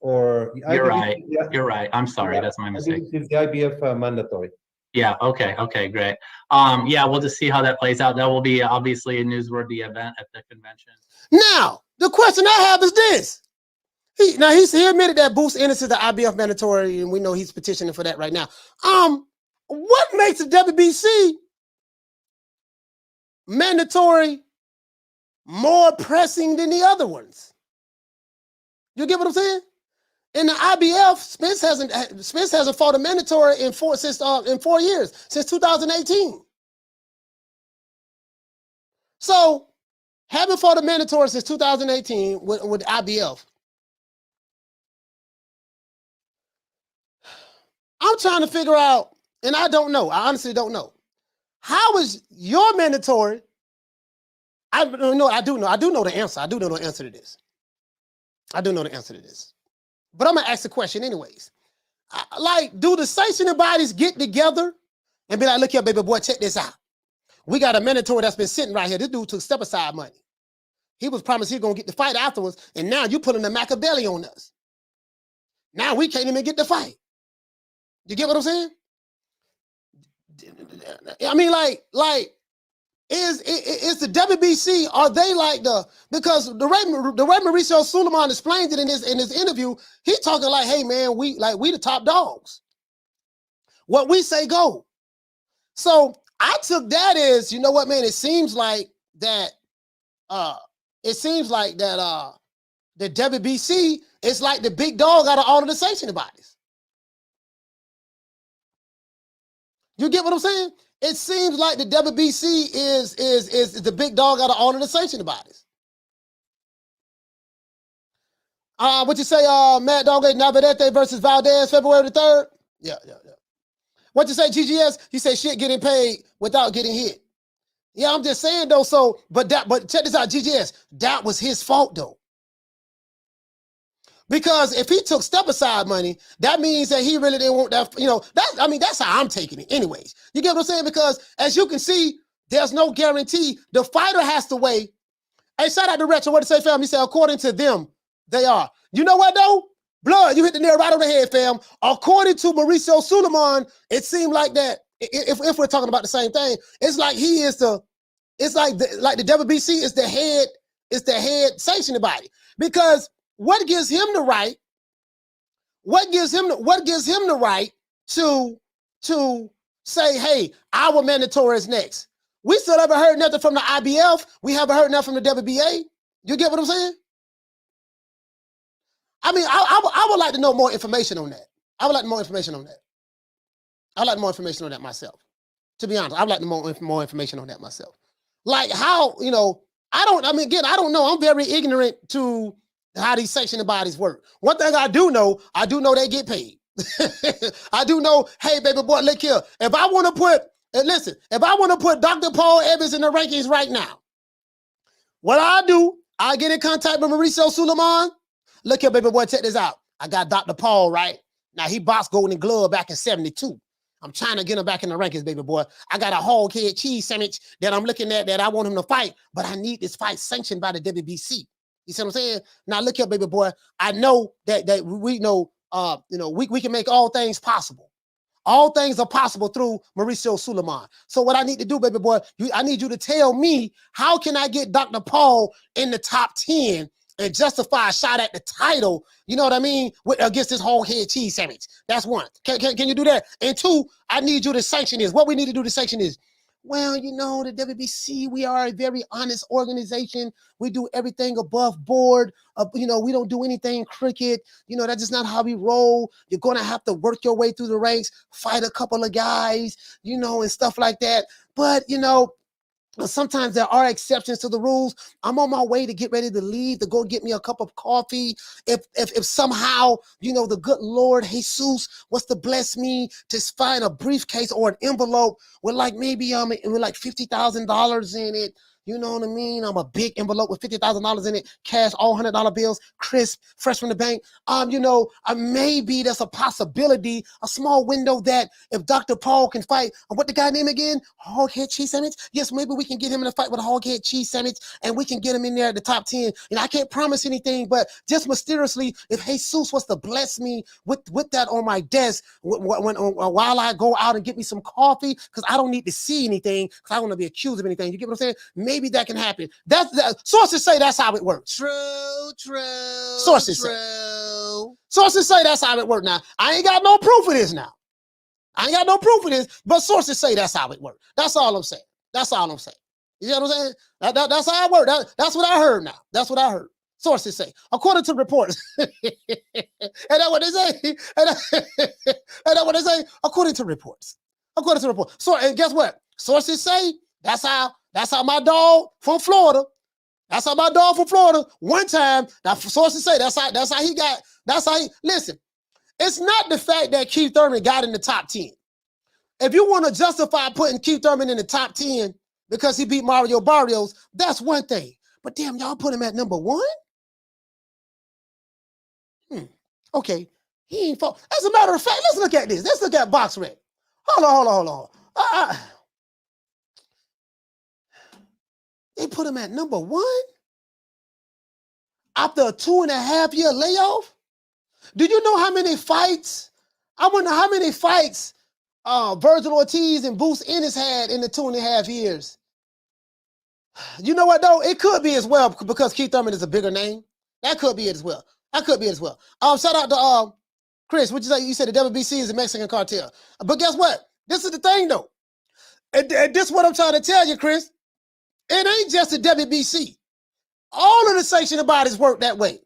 or... You're right. You're right. I'm sorry. That's my mistake. It's the IBF mandatory. Yeah. Okay. Okay. Great. Yeah, we'll just see how that plays out. That will be obviously a newsworthy event at the convention. Now, the question I have is this. He admitted that Boots Ennis is the IBF mandatory, and we know he's petitioning for that right now. What makes the WBC mandatory more pressing than the other ones? You get what I'm saying? In the IBF, Spence hasn't fought a mandatory in 4 years, since 2018. So, haven't fought a mandatory since 2018 with IBF. I'm trying to figure out, and I don't know. I honestly don't know. How is your mandatory? I do know the answer. I do know the answer to this. But I'm going to ask the question anyways. Do the sanctioning bodies get together and be like, look here, baby boy, check this out. We got a mandatory that's been sitting right here. This dude took step-aside money. He was promised he was going to get the fight afterwards, and now you putting the Machiavelli on us. Now we can't even get the fight. You get what I'm saying? I mean, is the WBC, are they like because the way Mauricio Sulaiman explained it in his interview, he talking like, hey man, we the top dogs. What we say go. So I took that as, you know what, man, it seems like that the WBC is like the big dog out of all of the sanctioning bodies. You get what I'm saying? It seems like the WBC is the big dog out of all of the sanctioning bodies. What you say, Mad Dog Navarrete versus Valdez, February the 3rd? Yeah. What you say, GGS? You say shit getting paid without getting hit. Yeah, I'm just saying though, but check this out, GGS. That was his fault though. Because if he took step-aside money, that means that he really didn't want that, that's how I'm taking it anyways. You get what I'm saying? Because as you can see, there's no guarantee. The fighter has to weigh. Hey, shout out to Retro. What to say, fam? He said, according to them, they are. You know what, though? Blood, you hit the nail right on the head, fam. According to Mauricio Sulaiman, it seemed like that, if we're talking about the same thing, it's like the WBC is the head sanctioning body. Because what gives him the right? What gives him the right to say, hey, our mandatory is next? We still haven't heard nothing from the IBF. We haven't heard nothing from the WBA. You get what I'm saying? I mean, I would like to know more information on that. I would like more information on that. I'd like more information on that myself. To be honest, I'd like more information on that myself. Like how, I don't know. I'm very ignorant to how these sanctioning bodies work. One thing I do know they get paid. I do know, hey, baby boy, look here. If I want to put Dr. Paul Evans in the rankings right now, what I get in contact with Mauricio Sulaiman. Look here, baby boy, check this out. I got Dr. Paul, right? Now, he boxed Golden Glove back in 72. I'm trying to get him back in the rankings, baby boy. I got a hog head cheese sandwich that I'm looking at that I want him to fight, but I need this fight sanctioned by the WBC. You see what I'm saying? Now, look here, baby boy. I know that we know, we can make all things possible. All things are possible through Mauricio Sulaiman. So what I need to do, baby boy, I need you to tell me, how can I get Dr. Paul in the top 10 and justify a shot at the title, you know what I mean, against this whole head cheese sandwich? That's one. Can you do that? And two, I need you to sanction this. What we need to do to sanction is, well, the WBC, we are a very honest organization. We do everything above board. We don't do anything crooked. That's just not how we roll. You're going to have to work your way through the ranks, fight a couple of guys, and stuff like that. But, Sometimes there are exceptions to the rules. I'm on my way to get ready to leave to go get me a cup of coffee. If somehow, the good Lord Jesus was to bless me to find a briefcase or an envelope with like maybe with like $50,000 in it. You know what I mean? I'm a big envelope with $50,000 in it, cash, all $100 bills, crisp, fresh from the bank. Maybe there's a possibility, a small window that if Dr. Paul can fight, what the guy name again? Hoghead cheese sandwich? Yes, maybe we can get him in a fight with a hoghead cheese sandwich and we can get him in there at the top 10. I can't promise anything, but just mysteriously, if Jesus was to bless me with that on my desk while I go out and get me some coffee, because I don't need to see anything, because I don't want to be accused of anything. You get what I'm saying? Maybe that can happen. Sources say that's how it works. True. Sources say that's how it works. Now, I ain't got no proof of this now. But sources say that's how it works. That's all I'm saying. You know what I'm saying? That's how it works. That's what I heard now. That's what I heard. Sources say, according to reports. And that's what they say. And that's what they say, according to reports. So, and guess what? Sources say that's how my dog from Florida. One time, now sources say that's how he listen. It's not the fact that Keith Thurman got in the top 10. If you want to justify putting Keith Thurman in the top 10 because he beat Mario Barrios, that's one thing. But damn, y'all put him at number 1? Okay, he ain't fall. As a matter of fact, let's look at this. Let's look at BoxRec. Hold on. They put him at number 1 after a 2.5-year layoff. Do you know how many fights? I wonder how many fights Virgil Ortiz and Boots Ennis had in the 2.5 years. You know what though? It could be as well because Keith Thurman is a bigger name. That could be it as well. Shout out to Chris. What you say? You said the WBC is a Mexican cartel. But guess what? This is the thing though. And this is what I'm trying to tell you, Chris. It ain't just the WBC. All of the sanctioning bodies work that way.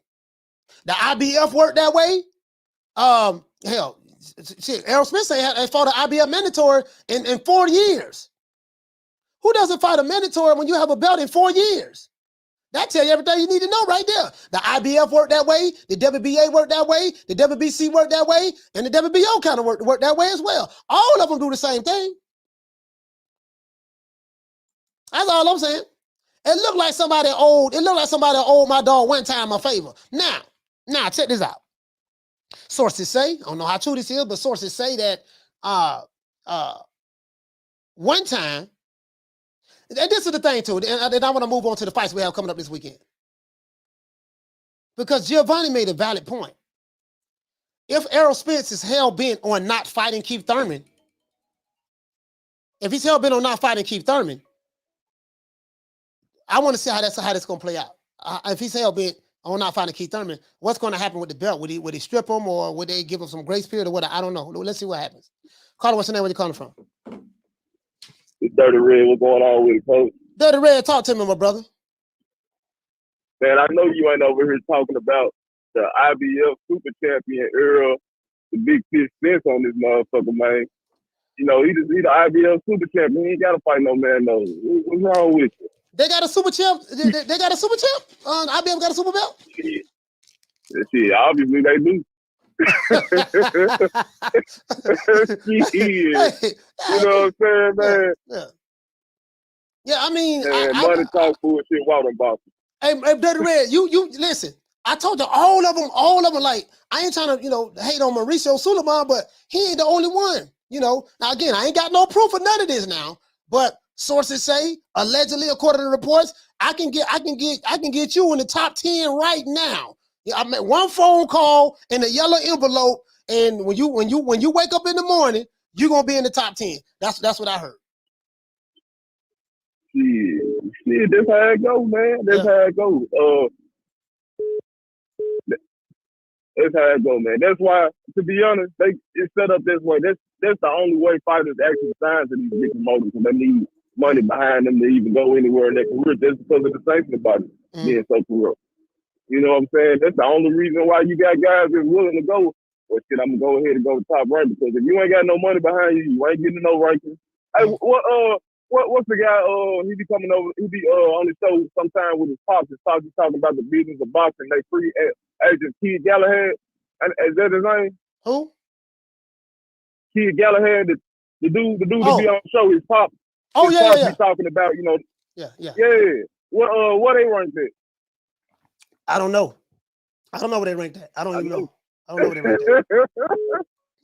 The IBF worked that way. Hell, shit, Errol Spence had fought an IBF mandatory in 4 years. Who doesn't fight a mandatory when you have a belt in 4 years? That tell you everything you need to know right there. The IBF worked that way. The WBA worked that way. The WBC worked that way. And the WBO kind of worked that way as well. All of them do the same thing. That's all I'm saying. It looked like somebody owed my dog one time a favor. Now, check this out. Sources say, I don't know how true this is, but sources say that one time, and this is the thing too, and I want to move on to the fights we have coming up this weekend. Because Giovanni made a valid point. If Errol Spence is hell-bent on not fighting Keith Thurman, if he's hell-bent on not fighting Keith Thurman, I want to see how that's going to play out. If he's hell-bent on not fighting Keith Thurman, what's going to happen with the belt? Would he strip him, or would they give him some grace period or what? I don't know. Let's see what happens. Caller, what's your name? Where you calling from? It's Dirty Red. What's going on with it, coach? Dirty Red, talk to me, my brother. Man, I know you ain't over here talking about the IBF super champion Errol, the big fish Spence on this motherfucker, man. You know, he the IBF super champion. He ain't got to fight no man, no. What's wrong with you? They got a super champ. They got a super champ. IBF got a super belt. Shit, obviously they do. You know what I'm saying, man? Yeah, I mean, money talk bullshit, water boxing. Hey, Dirty Red, you listen. I told you all of them. Like, I ain't trying to hate on Mauricio Sulaiman, but he ain't the only one. Now again, I ain't got no proof of none of this now, but sources say, allegedly, according to reports, I can get you in the top 10 right now. I made one phone call in a yellow envelope, and when you wake up in the morning, you're gonna be in the top 10. That's what I heard. Shit, that's how it go, man. That's how it go. That's how it go, man. That's why, to be honest, it's set up this way. That's the only way fighters actually sign to these big promoters, and they need money behind them to even go anywhere in their career, just because of the sanctioning body being so corrupt. You know what I'm saying? That's the only reason why you got guys that's willing to go. Well, shit, I'm gonna go ahead and go to top right, because if you ain't got no money behind you, you ain't getting no rankings. Hey, what's the guy? He be coming over. He be on the show sometime with his pops. He's talking about the business of boxing. They free agent Keith Galahad. Is that his name? Who? Keith Galahad, the dude that be on the show. His pop. Oh, his yeah. Be talking about, you know. Yeah. What they ranked at? I don't know. I don't know where they ranked at. I don't even know. I don't know where they ranked at.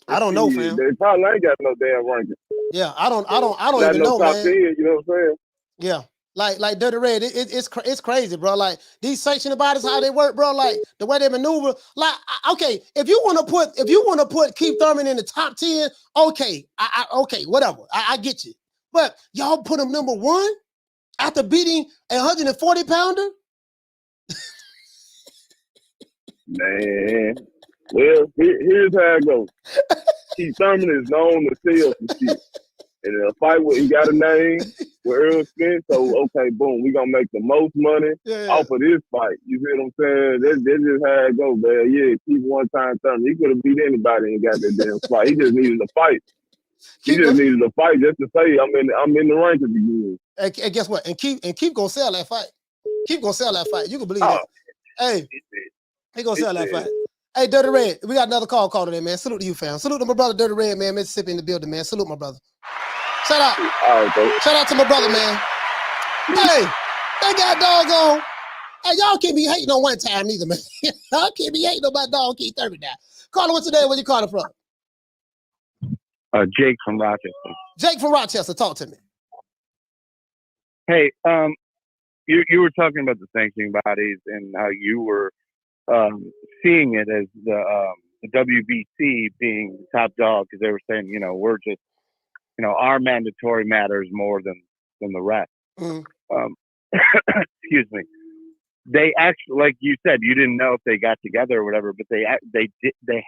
I don't know, fam. They probably ain't got no damn ranking. Yeah, I don't even know, top man. 10, you know what I'm saying? Yeah. Like Dirty Red, it's crazy, bro. Like these sanctioning bodies, how they work, bro. Like the way they maneuver. Like, okay, if you want to put Keith Thurman in the top 10, okay, okay, whatever. I get you. But y'all put him number 1 after beating a 140-pounder? Man, well, here's how it goes. Keith Thurman is known to sell some shit. And in a fight where he got a name with Errol Spence, so okay, boom, we gonna make the most money off of this fight. You see what I'm saying? That's just how it goes, man. Yeah, Keith one-time Thurman. He could have beat anybody and got that damn fight. He just needed a fight. He just needed a fight just to say I'm in the rankings again. And guess what? And Keith gonna sell that fight. Keith gonna sell that fight. You can believe it. Hey, he gonna sell that fight. Hey, Dirty Red, we got another call today, man. Salute to you, fam. Salute to my brother, Dirty Red, man. Mississippi in the building, man. Salute my brother. Shout out. Shout out to my brother, man. Hey, they got doggone. Hey, y'all can't be hating on one time either, man. Y'all can't be hating on my dog Keith Thurman now. Caller, what's today? Where you calling from? Jake from Rochester. Jake from Rochester, talk to me. Hey, you were talking about the sanctioning bodies and how you were seeing it as the WBC being the top dog because they were saying, you know, we're just, you know, our mandatory matters more than the rest. Excuse me. They actually, like you said, you didn't know if they got together or whatever, but they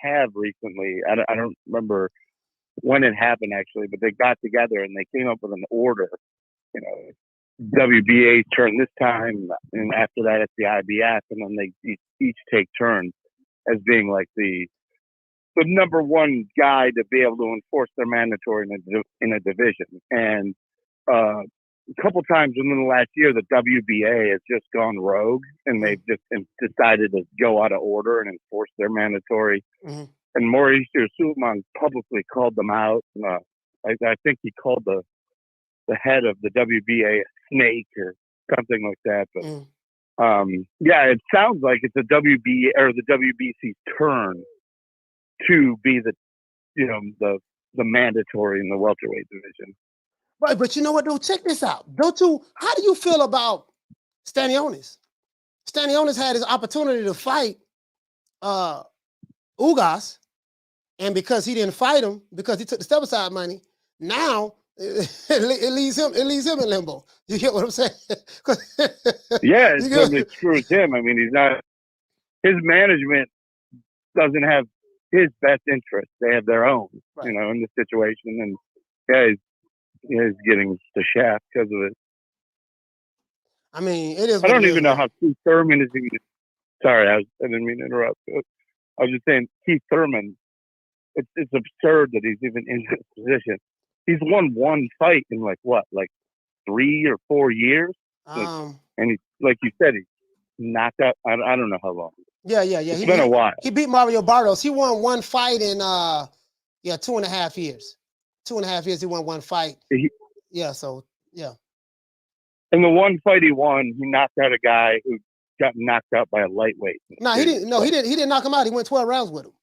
have recently. I don't remember when it happened actually, but they got together and they came up with an order. You know, WBA turn this time, and after that it's the IBF, and then they each take turns as being like the number one guy to be able to enforce their mandatory in a division. And a couple times within the last year, the WBA has just gone rogue, and they've just decided to go out of order and enforce their mandatory. And Mauricio Sulaiman publicly called them out. I think he called the head of the WBA a snake or something like that. But yeah, it sounds like it's the WBA or the WBC's turn to be the mandatory in the welterweight division. Right, but you know what, though? Check this out. How do you feel about Stanionis? Stanionis had his opportunity to fight Ugas, and because he didn't fight him, because he took the step-aside money, now it leaves him in limbo. You get what I'm saying? Yeah, it totally screws him. I mean, his management doesn't have his best interest. They have their own, you know, in the situation. And yeah, he's getting the shaft because of it. I mean, it is. I don't even know how Keith Thurman is even. Sorry, I didn't mean to interrupt. I was just saying, Keith Thurman. It's absurd that he's even in this position. He's won one fight in like 3 or 4 years, and he, like you said, he knocked out. I don't know how long. Yeah. It's been a while. He beat Mario Barrios. He won one fight in 2.5 years. 2.5 years, he won one fight. Yeah. In the one fight he won, he knocked out a guy who got knocked out by a lightweight. No, he didn't. No, he didn't knock him out. He went 12 rounds with him.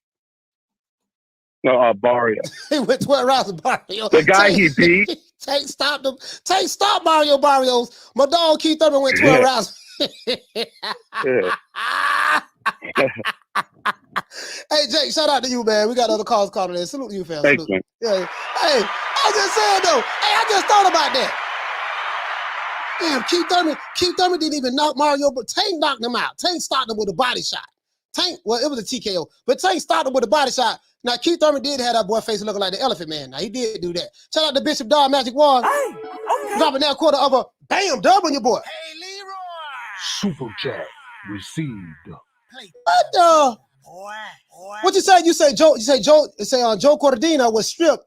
No, Barrios. He went 12 rounds with Barrios. The guy he beat. Tank stopped him. Tank stopped Mario Barrios. My dog Keith Thurman went 12 rounds. Hey, Jake, shout out to you, man. We got other calls calling in. Salute to you, fam. Thanks, man. Yeah. Hey, I just saying though. Hey, I just thought about that. Damn, Keith Thurman didn't even knock Mario, but Tank knocked him out. Tank stopped him with a body shot. Tank, well, it was a TKO, but Tank stopped him with a body shot. Now, Keith Thurman did have that boy face looking like the Elephant Man. Now, he did do that. Shout out to Bishop Dog Magic One. Hey, okay. Dropping that quarter of a bam dub on your boy. Hey, Leroy. Super chat received. What the? What you say? You say Joe Cordino was stripped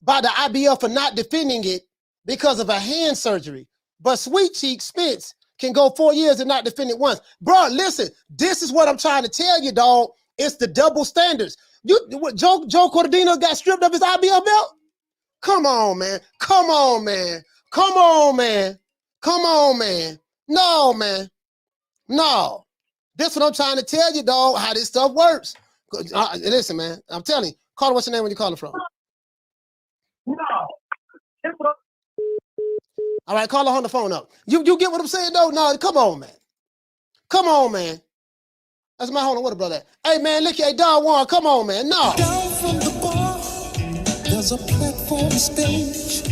by the IBF for not defending it because of a hand surgery. But Sweet Cheek Spence can go 4 years and not defend it once. Bro, listen, this is what I'm trying to tell you, dog. It's the double standards. Joe Cordino got stripped of his IBF belt? Come on, man. Come on, man. Come on, man. Come on, man. No, man. No. This is what I'm trying to tell you, dog, how this stuff works. Listen, man. I'm telling you. Carter, what's your name when you calling from? No. All right, Carla, on the phone up. You get what I'm saying, though? No, come on, man. Come on, man. That's my hold on. What a brother. Hey, man, look at Don Juan. Come on, man. No. Down from the bar, there's a platform stage.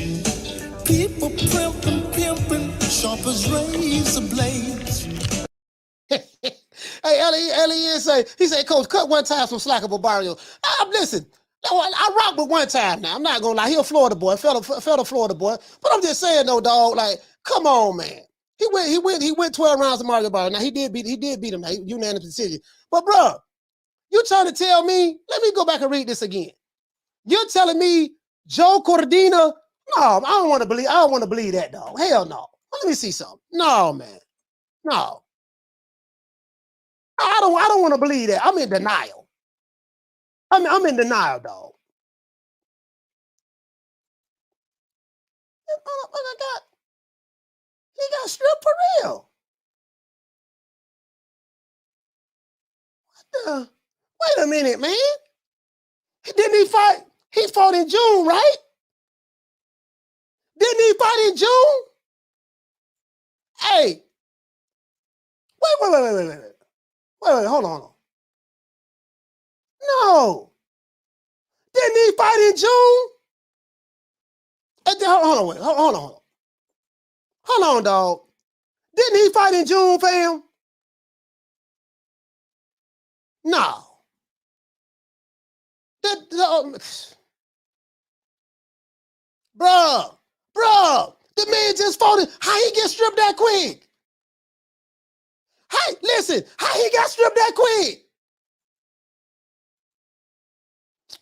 People pimping, sharp as razor blades. Hey, Ellie he said, Coach, cut one time some slack of Barrio. Listen, I rock with one time now. I'm not gonna lie. He a Florida boy, fellow Florida boy. But I'm just saying though, dog, like, come on, man. He went 12 rounds of Mario Barrios. Now he did beat him. Now, unanimous decision. But bro, you trying to tell me? Let me go back and read this again. You're telling me Joe Cordino? No, I don't want to believe that, dog. Hell no. Let me see something. No, man. No. I don't want to believe that. I'm in denial. I'm in denial, dog. He got stripped for real. What the? Wait a minute, man. Didn't he fight? He fought in June, right? Didn't he fight in June? Hey. Wait, hold on. No. Didn't he fight in June? Hold on. Hold on, dog. Didn't he fight in June, fam? No. Bruh, the man just fought. How he get stripped that quick? Listen, how he got stripped that quick?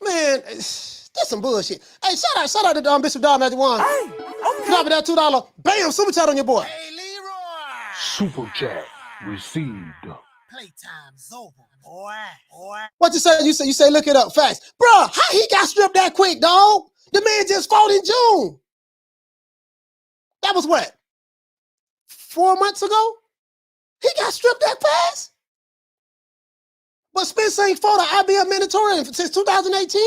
Man, that's some bullshit. Hey, shout out to Bishop Don 91. Hey, okay. Drop it that $2. Bam, super chat on your boy. Hey, Leroy. Super chat received. Playtime's over, boy. What you say? You say look it up fast. Bro, how he got stripped that quick, dog? The man just fought in June. That was what? 4 months ago? He got stripped that fast? But Spence ain't fought an IBF mandatory since 2018?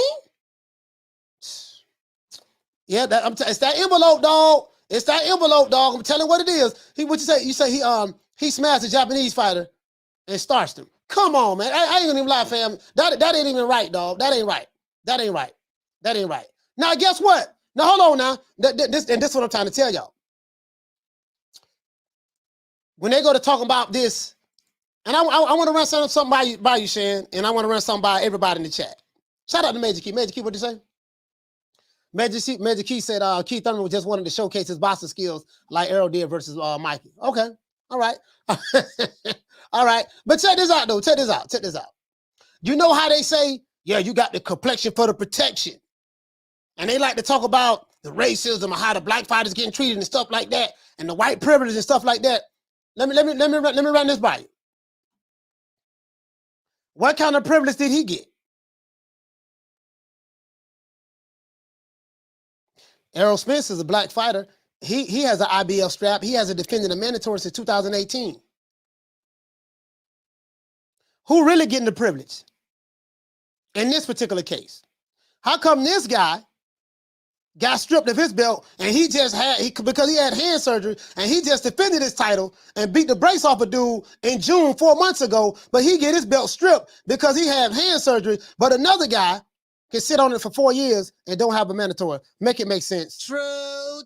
Yeah, it's that envelope, dog. It's that envelope, dog. I'm telling you what it is. What you say? You say he smashed a Japanese fighter and starched him. Come on, man. I ain't gonna even lie, fam. That ain't even right, dog. That ain't right. Now, guess what? Now, hold on now. This is what I'm trying to tell y'all. When they go to talk about this, and I want to run something by you, Shan, and I want to run something by everybody in the chat. Shout out to Major Keith. Major Keith, what did you say? Major Keith said Keith Thurman just wanted to showcase his boxing skills like Errol did versus Mikey. Okay. All right. All right. But check this out, though. Check this out. You know how they say, yeah, you got the complexion for the protection. And they like to talk about the racism and how the black fighters getting treated and stuff like that, and the white privilege and stuff like that. Let me run this by you. What kind of privilege did he get? Errol Spence is a black fighter. He has an IBF strap. He hasn't defended a mandatory since 2018. Who really getting the privilege in this particular case? How come this guy got stripped of his belt and because he had hand surgery and he just defended his title and beat the brakes off a dude in June 4 months ago, but he get his belt stripped because he had hand surgery, but another guy can sit on it for 4 years and don't have a mandatory. Make it make sense. True.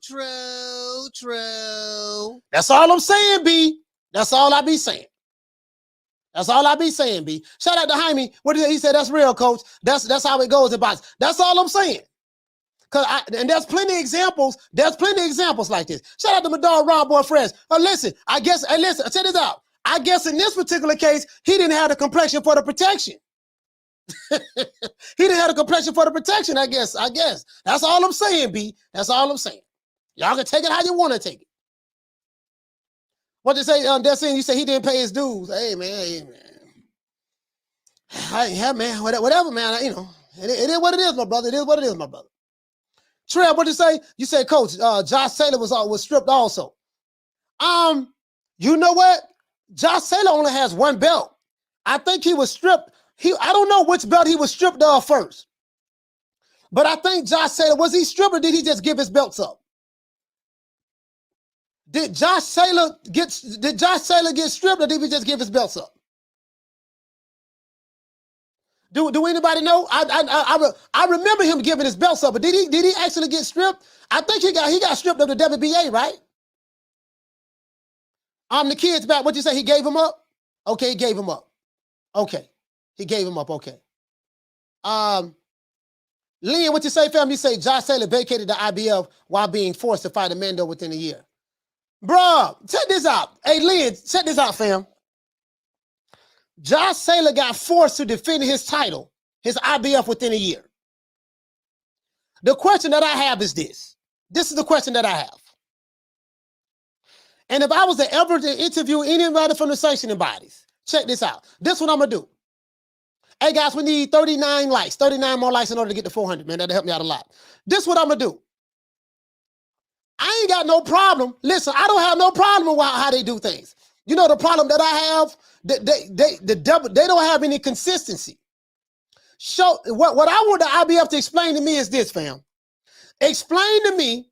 That's all I'm saying, B. That's all I be saying. B. Shout out to Haymon. What did he say? That's real, coach. That's how it goes in boxing. That's all I'm saying. And there's plenty of examples. There's plenty of examples like this. Shout out to my dog, Ron Boy Fresh. Listen, check this out. I guess in this particular case, he didn't have the complexion for the protection. He didn't have the complexion for the protection, I guess. That's all I'm saying, B. That's all I'm saying. Y'all can take it how you want to take it. What you say, Destiny? You say he didn't pay his dues. Hey, man. Hey, man, whatever, man. You know, it is what it is, my brother. It is what it is, my brother. Trev, what you say? You say, Coach, Josh Taylor was stripped also. You know what? Josh Taylor only has one belt. I think he was stripped. I don't know which belt he was stripped of first. But I think Josh Taylor, was he stripped or did he just give his belts up? Did Josh Taylor get stripped or did he just give his belts up? Do anybody know? I remember him giving his belts up, but did he actually get stripped? I think he got stripped of the WBA, right? The kids back. What you say? He gave him up? Okay, he gave him up. Okay. He gave him up. Okay. Lynn, what you say, fam? You say Josh Taylor vacated the IBF while being forced to fight Amanda within a year. Bruh, check this out. Hey, Lynn, check this out, fam. Josh Taylor got forced to defend his title, his IBF, within a year. The question that I have is this. This is the question that I have. And if I was to ever interview anybody from the sanctioning bodies, check this out. This is what I'm going to do. Hey, guys, we need 39 likes, 39 more likes in order to get to 400, man. That'll help me out a lot. This is what I'm going to do. I ain't got no problem. Listen, I don't have no problem with how they do things. You know the problem that I have? They don't have any consistency. So what I want the IBF to explain to me is this, fam. Explain to me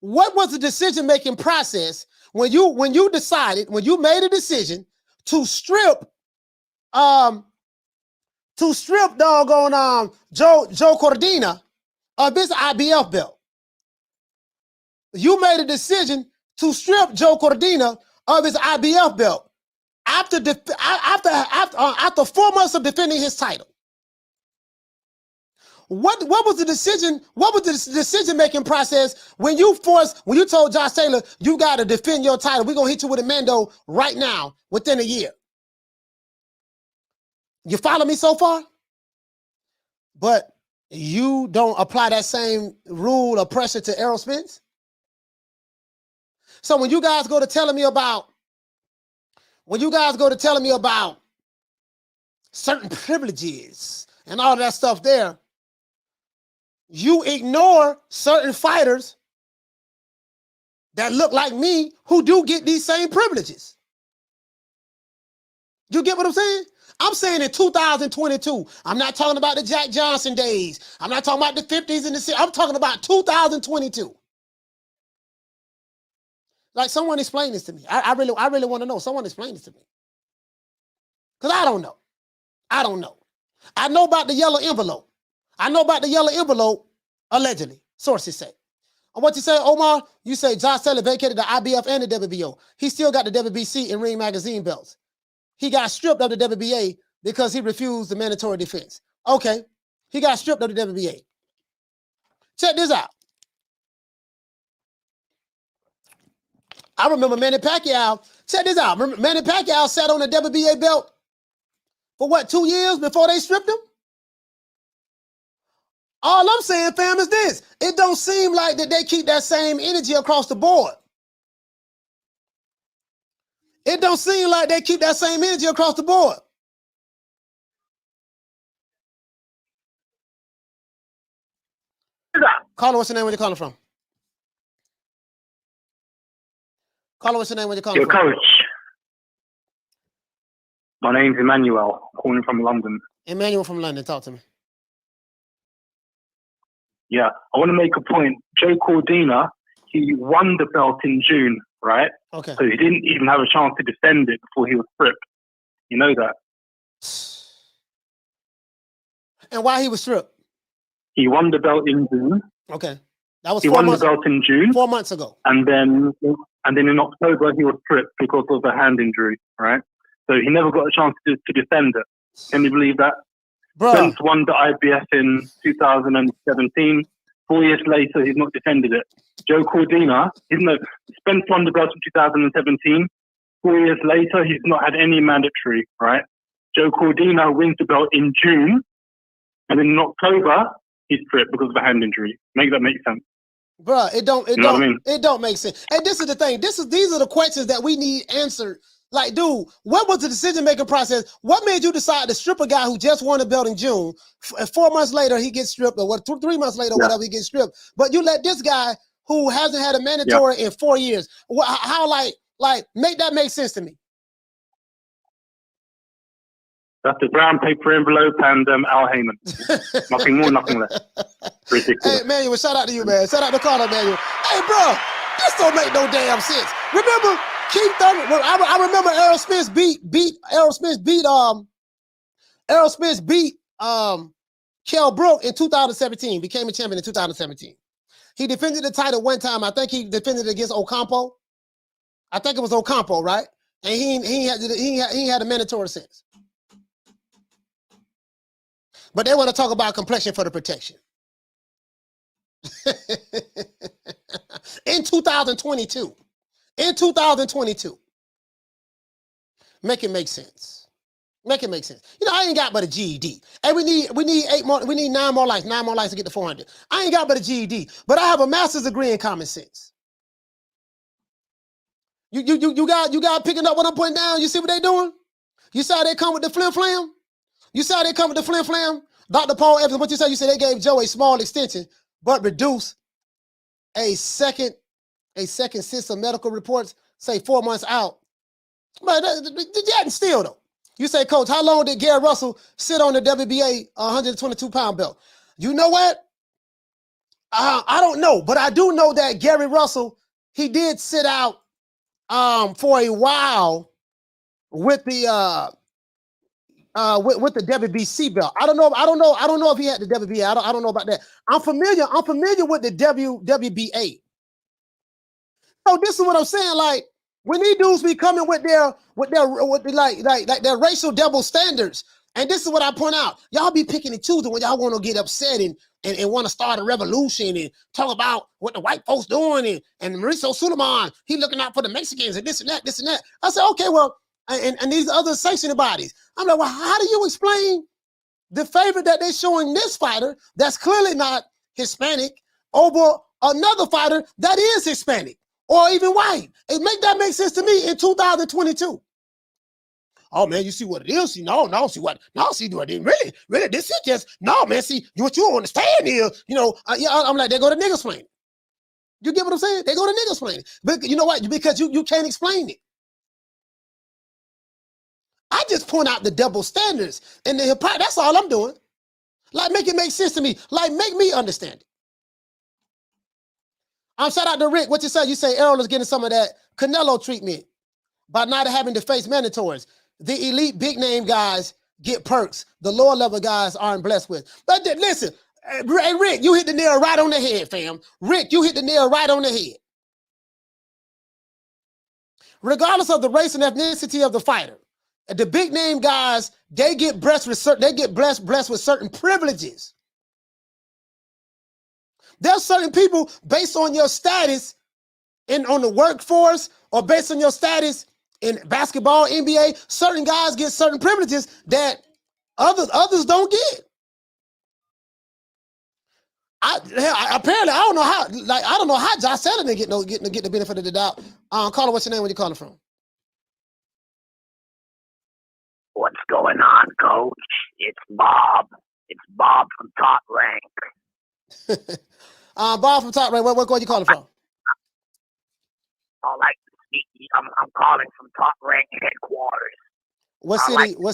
what was the decision-making process when you made a decision to strip doggone Joe Cordina of his IBF belt. You made a decision to strip Joe Cordina of his IBF belt after 4 months of defending his title. What was the decision? What was the decision-making process when you told Josh Taylor, you got to defend your title? We're going to hit you with a Mando right now within a year. You follow me so far? But you don't apply that same rule or pressure to Errol Spence? So when you guys go to telling me about certain privileges and all that stuff there, you ignore certain fighters that look like me who do get these same privileges. You get what I'm saying? I'm saying in 2022, I'm not talking about the Jack Johnson days. I'm not talking about the 50s and the 60s. I'm talking about 2022. Like, someone explain this to me. I really want to know. Someone explain this to me. Because I don't know. I know about the yellow envelope. Allegedly, sources say. And what you say, Omar? You say Josh Taylor vacated the IBF and the WBO. He still got the WBC and Ring Magazine belts. He got stripped of the WBA because he refused the mandatory defense. Okay, he got stripped of the WBA. Check this out. I remember Manny Pacquiao. Check this out. Manny Pacquiao sat on the WBA belt for what, 2 years before they stripped him? All I'm saying, fam, is this. It don't seem like that they keep that same energy across the board. It don't seem like they keep that same energy across the board. Caller, what's your name? Where you calling from? Caller, what's your name? Where you calling from? Your coach. My name's Emmanuel, calling from London. Emmanuel from London, talk to me. Yeah, I want to make a point. Joe Cordina, he won the belt in June, right? Okay. So he didn't even have a chance to defend it before he was stripped. You know that? And why he was stripped? He won the belt in June. Okay. That was he 4 won months the belt in June. 4 months ago. And then in October, he was stripped because of a hand injury, right? So he never got a chance to defend it. Can you believe that? Spence won the IBF in 2017. 4 years later, he's not defended it. Joe Cordina, Spence won the belt in 2017. 4 years later, he's not had any mandatory, right? Joe Cordina wins the belt in June. And then in October, he's stripped because of a hand injury. Make that make sense? Bruh, it don't make sense. And this is the thing. These are the questions that we need answered. Like, dude, what was the decision-making process? What made you decide to strip a guy who just won a belt in June? 4 months later, he gets stripped, or 3 months later, whatever, he gets stripped. But you let this guy who hasn't had a mandatory in 4 years, how make that make sense to me? That's the brown paper envelope and Al Haymon. Nothing more, nothing less. Ridiculous. Hey, Manuel, shout out to you, man. Shout out to Carter, Manuel. Hey, bro, this don't make no damn sense. Remember Keith Thurman? I remember Errol Spence beat Kell Brook in 2017. Became a champion in 2017. He defended the title one time. I think he defended it against Ocampo. I think it was Ocampo, right? And he had a mandatory since. But they want to talk about complexion for the protection. In 2022. In 2022. Make it make sense. Make it make sense. You know, I ain't got but a GED. Hey, we need 9 more lights. 9 more lights to get to 400. I ain't got but a GED, but I have a master's degree in common sense. You got picking up what I'm putting down. You see what they doing? You saw they come with the flim flam? You saw they come with the flim flam? Dr. Paul Evans, what you said? You said they gave Joe a small extension, but reduced a second system medical reports, say 4 months out. But that still though. You say, Coach, how long did Gary Russell sit on the WBA 122-pound belt? You know what? I don't know, but I do know that Gary Russell, he did sit out for a while with the WBC belt. I don't know if he had the WBA. I don't know about that. I'm familiar with the WBA. So this is what I'm saying. Like, when these dudes be coming with their racial double standards, and this is what I point out. Y'all be picking and choosing when y'all want to get upset and want to start a revolution and talk about what the white folks doing and Mauricio Sulaiman, he looking out for the Mexicans and this and that. I said, okay, well, and these other sanctioning bodies. I'm like, well, how do you explain the favor that they're showing this fighter that's clearly not Hispanic over another fighter that is Hispanic or even white? It make sense to me in 2022. Oh man, you see what it is? See, no, see what really, this is just, no, man, see, what you don't understand is, I'm like, they go to niggas explain. You get what I'm saying? They go to niggas explain. But you know what? Because you can't explain it. I just point out the double standards and the hypocrisy. That's all I'm doing. Like, make it make sense to me. Like, make me understand it. Shout out to Rick. What you say? You say Errol is getting some of that Canelo treatment by not having to face mandatories. The elite big name guys get perks. The lower level guys aren't blessed with. But listen, hey, Rick, you hit the nail right on the head, fam. Rick, you hit the nail right on the head. Regardless of the race and ethnicity of the fighter, the big name guys, they get blessed with certain privileges. There's certain people based on your status on the workforce or based on your status in basketball, NBA, certain guys get certain privileges that others don't get. Apparently, I don't know how Josh Allen didn't get the benefit of the doubt. Caller, what's your name? Where you calling from? What's going on, Coach? It's Bob. It's Bob from Top Rank. Bob from Top Rank. Where you calling from? I like to speak. I'm calling from Top Rank headquarters. What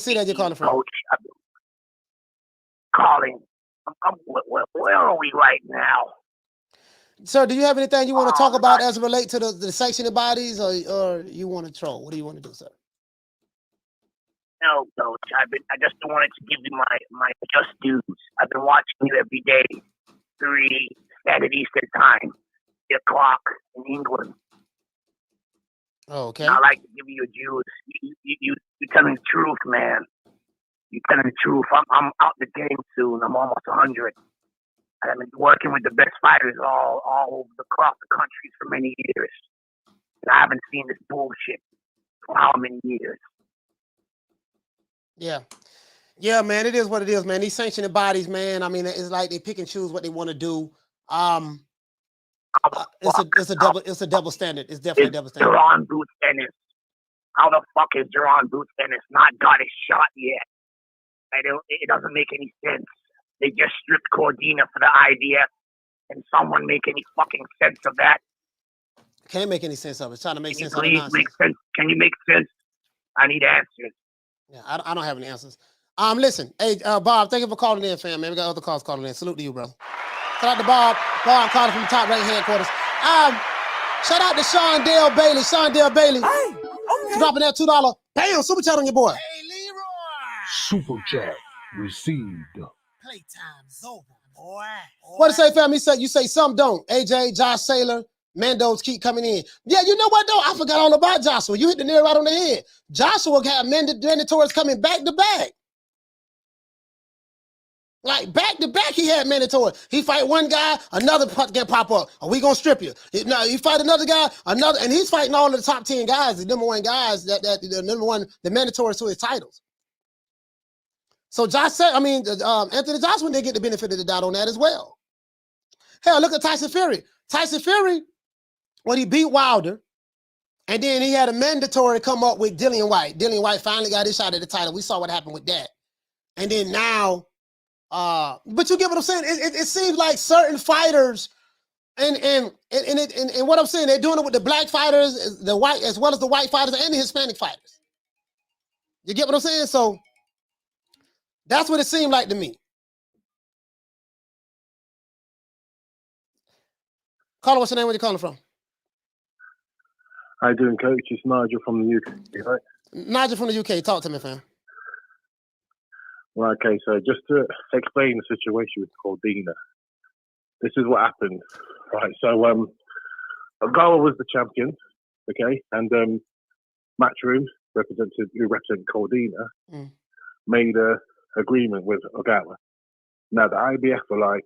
city are you calling from? Coach, I'm calling. Where are we right now? Sir, do you have anything you want to talk about as it relates to the sanctioning bodies, or you want to troll? What do you want to do, sir? No, Coach. I just wanted to give you my just dues. I've been watching you every day, 3 Standard Eastern Time, 8 o'clock in England. Oh, okay. I like to give you your dues. You're telling the truth, man. You're telling the truth. I'm out the game soon. I'm almost 100. I've been working with the best fighters all across the country for many years. And I haven't seen this bullshit for how many years? Yeah. Yeah, man, it is what it is, man. These sanctioning bodies, man, I mean, it's like they pick and choose what they want to do. It's a double standard. It's definitely a double standard. Jaron Boots Ennis. How the fuck is Jaron Boots Ennis not got his shot yet? It doesn't make any sense. They just stripped Cordina for the IBF, and someone make any fucking sense of that? Can't make any sense of it. It's trying to make sense of Please it. make sense. Can you make sense? I need answers. Yeah, I don't have any answers. Listen, hey, Bob, thank you for calling in, fam, man. We got other calls calling in. Salute to you, bro. Shout out to Bob. Bob calling from the top right hand quarters. Shout out to Sean Dale Bailey. Sean Dale Bailey. Hey, okay. Dropping that $2. Bam, super chat on your boy. Hey, Leroy. Super chat received. Playtime's over, boy. What to say, fam? You say some don't. AJ, Josh Saylor, Mendoza keep coming in. Yeah, you know what, though? I forgot all about Joshua. You hit the nail right on the head. Joshua got mandatories coming back to back. Like back to back, he had mandatory. He fight one guy, another can pop up. Are we gonna strip you? No, he fight another guy, and he's fighting all of the top 10 guys, the number one guys the number one, the mandatories to his titles. So Anthony Joshua didn't get the benefit of the doubt on that as well. Hell, look at Tyson Fury. Tyson Fury, when he beat Wilder, and then he had a mandatory come up with Dillian White. Dillian White finally got his shot at the title. We saw what happened with that. And then now, but you get what I'm saying? It seems like certain fighters, and what I'm saying, they're doing it with the black fighters, the white, as well as the white fighters and the Hispanic fighters. You get what I'm saying? So that's what it seemed like to me. Caller, what's your name? Where you calling from? How you doing, Coach? It's Nigel from the UK, right? Nigel from the UK. Talk to me, fam. Well, okay, so just to explain the situation with Cordina, this is what happened, right? So, Ogawa was the champion, okay, and Matchroom, who represented Cordina, made a agreement with Ogawa. Now, the IBF were like,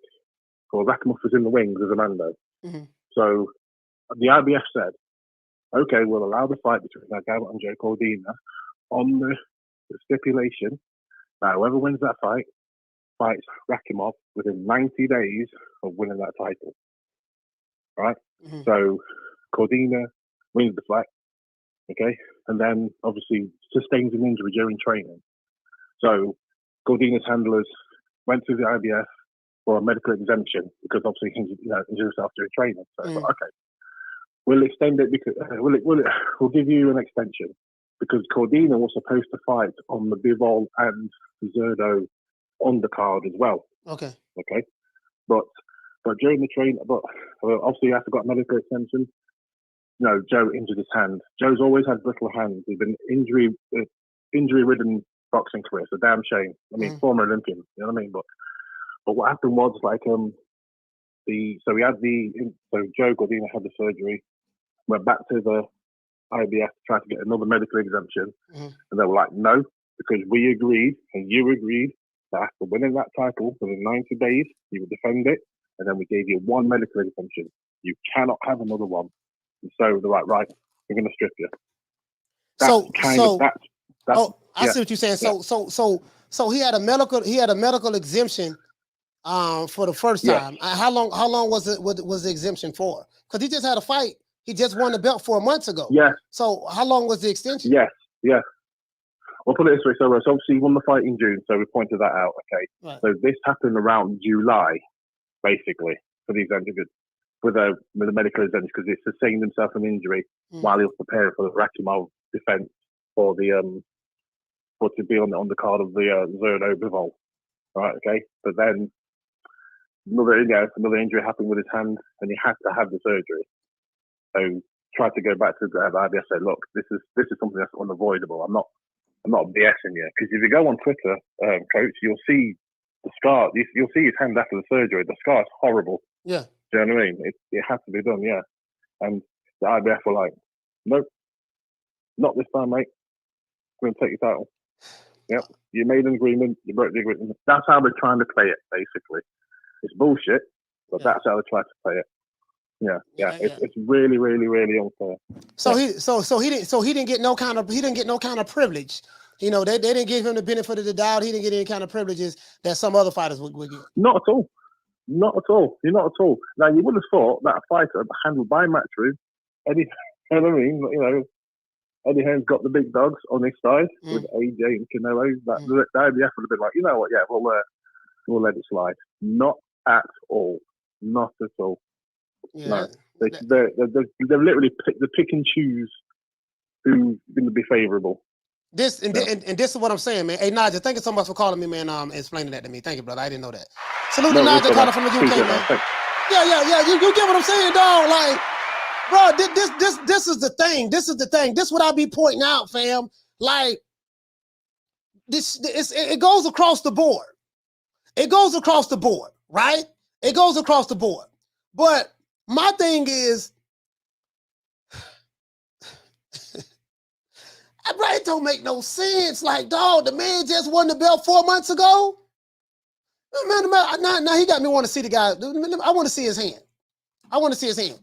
well, Rackham was in the wings as a Mando. So, the IBF said, okay, we'll allow the fight between Ogawa and Joe Cordina on the stipulation. Now, whoever wins that fight fights Rakhimov within 90 days of winning that title. Right? So Cordina wins the fight, okay? And then obviously sustains an injury during training. So Cordina's handlers went to the IBF for a medical exemption because obviously he injured himself during training. So okay, we'll extend it because we'll give you an extension. Because Cordina was supposed to fight on the Bivol and Zerdo undercard as well. Okay. But during the training, obviously he has got a medical extension. No, Joe injured his hand. Joe's always had brittle hands. He's been injury-ridden boxing career. It's a damn shame. I mean, former Olympian. You know what I mean? But what happened was like so Joe Cordina had the surgery, went back to the IBF to try to get another medical exemption, and they were like, no, because we agreed and you agreed that after winning that title within 90 days, you would defend it, and then we gave you one medical exemption. You cannot have another one. And so they're like, right, we're going to strip you. I see what you're saying. So he had a medical exemption for the first time. How long was the exemption for? Because he just had a fight. He just won the belt 4 months ago. Yeah. So how long was the extension? Yes. We'll put it this way. So obviously he won the fight in June, so we pointed that out. Okay. Right. So this happened around July, basically, for the exemption with a medical exemption because it sustained himself an injury while he was preparing for the Rakhimov defense for to be on the undercard of the Zerdo Bivol. Right. Okay. But then another injury happened with his hand, and he had to have the surgery. So tried to go back to the IBF. Said, look, this is something that's unavoidable. I'm not BSing you, because if you go on Twitter, Coach, you'll see the scar. You'll see his hand after the surgery. The scar is horrible. Yeah. Do you know what I mean? It has to be done. Yeah. And the IBF were like, nope, not this time, mate. We're going to take your title. Yep. You made an agreement. You broke the agreement. That's how they're trying to play it. Basically, it's bullshit, but that's how they try to play it. Yeah. It's really, really, really unfair. So he didn't get no kind of privilege. You know, they didn't give him the benefit of the doubt. He didn't get any kind of privileges that some other fighters would get. Not at all. Not at all. You're not at all. Now, you would have thought that a fighter handled by Matchroom, Eddie, you know what I mean? You know, Eddie Hearn's got the big dogs on his side with AJ and Canelo. The IBF would have been like, you know what? Yeah, we'll let it slide. Not at all. Not at all. Yeah. No. They literally pick and choose who's going to be favorable. This is what I'm saying, man. Hey, Naja, thank you so much for calling me, man. Explaining that to me. Thank you, brother. I didn't know that. Salute to Naja calling from the UK, man. Yeah. You get what I'm saying, dog? Like, bro, this is the thing. This is the thing. This is what I be pointing out, fam. Like, it goes across the board. It goes across the board, right? It goes across the board. But my thing is, it don't make no sense. Like, dog, the man just won the belt 4 months ago. Man, now he got me want to see the guy. I want to see his hand. I want to see his hand.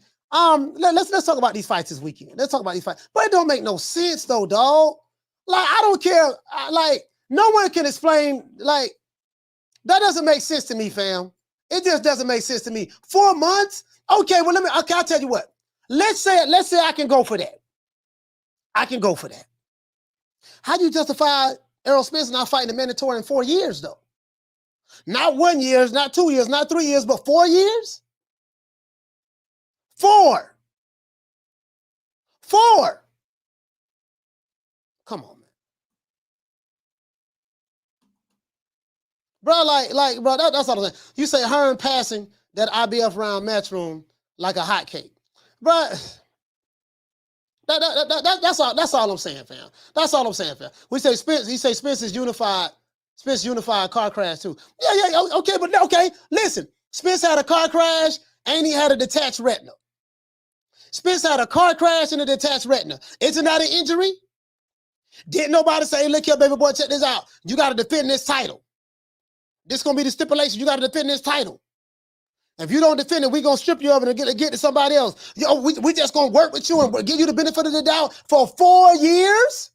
Let's talk about these fights this weekend. Let's talk about these fights. But it don't make no sense though, dog. Like, I don't care. Like, no one can explain. Like, that doesn't make sense to me, fam. It just doesn't make sense to me. 4 months? Okay, well, I'll tell you what. Let's say I can go for that. I can go for that. How do you justify Errol Spence not fighting the mandatory in 4 years, though? Not 1 year, not 2 years, not 3 years, but 4 years? 4. Come on, man. Bro, bro, that's all I'm saying. You say Hearn passing that IBF round Matchroom like a hot cake. Bro, that's all I'm saying, fam. That's all I'm saying, fam. We say Spence, he say Spence is unified. Spence unified car crash too. Yeah, okay, but okay, listen. Spence had a car crash and he had a detached retina. Spence had a car crash and a detached retina. Isn't that an injury? Didn't nobody say, look here, baby boy, check this out. You got to defend this title. This going to be the stipulation. You got to defend this title. If you don't defend it, we going to strip you of it and get to somebody else. Yo, we just going to work with you and give you the benefit of the doubt for 4 years?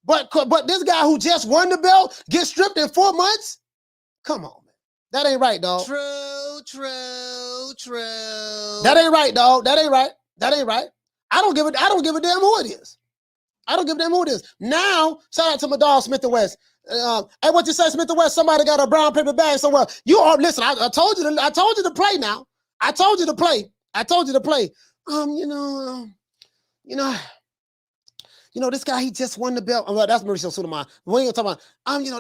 But this guy who just won the belt gets stripped in 4 months? Come on, man. That ain't right, dog. True. That ain't right, dog. That ain't right. I don't give a damn who it is. I don't give a damn who it is. Now, shout out to my dog, Smith & West. Hey, what you say, Smith & West? Somebody got a brown paper bag somewhere. You are, listen, I told you to play now. I told you to play. This guy, he just won the belt. That's Mauricio Sulaiman. We ain't talking about,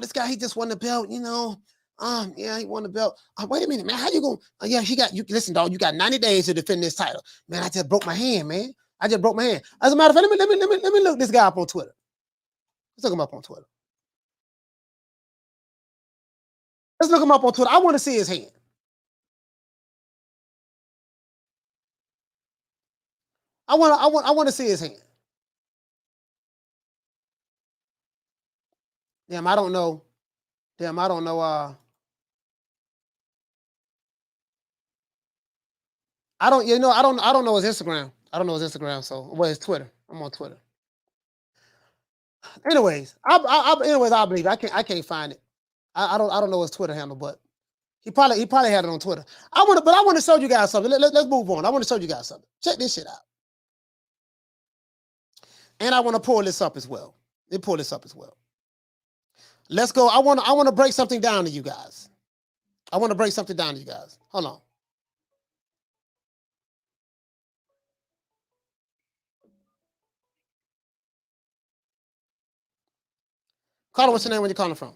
this guy, he just won the belt, he won the belt. Wait a minute, man. How you going? Listen, dog, you got 90 days to defend this title. Man, I just broke my hand, man. As a matter of fact, let me look this guy up on Twitter. Let's look him up on Twitter. I want to see his hand. I want to see his hand. Damn, I don't know. I don't know his Instagram. I don't know his Instagram, so his Twitter. I'm on Twitter. Anyways, I believe I can't find it. I don't know his Twitter handle, but he probably had it on Twitter. I want to show you guys something. Let's move on. I want to show you guys something. Check this shit out. And I want to pull this up as well. Let's go. I want to break something down to you guys. Hold on. Carter, what's your name? Where you calling from?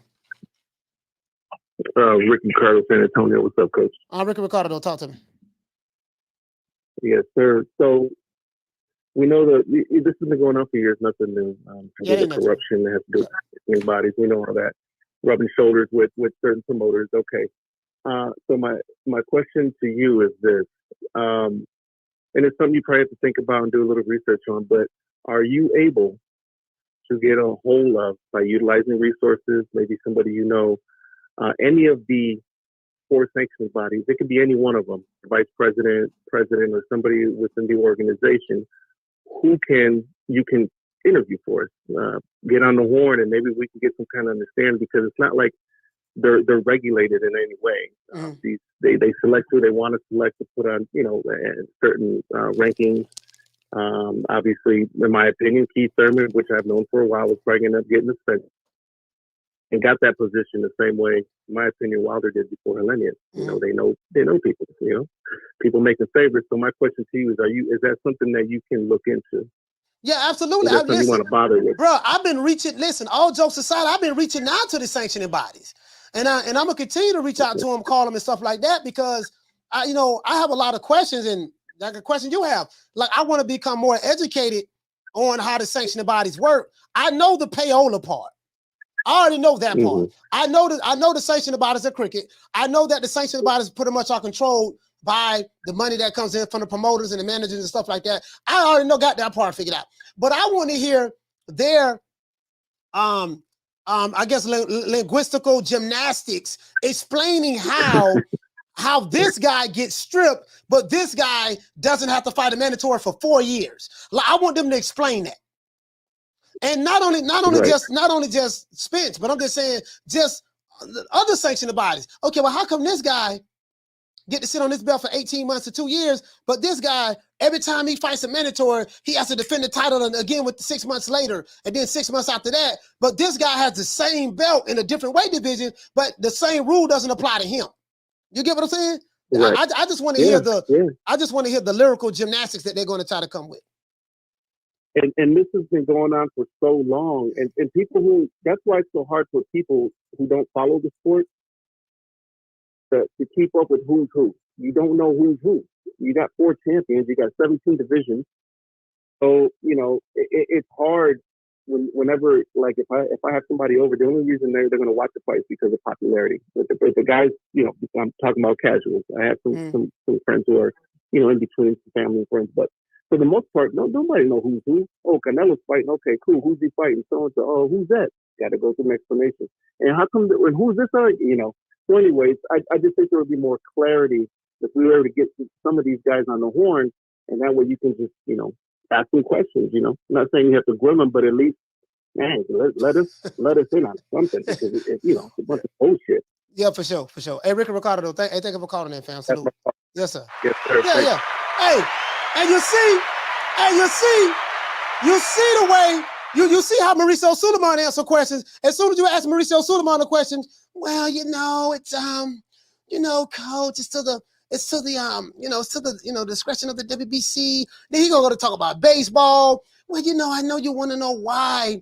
Rick Ricardo, San Antonio. What's up, Coach? Rick Ricardo, talk to me. Yes, sir. So we know that this has been going on for years. Nothing new. The corruption that has to do with bodies. We know all that. Rubbing shoulders with certain promoters. Okay. So my question to you is this, and it's something you probably have to think about and do a little research on. But are you able to get a hold of, by utilizing resources, maybe somebody you know, any of the 4 sanctions bodies? It could be any one of them, vice president, or somebody within the organization, who you can interview for us, get on the horn, and maybe we can get some kind of understanding, because it's not like they're regulated in any way. They select who they want to select to put on, certain rankings. Obviously, in my opinion, Keith Thurman, which I've known for a while, was probably going to get suspended and got that position the same way, in my opinion, Wilder did before Helenius. They know people. People making favorites. So my question to you is that something that you can look into? Yeah, absolutely. Is that something you want to bother with? Bro, I've been reaching. Listen, all jokes aside, I've been reaching out to the sanctioning bodies, and I'm gonna continue to reach out to them, call them, and stuff like that, because I have a lot of questions, and like a question you have, like I want to become more educated on how the sanctioning bodies work. I know the payola part. I already know that part. I know the sanctioning bodies are cricket. I know that the sanctioning bodies pretty much are controlled by the money that comes in from the promoters and the managers and stuff like that. I already got that part figured out. But I want to hear their I guess linguistical gymnastics explaining how this guy gets stripped, but this guy doesn't have to fight a mandatory for 4 years. Like, I want them to explain that. And not only just Spence, but I'm just saying just other sanctioning bodies. Okay, well, how come this guy get to sit on this belt for 18 months to 2 years, but this guy, every time he fights a mandatory, he has to defend the title again with 6 months later, and then 6 months after that. But this guy has the same belt in a different weight division, but the same rule doesn't apply to him. You get what I'm saying? Right. I just want to hear I just want to hear the lyrical gymnastics that they're going to try to come with. And this has been going on for so long, and people that's why it's so hard for people who don't follow the sport to keep up with who's who. You don't know who's who. You got 4 champions, you got 17 divisions. So, it's hard whenever, like, if I have somebody over, the only reason they're going to watch the fight is because of popularity. But the guys, I'm talking about casuals. I have some friends who are, in between, some family and friends, but for the most part, nobody know who's who. Oh, Canelo's fighting. Okay, cool. Who's he fighting? So and so. Oh, who's that? Got to go through an explanation. And how come? And who's this? So, anyways, I just think there would be more clarity if we were able to get some of these guys on the horn, and that way you can just, ask them questions. I'm not saying you have to grill them, but at least, man, let us in on something, because it's a bunch of bullshit. Yeah, for sure. Hey, Ricky Ricardo, thank you for calling in, fam. Salute. Yes, sir. Yes, sir. Yeah. Hey, and you see the way you see how Mauricio Sulaiman answer questions. As soon as you ask Mauricio Sulaiman a question, well, it's coach, it's to the discretion of the WBC. Then he gonna go to talk about baseball. Well, I know you want to know why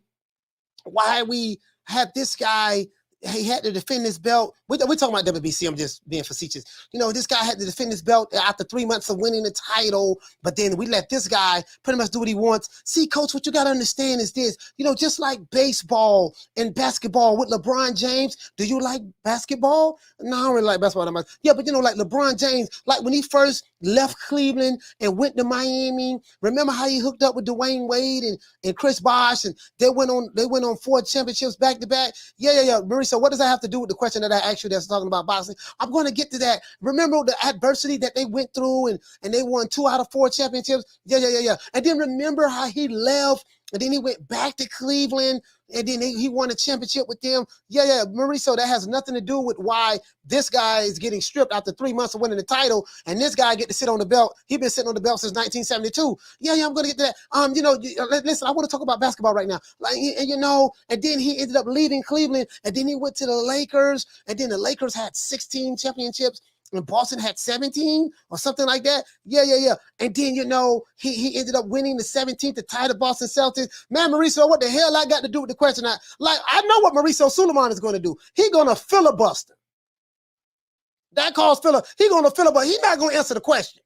we had this guy. He had to defend his belt. We're talking about WBC. I'm just being facetious. This guy had to defend his belt after 3 months of winning the title, but then we let this guy pretty much do what he wants. See, coach, what you got to understand is this. Just like baseball and basketball with LeBron James. Do you like basketball? No, I don't really like basketball that much. Yeah, but like LeBron James, like when he first left Cleveland and went to Miami, remember how he hooked up with Dwayne Wade and Chris Bosh, and they went on 4 championships back to back. Yeah. Mauricio, what does that have to do with the question that I asked you that's talking about boxing? I'm going to get to that. Remember the adversity that they went through, and they won 2 out of 4 championships? Yeah. And then remember how he left, and then he went back to Cleveland, and then he won a championship with them. Yeah. Mauricio, that has nothing to do with why this guy is getting stripped after 3 months of winning the title, and this guy get to sit on the belt. He's been sitting on the belt since 1972. Yeah, I'm going to get to that. Listen, I want to talk about basketball right now. And then he ended up leaving Cleveland, and then he went to the Lakers, and then the Lakers had 16 championships, and Boston had 17 or something like that. Yeah. And then, he ended up winning the 17th to tie the Boston Celtics. Man, Mauricio, what the hell I got to do with the question? I know what Mauricio Sulaiman is going to do. He's going to filibuster. That calls He's going to filibuster. He's not going to answer the question.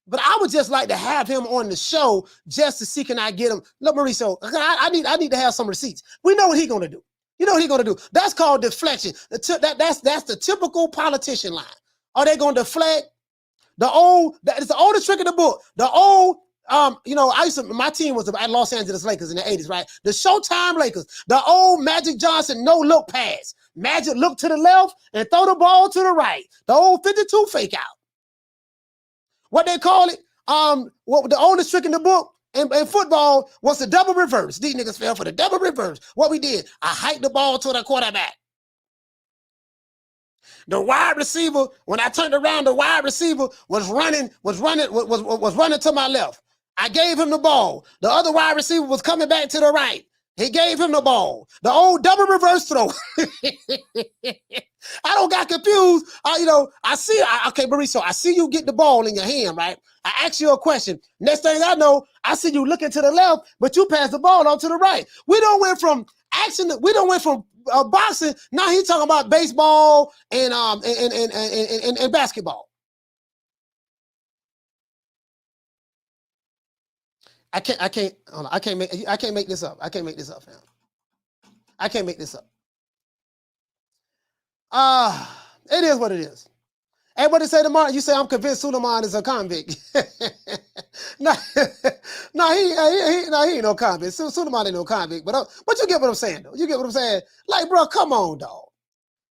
But I would just like to have him on the show just to see, can I get him? Look, Mauricio, I need to have some receipts. We know what he's going to do. You know what he's going to do? That's called deflection. That's the typical politician line. Are they going to deflect? It's the oldest trick in the book. My team was at Los Angeles Lakers in the 80s, right? The Showtime Lakers, the old Magic Johnson no-look pass. Magic look to the left and throw the ball to the right. The old 52 fake out. What they call it, what the oldest trick in the book in football was the double reverse. These niggas fell for the double reverse. What we did, I hiked the ball to the quarterback. The wide receiver, when I turned around, the wide receiver was running to my left. I gave him the ball. The other wide receiver was coming back to the right. He gave him the ball. The old double reverse throw. I don't got confused. Okay, Mauricio, I see you get the ball in your hand, right? I ask you a question. Next thing I know, I see you looking to the left, but you pass the ball on to the right. We don't went from action. We don't went from boxing. Now he's talking about baseball and basketball. I can't make this up. I can't make this up, fam. I can't make this up. It is what it is. Hey, what they say tomorrow? You say I'm convinced Sulaiman is a convict. No, he ain't no convict. Sulaiman ain't no convict. But you get what I'm saying, though. You get what I'm saying? Like, bro, come on, dog.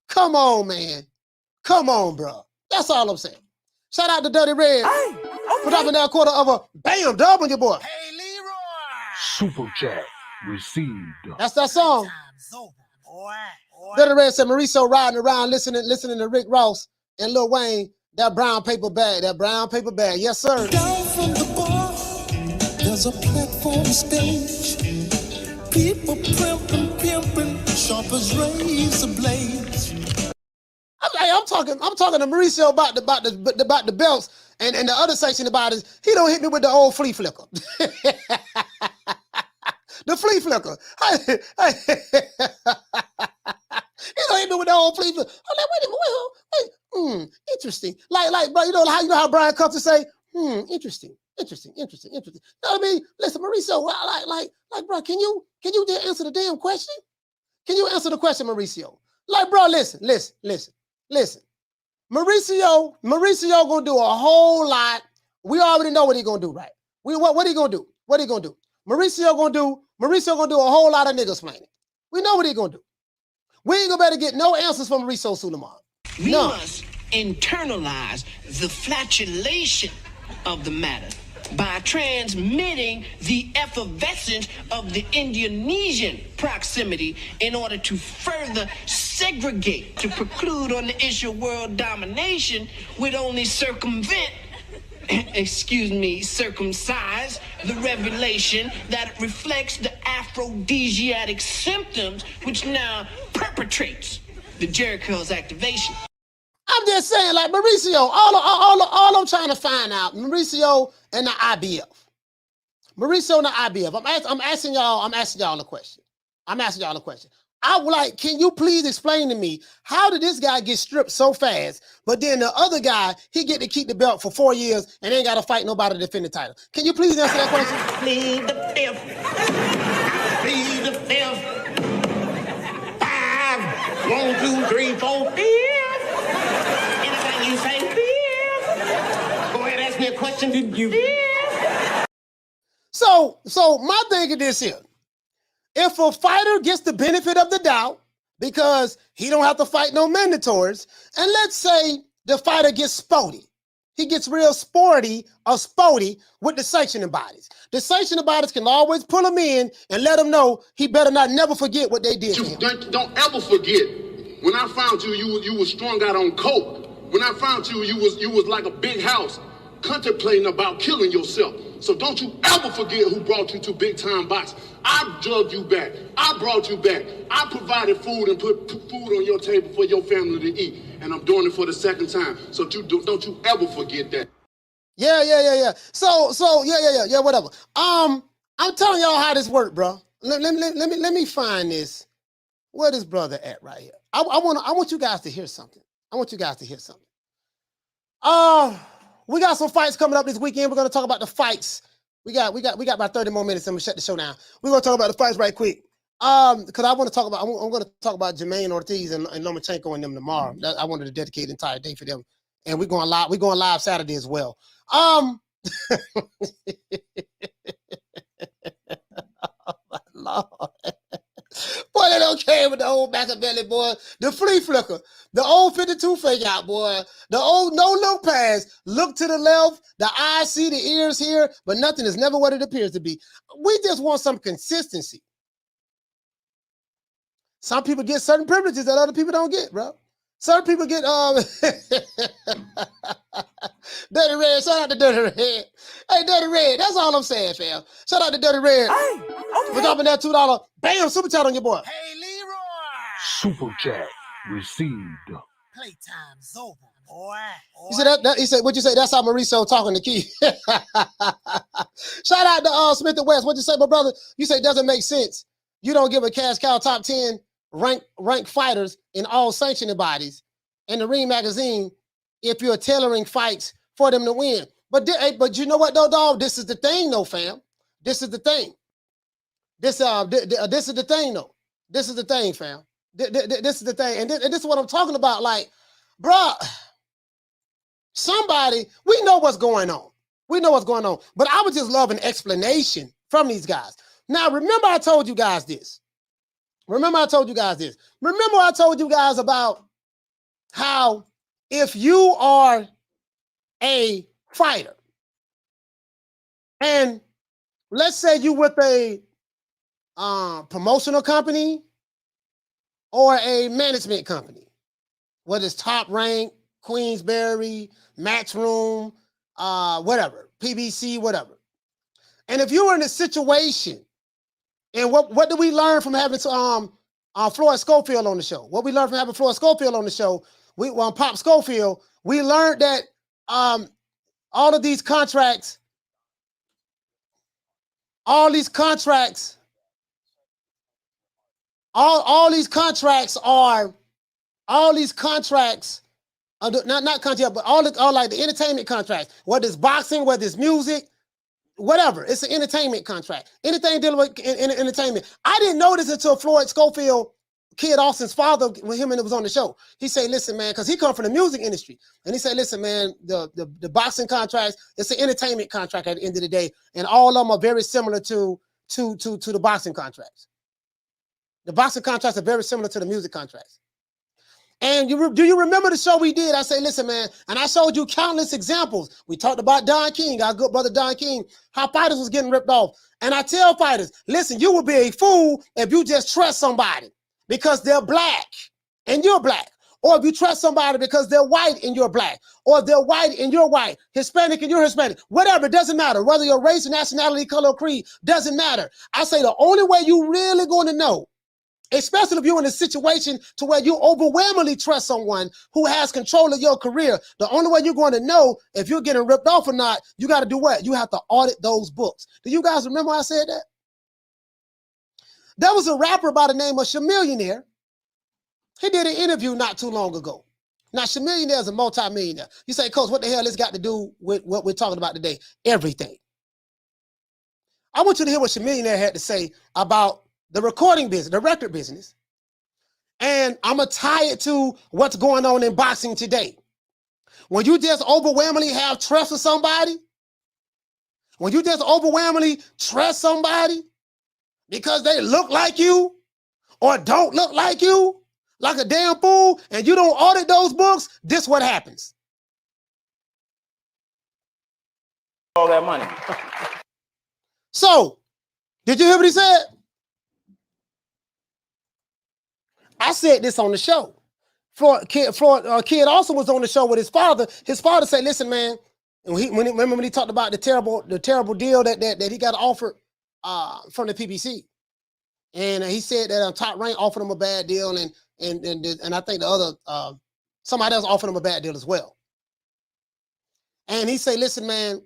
Come on, man. Come on, bro. That's all I'm saying. Shout out to Dirty Red for dropping that quarter of a bam dub on your boy. Hey, Leroy. Super chat received. That's that song. Dirty Red said Mauricio riding around listening to Rick Ross and Lil Wayne. That brown paper bag. Yes, sir. Down from the bar, there's a platform stage. People pimping, sharp as razor blades. I'm talking to Mauricio about the belts and the other section about it. He don't hit me with the old flea flicker. The flea flicker. He don't hit me with the old flea flicker. I'm like, wait a minute, interesting. Like, bro, you know how Brian Custer say, interesting. You know what I mean? Listen, Mauricio, like, bro, can you just answer the damn question? Can you answer the question, Mauricio? Like, bro, listen. Mauricio gonna do a whole lot. We already know what he gonna do, right? What he gonna do? Mauricio gonna do a whole lot of niggas planning. We know what he gonna do. We ain't gonna better get no answers from Mauricio Sulaiman. We must internalize the flatulation of the matter by transmitting the effervescence of the Indonesian proximity in order to further segregate, to preclude on the issue of world domination would only circumcise the revelation that reflects the aphrodisiac symptoms which now perpetrates the Jericho's activation. I'm just saying, like, Mauricio, all I'm trying to find out, Mauricio and the IBF. I'm asking y'all a question. I would like, can you please explain to me, how did this guy get stripped so fast, but then the other guy, he get to keep the belt for 4 years and ain't got to fight nobody to defend the title? Can you please answer that question? Plead the fifth. Plead the fifth. 5, 1, 2, 3, 4, 5. Anything you say, 5. Go ahead, ask me a question. Did you? 5. So my thing is this here. If a fighter gets the benefit of the doubt because he don't have to fight no mandatories, and let's say the fighter gets sporty, he gets real sporty or sporty with the sanctioning bodies. The sanctioning bodies can always pull him in and let him know he better not never forget what they did to him. Don't ever forget, when I found you, you was strung out on coke. When I found you, you was like a big house, contemplating about killing yourself. So don't you ever forget who brought you to big time box. I drugged you back. I brought you back. I provided food and put food on your table for your family to eat. And I'm doing it for the second time. So don't you ever forget that. Yeah. So whatever. I'm telling y'all how this worked, bro. Let me find this. Where this brother at right here? I want you guys to hear something. We got some fights coming up this weekend. We're gonna talk about the fights. We got about 30 more minutes. I'm gonna shut the show down. We're gonna talk about the fights right quick. Because I want to talk about. I'm gonna talk about Jermaine Ortiz and Lomachenko and them tomorrow. I wanted to dedicate an entire day for them. And we're going live. We're going live Saturday as well. Oh my Lord. Boy, they don't care with the old back of belly, boy. The flea flicker, the old 52 fake out, boy. The old no look pass. Look to the left, the eyes see, the ears here, but nothing is never what it appears to be. We just want some consistency. Some people get certain privileges that other people don't get, bro. Certain people get Dirty Red. Shout out to Dirty Red. Hey, Dirty Red. That's all I'm saying, fam. Shout out to Dirty Red. Hey, okay. We're dropping that $2. Bam, super chat on your boy. Hey, Leroy. Super chat received. Playtime's over, boy. You said that he said, what you say? That's how Mauricio talking to Keith. Shout out to Smith and West. What you say, my brother? You say it doesn't make sense. You don't give a cash cow top 10 ranked fighters in all sanctioning bodies in the Ring magazine if you're tailoring fights for them to win. But you know what though, dog? This is the thing, though, fam. This is the thing. This is the thing, though. This is the thing, fam. This is the thing, and this is what I'm talking about. Like, bruh, somebody, we know what's going on. We know what's going on. But I would just love an explanation from these guys. Now, remember I told you guys this. Remember I told you guys about how if you are a fighter and let's say you with a promotional company or a management company, whether it's Top Rank, Queensberry, Matchroom, whatever, PBC, whatever. And if you were in a situation, and what do we learn from having Floyd Schofield on the show? What we learned from having Floyd Schofield on the show, Pop Schofield, we learned that all these contracts are not contract, but all like the entertainment contracts, whether it's boxing, whether it's music, whatever. It's an entertainment contract. Anything dealing with entertainment. I didn't know this until Floyd Schofield, Kid Austin's father, when him and it was on the show. He said, listen, man, because he come from the music industry. And he said, listen, man, the boxing contracts, it's an entertainment contract at the end of the day. And all of them are very similar to the boxing contracts. The boxing contracts are very similar to the music contracts. And do you remember the show we did? I say, listen, man, and I showed you countless examples. We talked about Don King, our good brother Don King, how fighters was getting ripped off. And I tell fighters, listen, you would be a fool if you just trust somebody because they're black and you're black. Or if you trust somebody because they're white and you're black. Or if they're white and you're white, Hispanic and you're Hispanic. Whatever, it doesn't matter. Whether your race, nationality, color, or creed, doesn't matter. I say the only way you really going to know, especially if you're in a situation to where you overwhelmingly trust someone who has control of your career, the only way you're going to know if you're getting ripped off or not, you got to do what? You have to audit those books. Do you guys remember I said that? There was a rapper by the name of Chamillionaire. He did an interview not too long ago. Now, Chamillionaire is a multi-millionaire. You say, Coach, what the hell this got to do with what we're talking about today? Everything. I want you to hear what Chamillionaire had to say about the recording business, the record business. And I'm going to tie it to what's going on in boxing today. When you just overwhelmingly have trust for somebody, because they look like you or don't look like you, like a damn fool, and you don't audit those books, this what happens. All that money. So, did you hear what he said? I said this on the show. Kid also was on the show with his father. His father said, listen, man, and remember when he talked about the terrible deal that he got offered from the PBC. And he said that Top Rank offered him a bad deal, and I think the other somebody else offered him a bad deal as well. And he said, listen, man,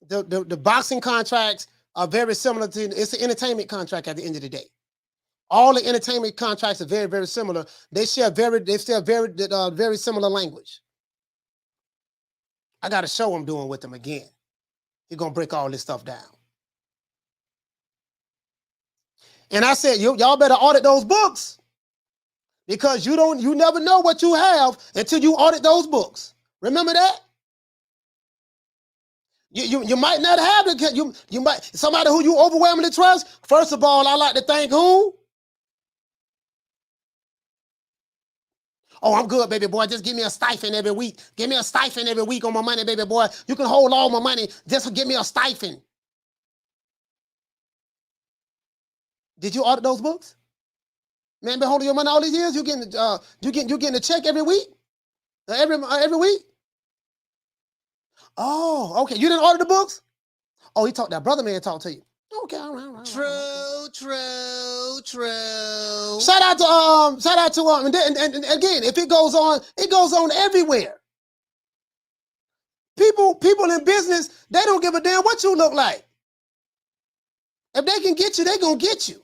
the boxing contracts are very similar to, it's an entertainment contract at the end of the day. All the entertainment contracts are very, very similar. They share very similar language. I got to show I'm doing with them again. He's gonna break all this stuff down. And I said, y'all better audit those books because you never know what you have until you audit those books. Remember that? You might not have it. You might somebody who you overwhelmingly trust. First of all, I like to thank who? Oh, I'm good, baby boy. Just give me a stipend every week. Give me a stipend every week on my money, baby boy. You can hold all my money. Just give me a stipend. Did you audit those books? Man, been holding your money all these years. You getting a check every week? Every week? Oh, okay. You didn't order the books? Oh, he talked. That brother man talked to you. Okay, all right. True. Shout out to and again, if it goes on everywhere. People in business, they don't give a damn what you look like. If they can get you, they gonna get you.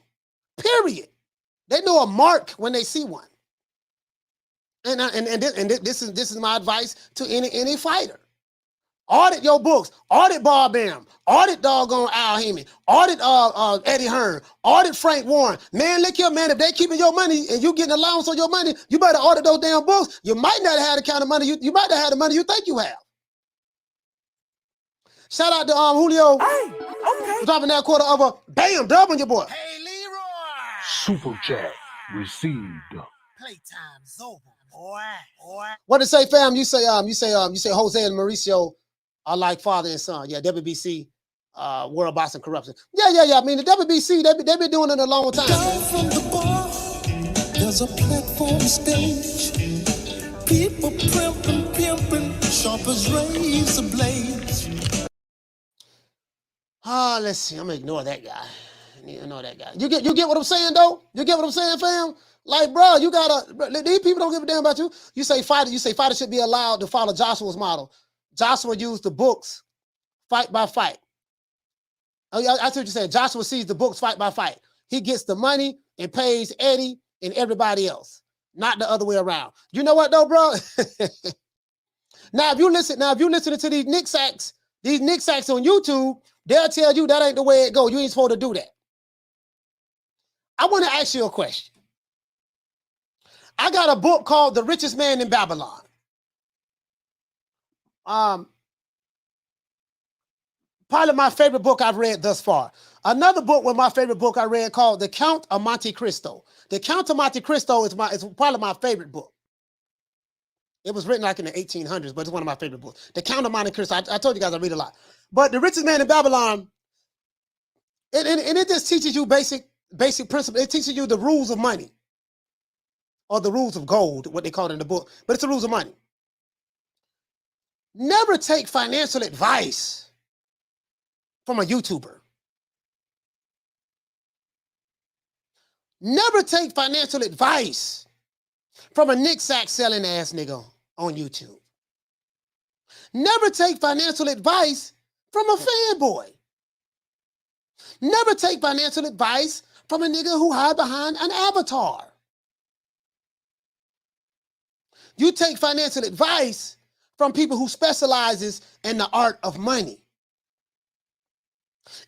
Period. They know a mark when they see one. And this is my advice to any fighter. Audit your books. Audit Bob Bam. Audit doggone Al Haymon. Audit Eddie Hearn. Audit Frank Warren. Man, look here, man. If they keeping your money and you getting allowance on your money, you better audit those damn books. You might not have the kind of money you might not have the money you think you have. Shout out to Julio. Hey, okay. Dropping that quarter of a bam, doubling your boy. Hey, Leroy. Super chat received. Playtime's over, boy. What to say, fam? You say Jose and Mauricio are like father and son. Yeah, WBC, World Boxing Corruption. Yeah. I mean, the WBC, they've been doing it a long time. Down from the bar, there's a platform stage. People pimping, sharp as razor blades. Let's see. I'm gonna ignore that guy. You get what I'm saying, though? You get what I'm saying, fam? Like, bro, these people don't give a damn about you. You say fighters should be allowed to follow Joshua's model. Joshua used the books, fight by fight. I see what you said. Joshua sees the books fight by fight. He gets the money and pays Eddie and everybody else, not the other way around. You know what, though, bro? Now, if you listen to these Nick Sacks on YouTube, they'll tell you that ain't the way it goes. You ain't supposed to do that. I want to ask you a question. I got a book called The Richest Man in Babylon. Probably my favorite book I've read thus far. Another book was my favorite book I read called The Count of Monte Cristo. The Count of Monte Cristo is probably my favorite book. It was written like in the 1800s, but it's one of my favorite books. The Count of Monte Cristo. I told you guys I read a lot. But The Richest Man in Babylon, and it just teaches you basic principles. It teaches you the rules of money. Or the rules of gold, what they call it in the book. But it's the rules of money. Never take financial advice from a YouTuber. Never take financial advice from a Nick Sack selling ass nigga on YouTube. Never take financial advice from a fanboy. Never take financial advice from a nigga who hide behind an avatar. You take financial advice from people who specializes in the art of money.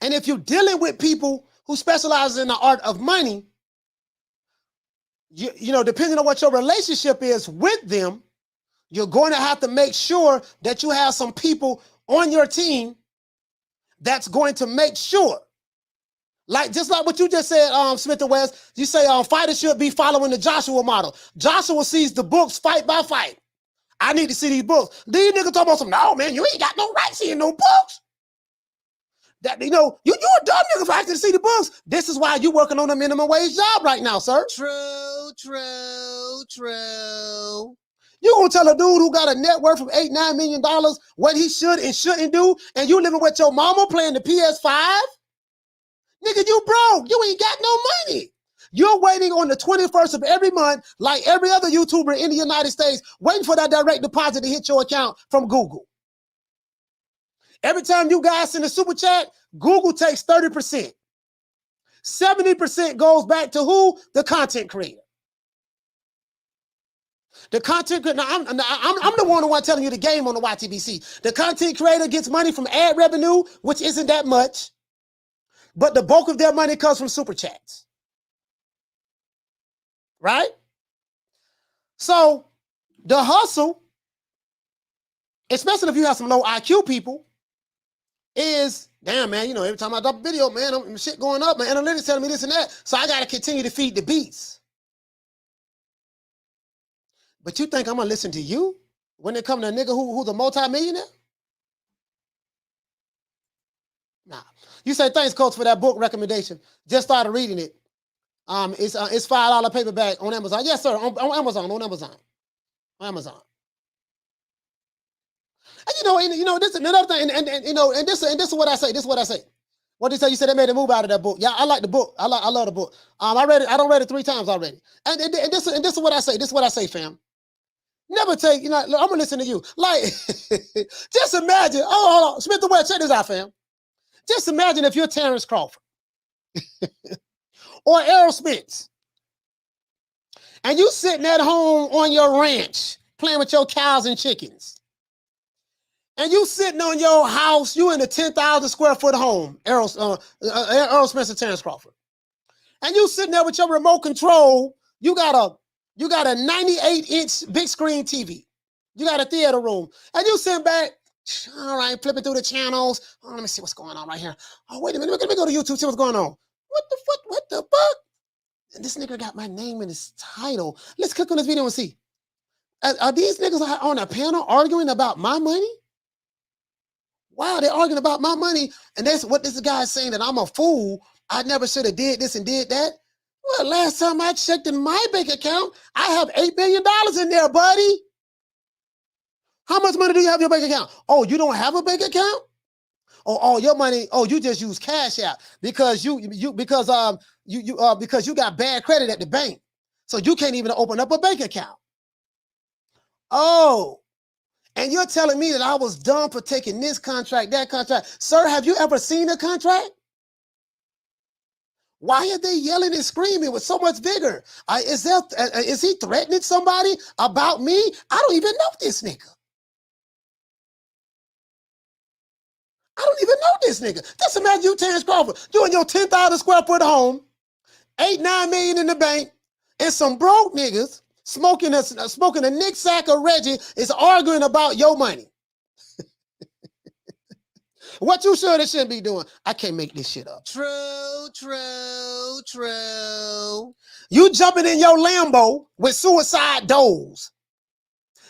And if you're dealing with people who specialize in the art of money, you know, depending on what your relationship is with them, you're going to have to make sure that you have some people on your team that's going to make sure. Just like what you just said, Smith and West, you say fighters should be following the Joshua model. Joshua sees the books fight by fight. I need to see these books. These niggas talking about no, man, you ain't got no right seeing no books. That, you a dumb nigga for asking to see the books. This is why you working on a minimum wage job right now, sir. True. You gonna tell a dude who got a net worth of $8-9 million what he should and shouldn't do, and you living with your mama playing the PS5? Nigga, you broke. You ain't got no money. You're waiting on the 21st of every month, like every other YouTuber in the United States, waiting for that direct deposit to hit your account from Google. Every time you guys send a super chat, Google takes 30%. 70% goes back to who? The content creator. The content creator. Now, I'm the one telling you the game on the YTBC. The content creator gets money from ad revenue, which isn't that much. But the bulk of their money comes from super chats. Right? So the hustle, especially if you have some low IQ people, is, damn, man, every time I drop a video, man, shit going up, my analytics telling me this and that, so I got to continue to feed the beats. But you think I'm going to listen to you when it comes to a nigga who's a multi-millionaire? Nah. You say, thanks, Coach, for that book recommendation. Just started reading it. It's $5 paperback on Amazon. Yes, sir. On Amazon. On Amazon. On Amazon. And this is another thing. And this is what I say. This is what I say. What did you say? You said they made a move out of that book. Yeah, I like the book. I love the book. I read it. I don't read it 3 times already. And this is what I say. This is what I say, fam. Never take. I'm gonna listen to you. Like, just imagine. Oh, hold on, Smith the West. Check this out, fam. Just imagine if you're Terrence Crawford or Errol Spence, and you sitting at home on your ranch playing with your cows and chickens, and you sitting on your house. You in a 10,000 square foot home, Errol Spence and Terrence Crawford, and you sitting there with your remote control. You got a 98-inch big screen TV. You got a theater room, and you sitting back. All right, flipping through the channels. Oh, let me see what's going on right here. Oh, wait a minute. Let me go to YouTube, see what's going on. What the fuck? And this nigga got my name in his title. Let's click on this video and see. Are these niggas on a panel arguing about my money? Wow, they're arguing about my money. And that's what this guy is saying, that I'm a fool. I never should have did this and did that. Well, last time I checked in my bank account, I have $8 billion in there, buddy. How much money do you have in your bank account? Oh, you don't have a bank account? Oh, your money. Oh, you just use Cash App because you got bad credit at the bank, so you can't even open up a bank account. Oh, and you're telling me that I was dumb for taking this contract, that contract, sir? Have you ever seen a contract? Why are they yelling and screaming with so much vigor? Is he threatening somebody about me? I don't even know this nigga. I don't even know this nigga. Just imagine you, Terrence Crawford. You in your 10,000 square foot home, 8-9 million in the bank, and some broke niggas smoking a Nick Sack or Reggie is arguing about your money. What you should and shouldn't be doing. I can't make this shit up. True. You jumping in your Lambo with suicide doors,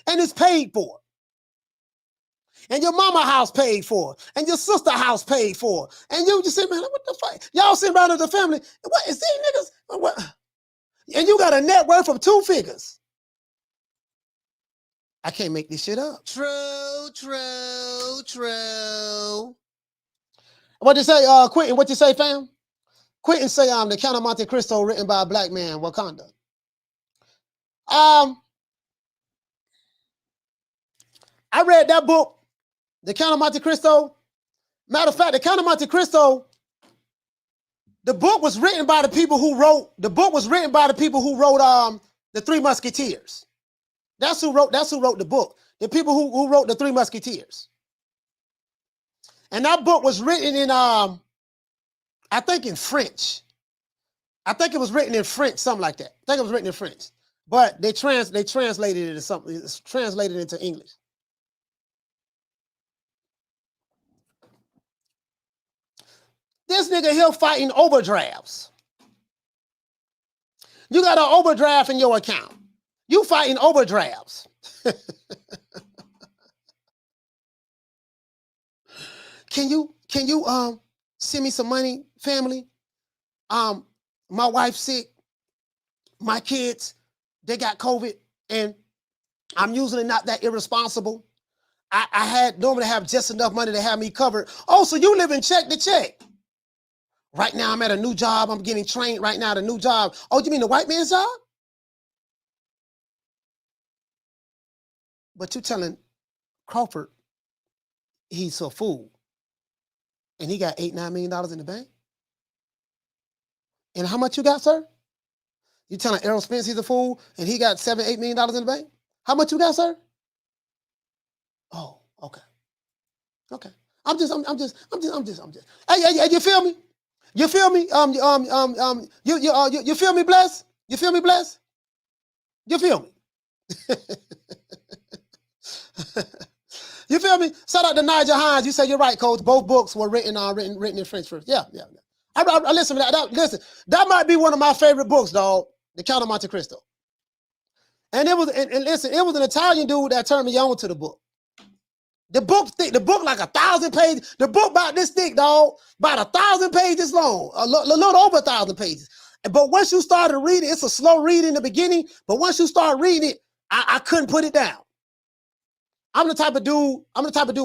and it's paid for. And your mama house paid for, and your sister house paid for, and you just say, man, what the fuck? Y'all sitting around as a family. What is these niggas? What? And you got a net worth of 2 figures. I can't make this shit up. True. What you say, Quentin? What you say, fam? Quentin say, the Count of Monte Cristo written by a black man, Wakanda. I read that book. The Count of Monte Cristo. Matter of fact, The Count of Monte Cristo, the book was written by the people who wrote, The Three Musketeers. That's who wrote the book. The people who wrote The Three Musketeers. And that book was written in, I think in French. I think it was written in French, something like that. I think it was written in French. But they translated it into something. It's translated into English. This nigga here fighting overdrafts. You got an overdraft in your account. You fighting overdrafts. Can you send me some money, family? My wife's sick. My kids, they got COVID, and I'm usually not that irresponsible. I normally have just enough money to have me covered. Oh, so you live in check to check. Right now, I'm at a new job. I'm getting trained right now at a new job. Oh, you mean the white man's job? But you're telling Crawford he's a fool. And he got $8-9 million in the bank? And how much you got, sir? You telling Errol Spence he's a fool and he got $7-8 million in the bank? How much you got, sir? Oh, okay. Okay. I'm just. Hey, you feel me? You feel me? You feel me, Bless? You feel me, Bless? You feel me? You feel me? Shout out to Nigel Hines. You say you're right, Coach. Both books were written in French first. Yeah. I listen to that. Listen, that might be one of my favorite books, dog. The Count of Monte Cristo. And it was an Italian dude that turned me on to the book. The book thick, the book like 1,000 pages. The book about this thick, dog, about 1,000 pages long, a little over 1,000 pages. But once you started reading, it's a slow read in the beginning, but once you start reading it, I couldn't put it down. I'm the type of dude,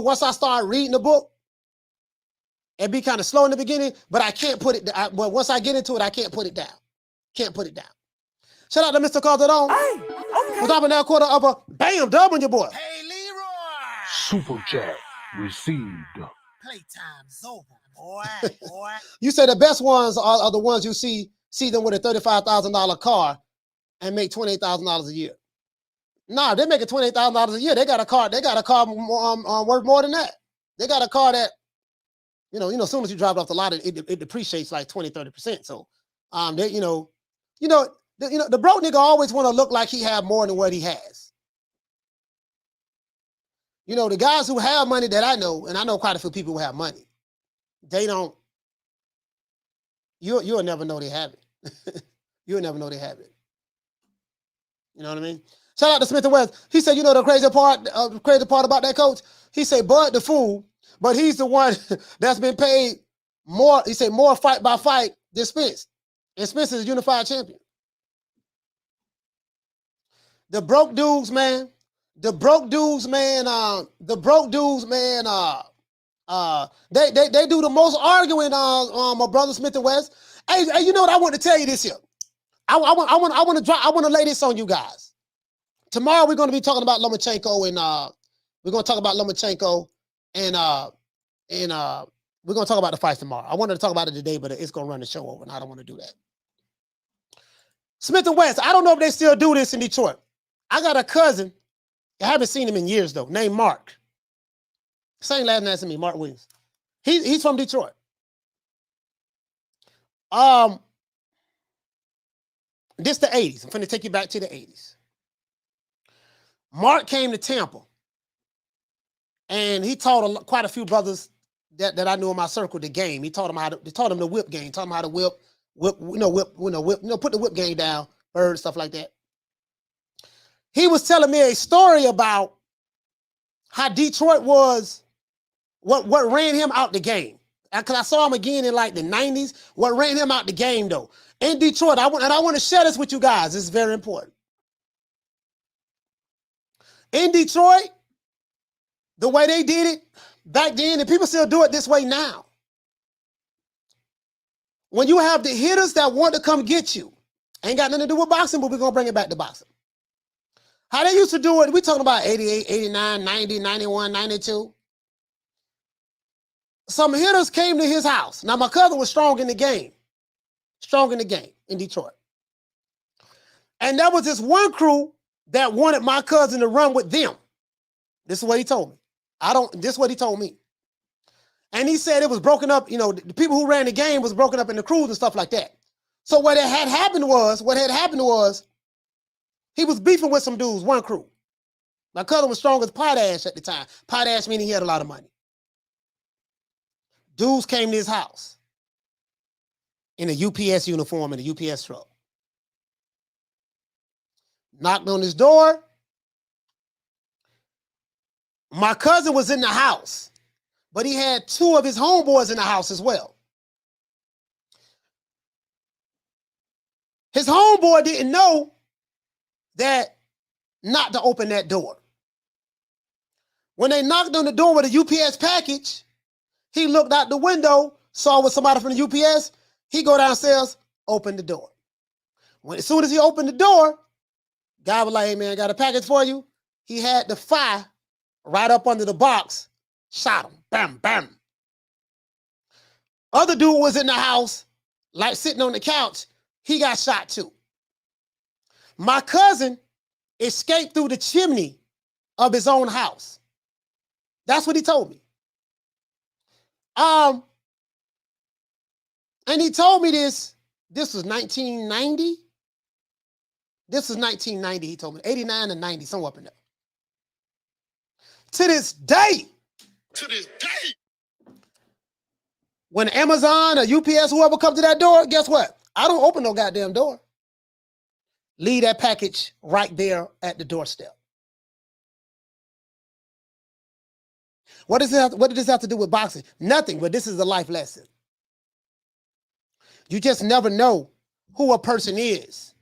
once I start reading the book, it'd be kind of slow in the beginning, but I can't put it down. But once I get into it, I can't put it down. Can't put it down. Shout out to Mr. Calderon. Hey, okay. We're dropping that quarter of a bam dub on your boy. Hey, Leroy. Super chat received. Playtime's over, boy. You say the best ones are the ones you see them with a $35,000 car and make $28,000 a year. Nah, they're making $28,000 a year. They got a car worth more than that. They got a car that, as soon as you drive it off the lot, it depreciates like 20-30%. So, the broke nigga always want to look like he have more than what he has. The guys who have money that I know, and I know quite a few people who have money, they don't. You'll never know they have it. You'll never know they have it. You know what I mean? Shout out to Smith and West. He said, the crazy part about that, coach? He said, Bud the fool, but he's the one that's been paid more. He said more fight by fight than Spence. And Spence is a unified champion. The broke dudes, man. They do the most arguing my brother Smith and West. Hey, you know what I want to tell you this here? I want to lay this on you guys. Tomorrow we're going to be talking about Lomachenko and we're going to talk about Lomachenko and we're going to talk about the fights tomorrow. I wanted to talk about it today, but it's going to run the show over, and I don't want to do that. Smith and West, I don't know if they still do this in Detroit. I got a cousin, I haven't seen him in years though, named Mark. Same last name as me, Mark Williams. He's from Detroit. This the 80s. I'm finna take you back to the 80s. Mark came to Tampa, and he taught quite a few brothers that I knew in my circle the game. He taught them the whip game, taught them how to whip, put the whip game down, bird, stuff like that. He was telling me a story about how Detroit was, what ran him out the game. Because I saw him again in like the 90s. What ran him out the game though. In Detroit, I want to share this with you guys. This is very important. In Detroit, the way they did it back then, and people still do it this way now. When you have the hitters that want to come get you, ain't got nothing to do with boxing, but we're going to bring it back to boxing. How they used to do it, we talking about 88, 89, 90, 91, 92. Some hitters came to his house. Now, my cousin was strong in the game in Detroit. And there was this one crew that wanted my cousin to run with them. This is what he told me. This is what he told me. And he said it was broken up, the people who ran the game was broken up into crews and stuff like that. So what had happened was, he was beefing with some dudes, one crew. My cousin was strong as potash at the time. Potash meaning he had a lot of money. Dudes came to his house in a UPS uniform and a UPS truck. Knocked on his door. My cousin was in the house, but he had two of his homeboys in the house as well. His homeboy didn't know that not to open that door. When they knocked on the door with a UPS package, he looked out the window, saw with somebody from the UPS. He go downstairs, open the door. As soon as he opened the door, guy was like, "Hey man, I got a package for you." He had the fire right up under the box, shot him, bam, bam. Other dude was in the house, like sitting on the couch. He got shot too. My cousin escaped through the chimney of his own house. That's what he told me. And he told me this was 1990. This was 1990, he told me. 89 and 90, somewhere up in there. To this day, when Amazon or UPS, whoever comes to that door, guess what? I don't open no goddamn door. Leave that package right there at the doorstep. What did this have to do with boxing? Nothing, but this is a life lesson. You just never know who a person is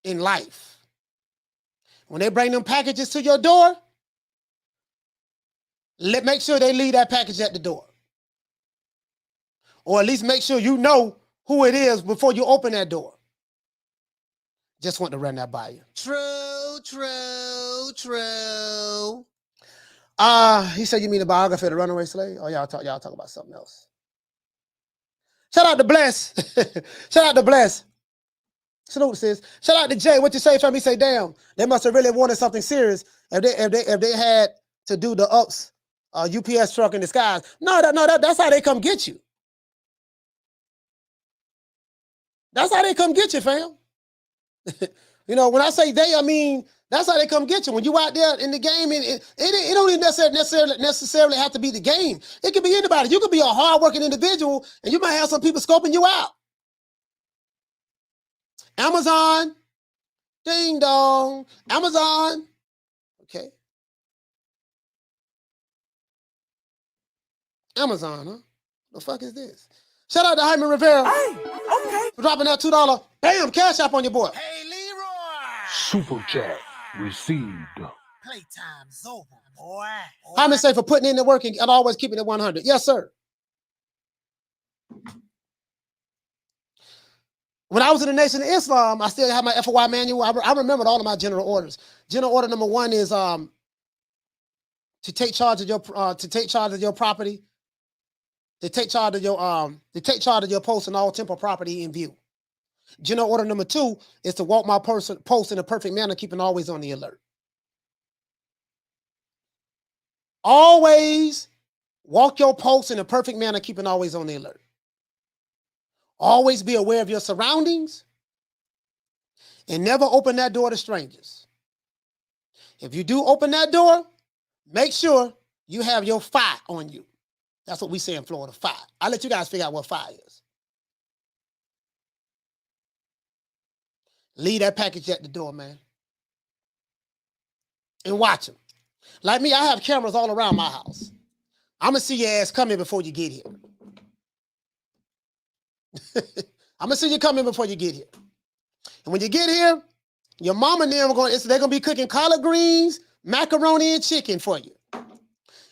in life. When they bring them packages to your door, make sure they leave that package at the door. Or at least make sure you know who it is before you open that door. Just want to run that by you. True. He said, you mean the biography of the runaway slave? Oh, y'all talk about something else. Shout out to Bless. Shout out to Bless. Salute, sis. Shout out to Jay. What you say, fam? He say, damn, they must have really wanted something serious if they had to do the ups UPS truck in disguise. No, that's how they come get you. That's how they come get you, fam. You know, when I say they, I mean, that's how they come get you. When you out there in the game, it don't even necessarily have to be the game. It could be anybody. You could be a hardworking individual, and you might have some people scoping you out. Amazon, ding dong, Amazon. Okay. Amazon, huh? The fuck is this? Shout out to Haymon Rivera. Hey, okay. For dropping that $2. Bam, cash app on your boy. Hey, Leroy. Super chat received. Playtime's over, boy. Haymon say for putting in the work and always keeping it 100. Yes, sir. When I was in the Nation of Islam, I still have my FOI manual. I remembered all of my general orders. General order number 1 is to take charge of your property. To take charge of your post and all temporal property in view. General order number 2 is to walk my post in a perfect manner, keeping always on the alert. Always walk your post in a perfect manner, keeping always on the alert. Always be aware of your surroundings and never open that door to strangers. If you do open that door, make sure you have your fire on you. That's what we say in Florida, fire. I'll let you guys figure out what fire is. Leave that package at the door, man. And watch them. Like me, I have cameras all around my house. I'm going to see your ass coming before you get here. I'm going to see you coming before you get here. And when you get here, your mama and them they're going to be cooking collard greens, macaroni, and chicken for you.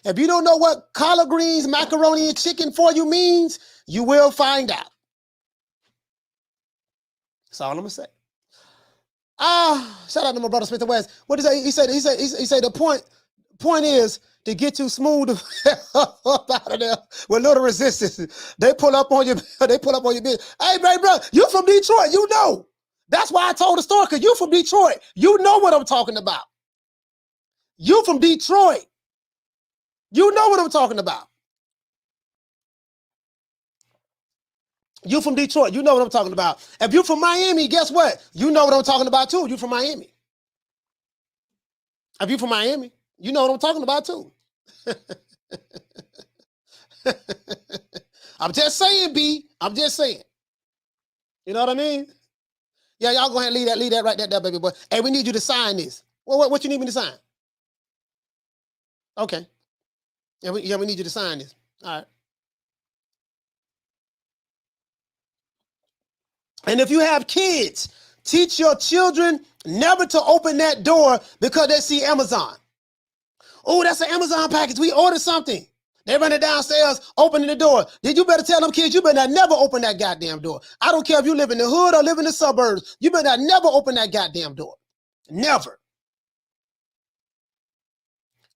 If you don't know what collard greens, macaroni, and chicken for you means, you will find out. That's all I'm going to say. Shout out to my brother Smith and West. What did he say? He said the point is to get you smooth up out of there with little resistance. They pull up on you. They pull up on your business. Hey, bro, you from Detroit? You know. That's why I told the story, because you from Detroit. You know what I'm talking about. You from Detroit. You know what I'm talking about. You from Detroit. You know what I'm talking about. If you from Miami, guess what? You know what I'm talking about too. You from Miami. If you from Miami, you know what I'm talking about too. I'm just saying, B. I'm just saying. You know what I mean? Yeah, y'all go ahead and leave that right there, baby boy. Hey, we need you to sign this. Well, what you need me to sign? Okay. Yeah, we need you to sign this. All right. And if you have kids, teach your children never to open that door because they see Amazon. Oh, that's an Amazon package. We ordered something. They running downstairs, opening the door. Then you better tell them kids, you better not never open that goddamn door. I don't care if you live in the hood or live in the suburbs. You better not never open that goddamn door. Never.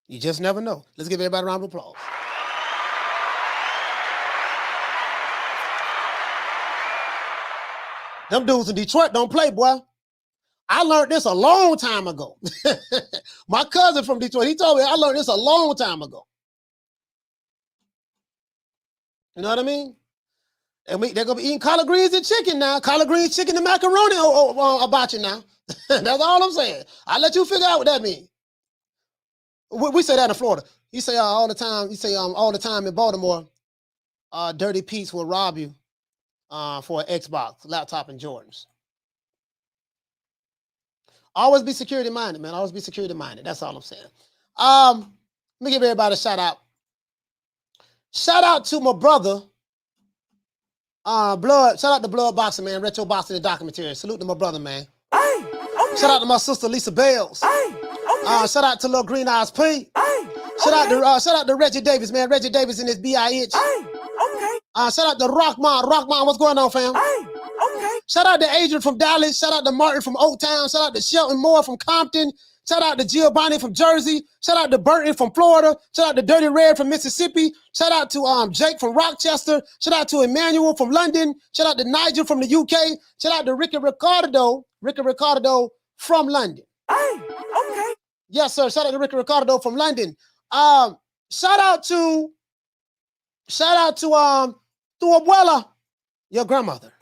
You just never know. Let's give everybody a round of applause. Them dudes in Detroit don't play, boy. I learned this a long time ago. My cousin from Detroit, he told me I learned this a long time ago. You know what I mean? And they're going to be eating collard greens and chicken now. Collard greens, chicken, and macaroni about you now. That's all I'm saying. I'll let you figure out what that means. We say that in Florida. You say all the time. You say all the time in Baltimore, Dirty Pete's will rob you for an Xbox, laptop, and Jordans. Always be security minded, man. Always be security minded. That's all I'm saying. Let me give everybody a shout out. Shout out to my brother, Blood. Shout out to Blood Boxing, man. Retro Boxing and documentary. Salute to my brother, man. Shout out to my sister Lisa Bales. Shout out to Lil Green Eyes P. Shout out to Reggie Davis, man. Reggie Davis and his BIH. Shout out to Rockmon. Rockmon, what's going on, fam? Shout out to Adrian from Dallas. Shout out to Martin from Oaktown. Shout out to Shelton Moore from Compton. Shout out to Giovanni from Jersey. Shout out to Burton from Florida. Shout out to Dirty Red from Mississippi. Shout out to Jake from Rochester. Shout out to Emmanuel from London. Shout out to Nigel from the UK. Shout out to Ricky Ricardo from London. Yes, sir. Shout out to Ricky Ricardo from London. Shout out to Abuela, your grandmother.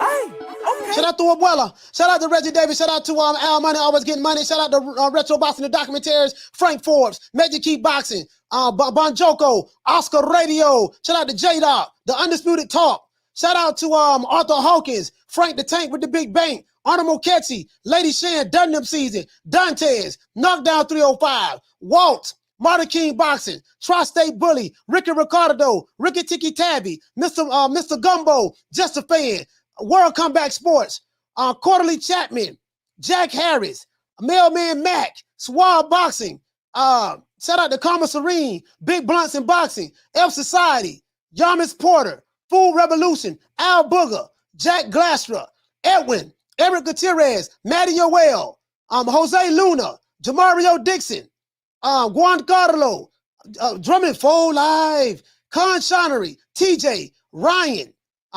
Shout out to Abuela. Shout out to Reggie Davis. Shout out to Al Money, always getting money. Shout out to Retro Boxing, the documentaries, Frank Forbes, Major Keith Boxing, Bon Joko, Oscar Radio. Shout out to J-Dog, the Undisputed Talk. Shout out to Arthur Hawkins, Frank the Tank with the Big Bank, Arnold Moketsi, Lady Shan, Dunham Season, Dantes, Knockdown 305, Walt, Martin King Boxing, Tri-State Bully, Ricky Ricardo, Ricky Tiki Tabby, Mr. Gumbo, Just a Fan, World Comeback Sports, Quarterly Chapman, Jack Harris, Mailman Mac, Swab Boxing, shout out to Karma Serene, Big Blunts in Boxing, F Society, Yamis Porter, Food Revolution, Al Booger, Jack Glastra, Edwin, Eric Gutierrez, Matty Yoel, Jose Luna, Jamario Dixon, Juan Carlo, Drummond Full Live, Con Shonery, TJ, Ryan,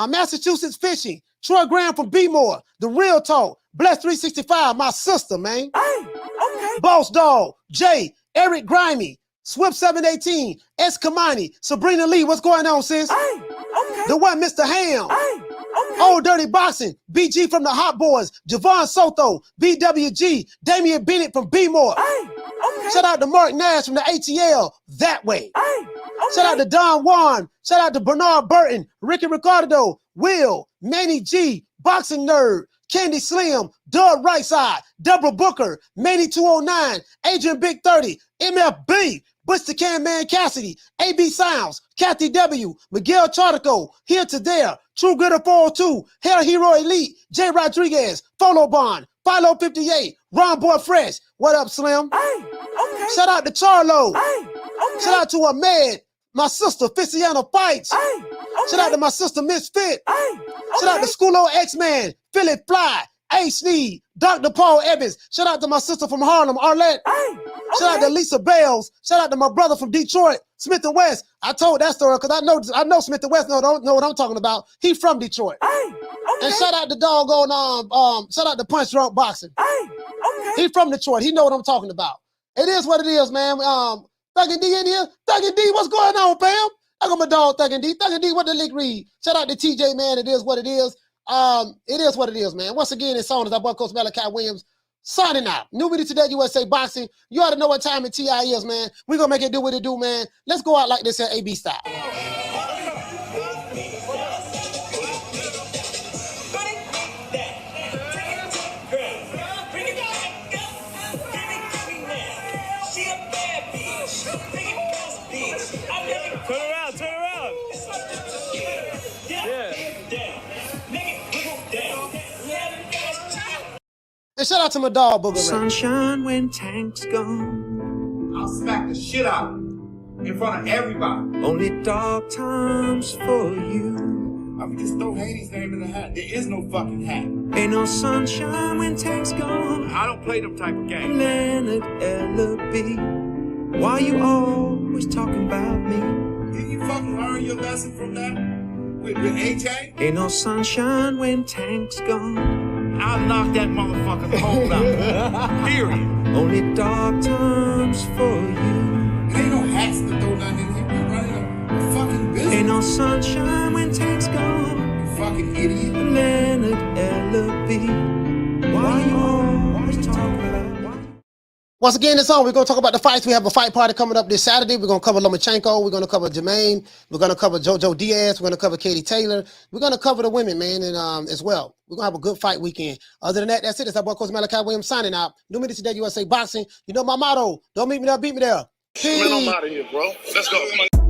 Massachusetts Fishing, Troy Graham from B-More, The Real Talk, Bless 365, my sister, man. Boss Dog, Jay, Eric Grimey, Swift 718, S. Kamani, Sabrina Lee, what's going on, sis? The one, Mr. Ham. Old Dirty Boxing, BG from the Hot Boys, Javon Soto, BWG, Damian Bennett from B-More. Shout out to Mark Nash from the ATL, That Way. Shout out to Don Juan. Shout out to Bernard Burton, Ricky Ricardo, Will, Manny G, Boxing Nerd, Candy Slim, Doug Rightside, Deborah Booker, Manny 209, Adrian Big 30, MFB, Butch the Can Man Cassidy, AB Sounds, Kathy W, Miguel Chartico, Here to There, True Gritter 402, Hair Hero Elite, Jay Rodriguez, Folo Bond, Philo 58, Ron Boy Fresh. What up, Slim? Shout out to Charlo. Shout out to Ahmed, my sister, Ficiano Fights. Shout out to my sister, Miss Fit. Shout out to Schoolo X-Man, Philip Fly, A. Sneed, Dr. Paul Evans. Shout out to my sister from Harlem, Arlette. Shout out to Lisa Bales. Shout out to my brother from Detroit, Smith & West. I told that story because I know Smith & West don't know what I'm talking about. He from Detroit. And shout out to doggone shout out to Punch Drunk Boxing. He from Detroit. He know what I'm talking about. It is what it is, man. Thuggin' D in here. Thuggin' D, what's going on, fam? I got my dog Thuggin' D. Thuggin' D, what the lick read? Shout out to TJ, man. It is what it is. It is what it is, man. Once again, it's on as our boy Coach Malachi Williams signing out. New Media Today USA Boxing. You ought to know what time and TI is, man. We're going to make it do what it do, man. Let's go out like this at AB style. And shout out to my dog, Booger. Sunshine when Tank's gone. I'll smack the shit out of him in front of everybody. Only dark times for you. I mean, just throw Haney's name in the hat. There is no fucking hat. Ain't no sunshine when Tank's gone. I don't play them type of games. Leonard L.B. Why you always talking about me? Did you fucking learn your lesson from that? With A-Tank? Ain't no sunshine when Tank's gone. I'll knock that motherfucker's hole out. Period. Only dark times for you. There ain't no hats to throw nothing in here. We're running a fucking business. Ain't no sunshine when Tank's gone. You fucking idiot. Leonard L.B. Why you always talking about? Once again, it's on. We're going to talk about the fights. We have a fight party coming up this Saturday. We're going to cover Lomachenko. We're going to cover Jermaine. We're going to cover JoJo Diaz. We're going to cover Katie Taylor. We're going to cover the women, man, and as well. We're going to have a good fight weekend. Other than that, that's it. It's our boy, Coach Malachi Williams, signing out. New Media Today USA Boxing. You know my motto. Don't meet me there, beat me there. Man, I'm out of here, bro. Let's go. Come on.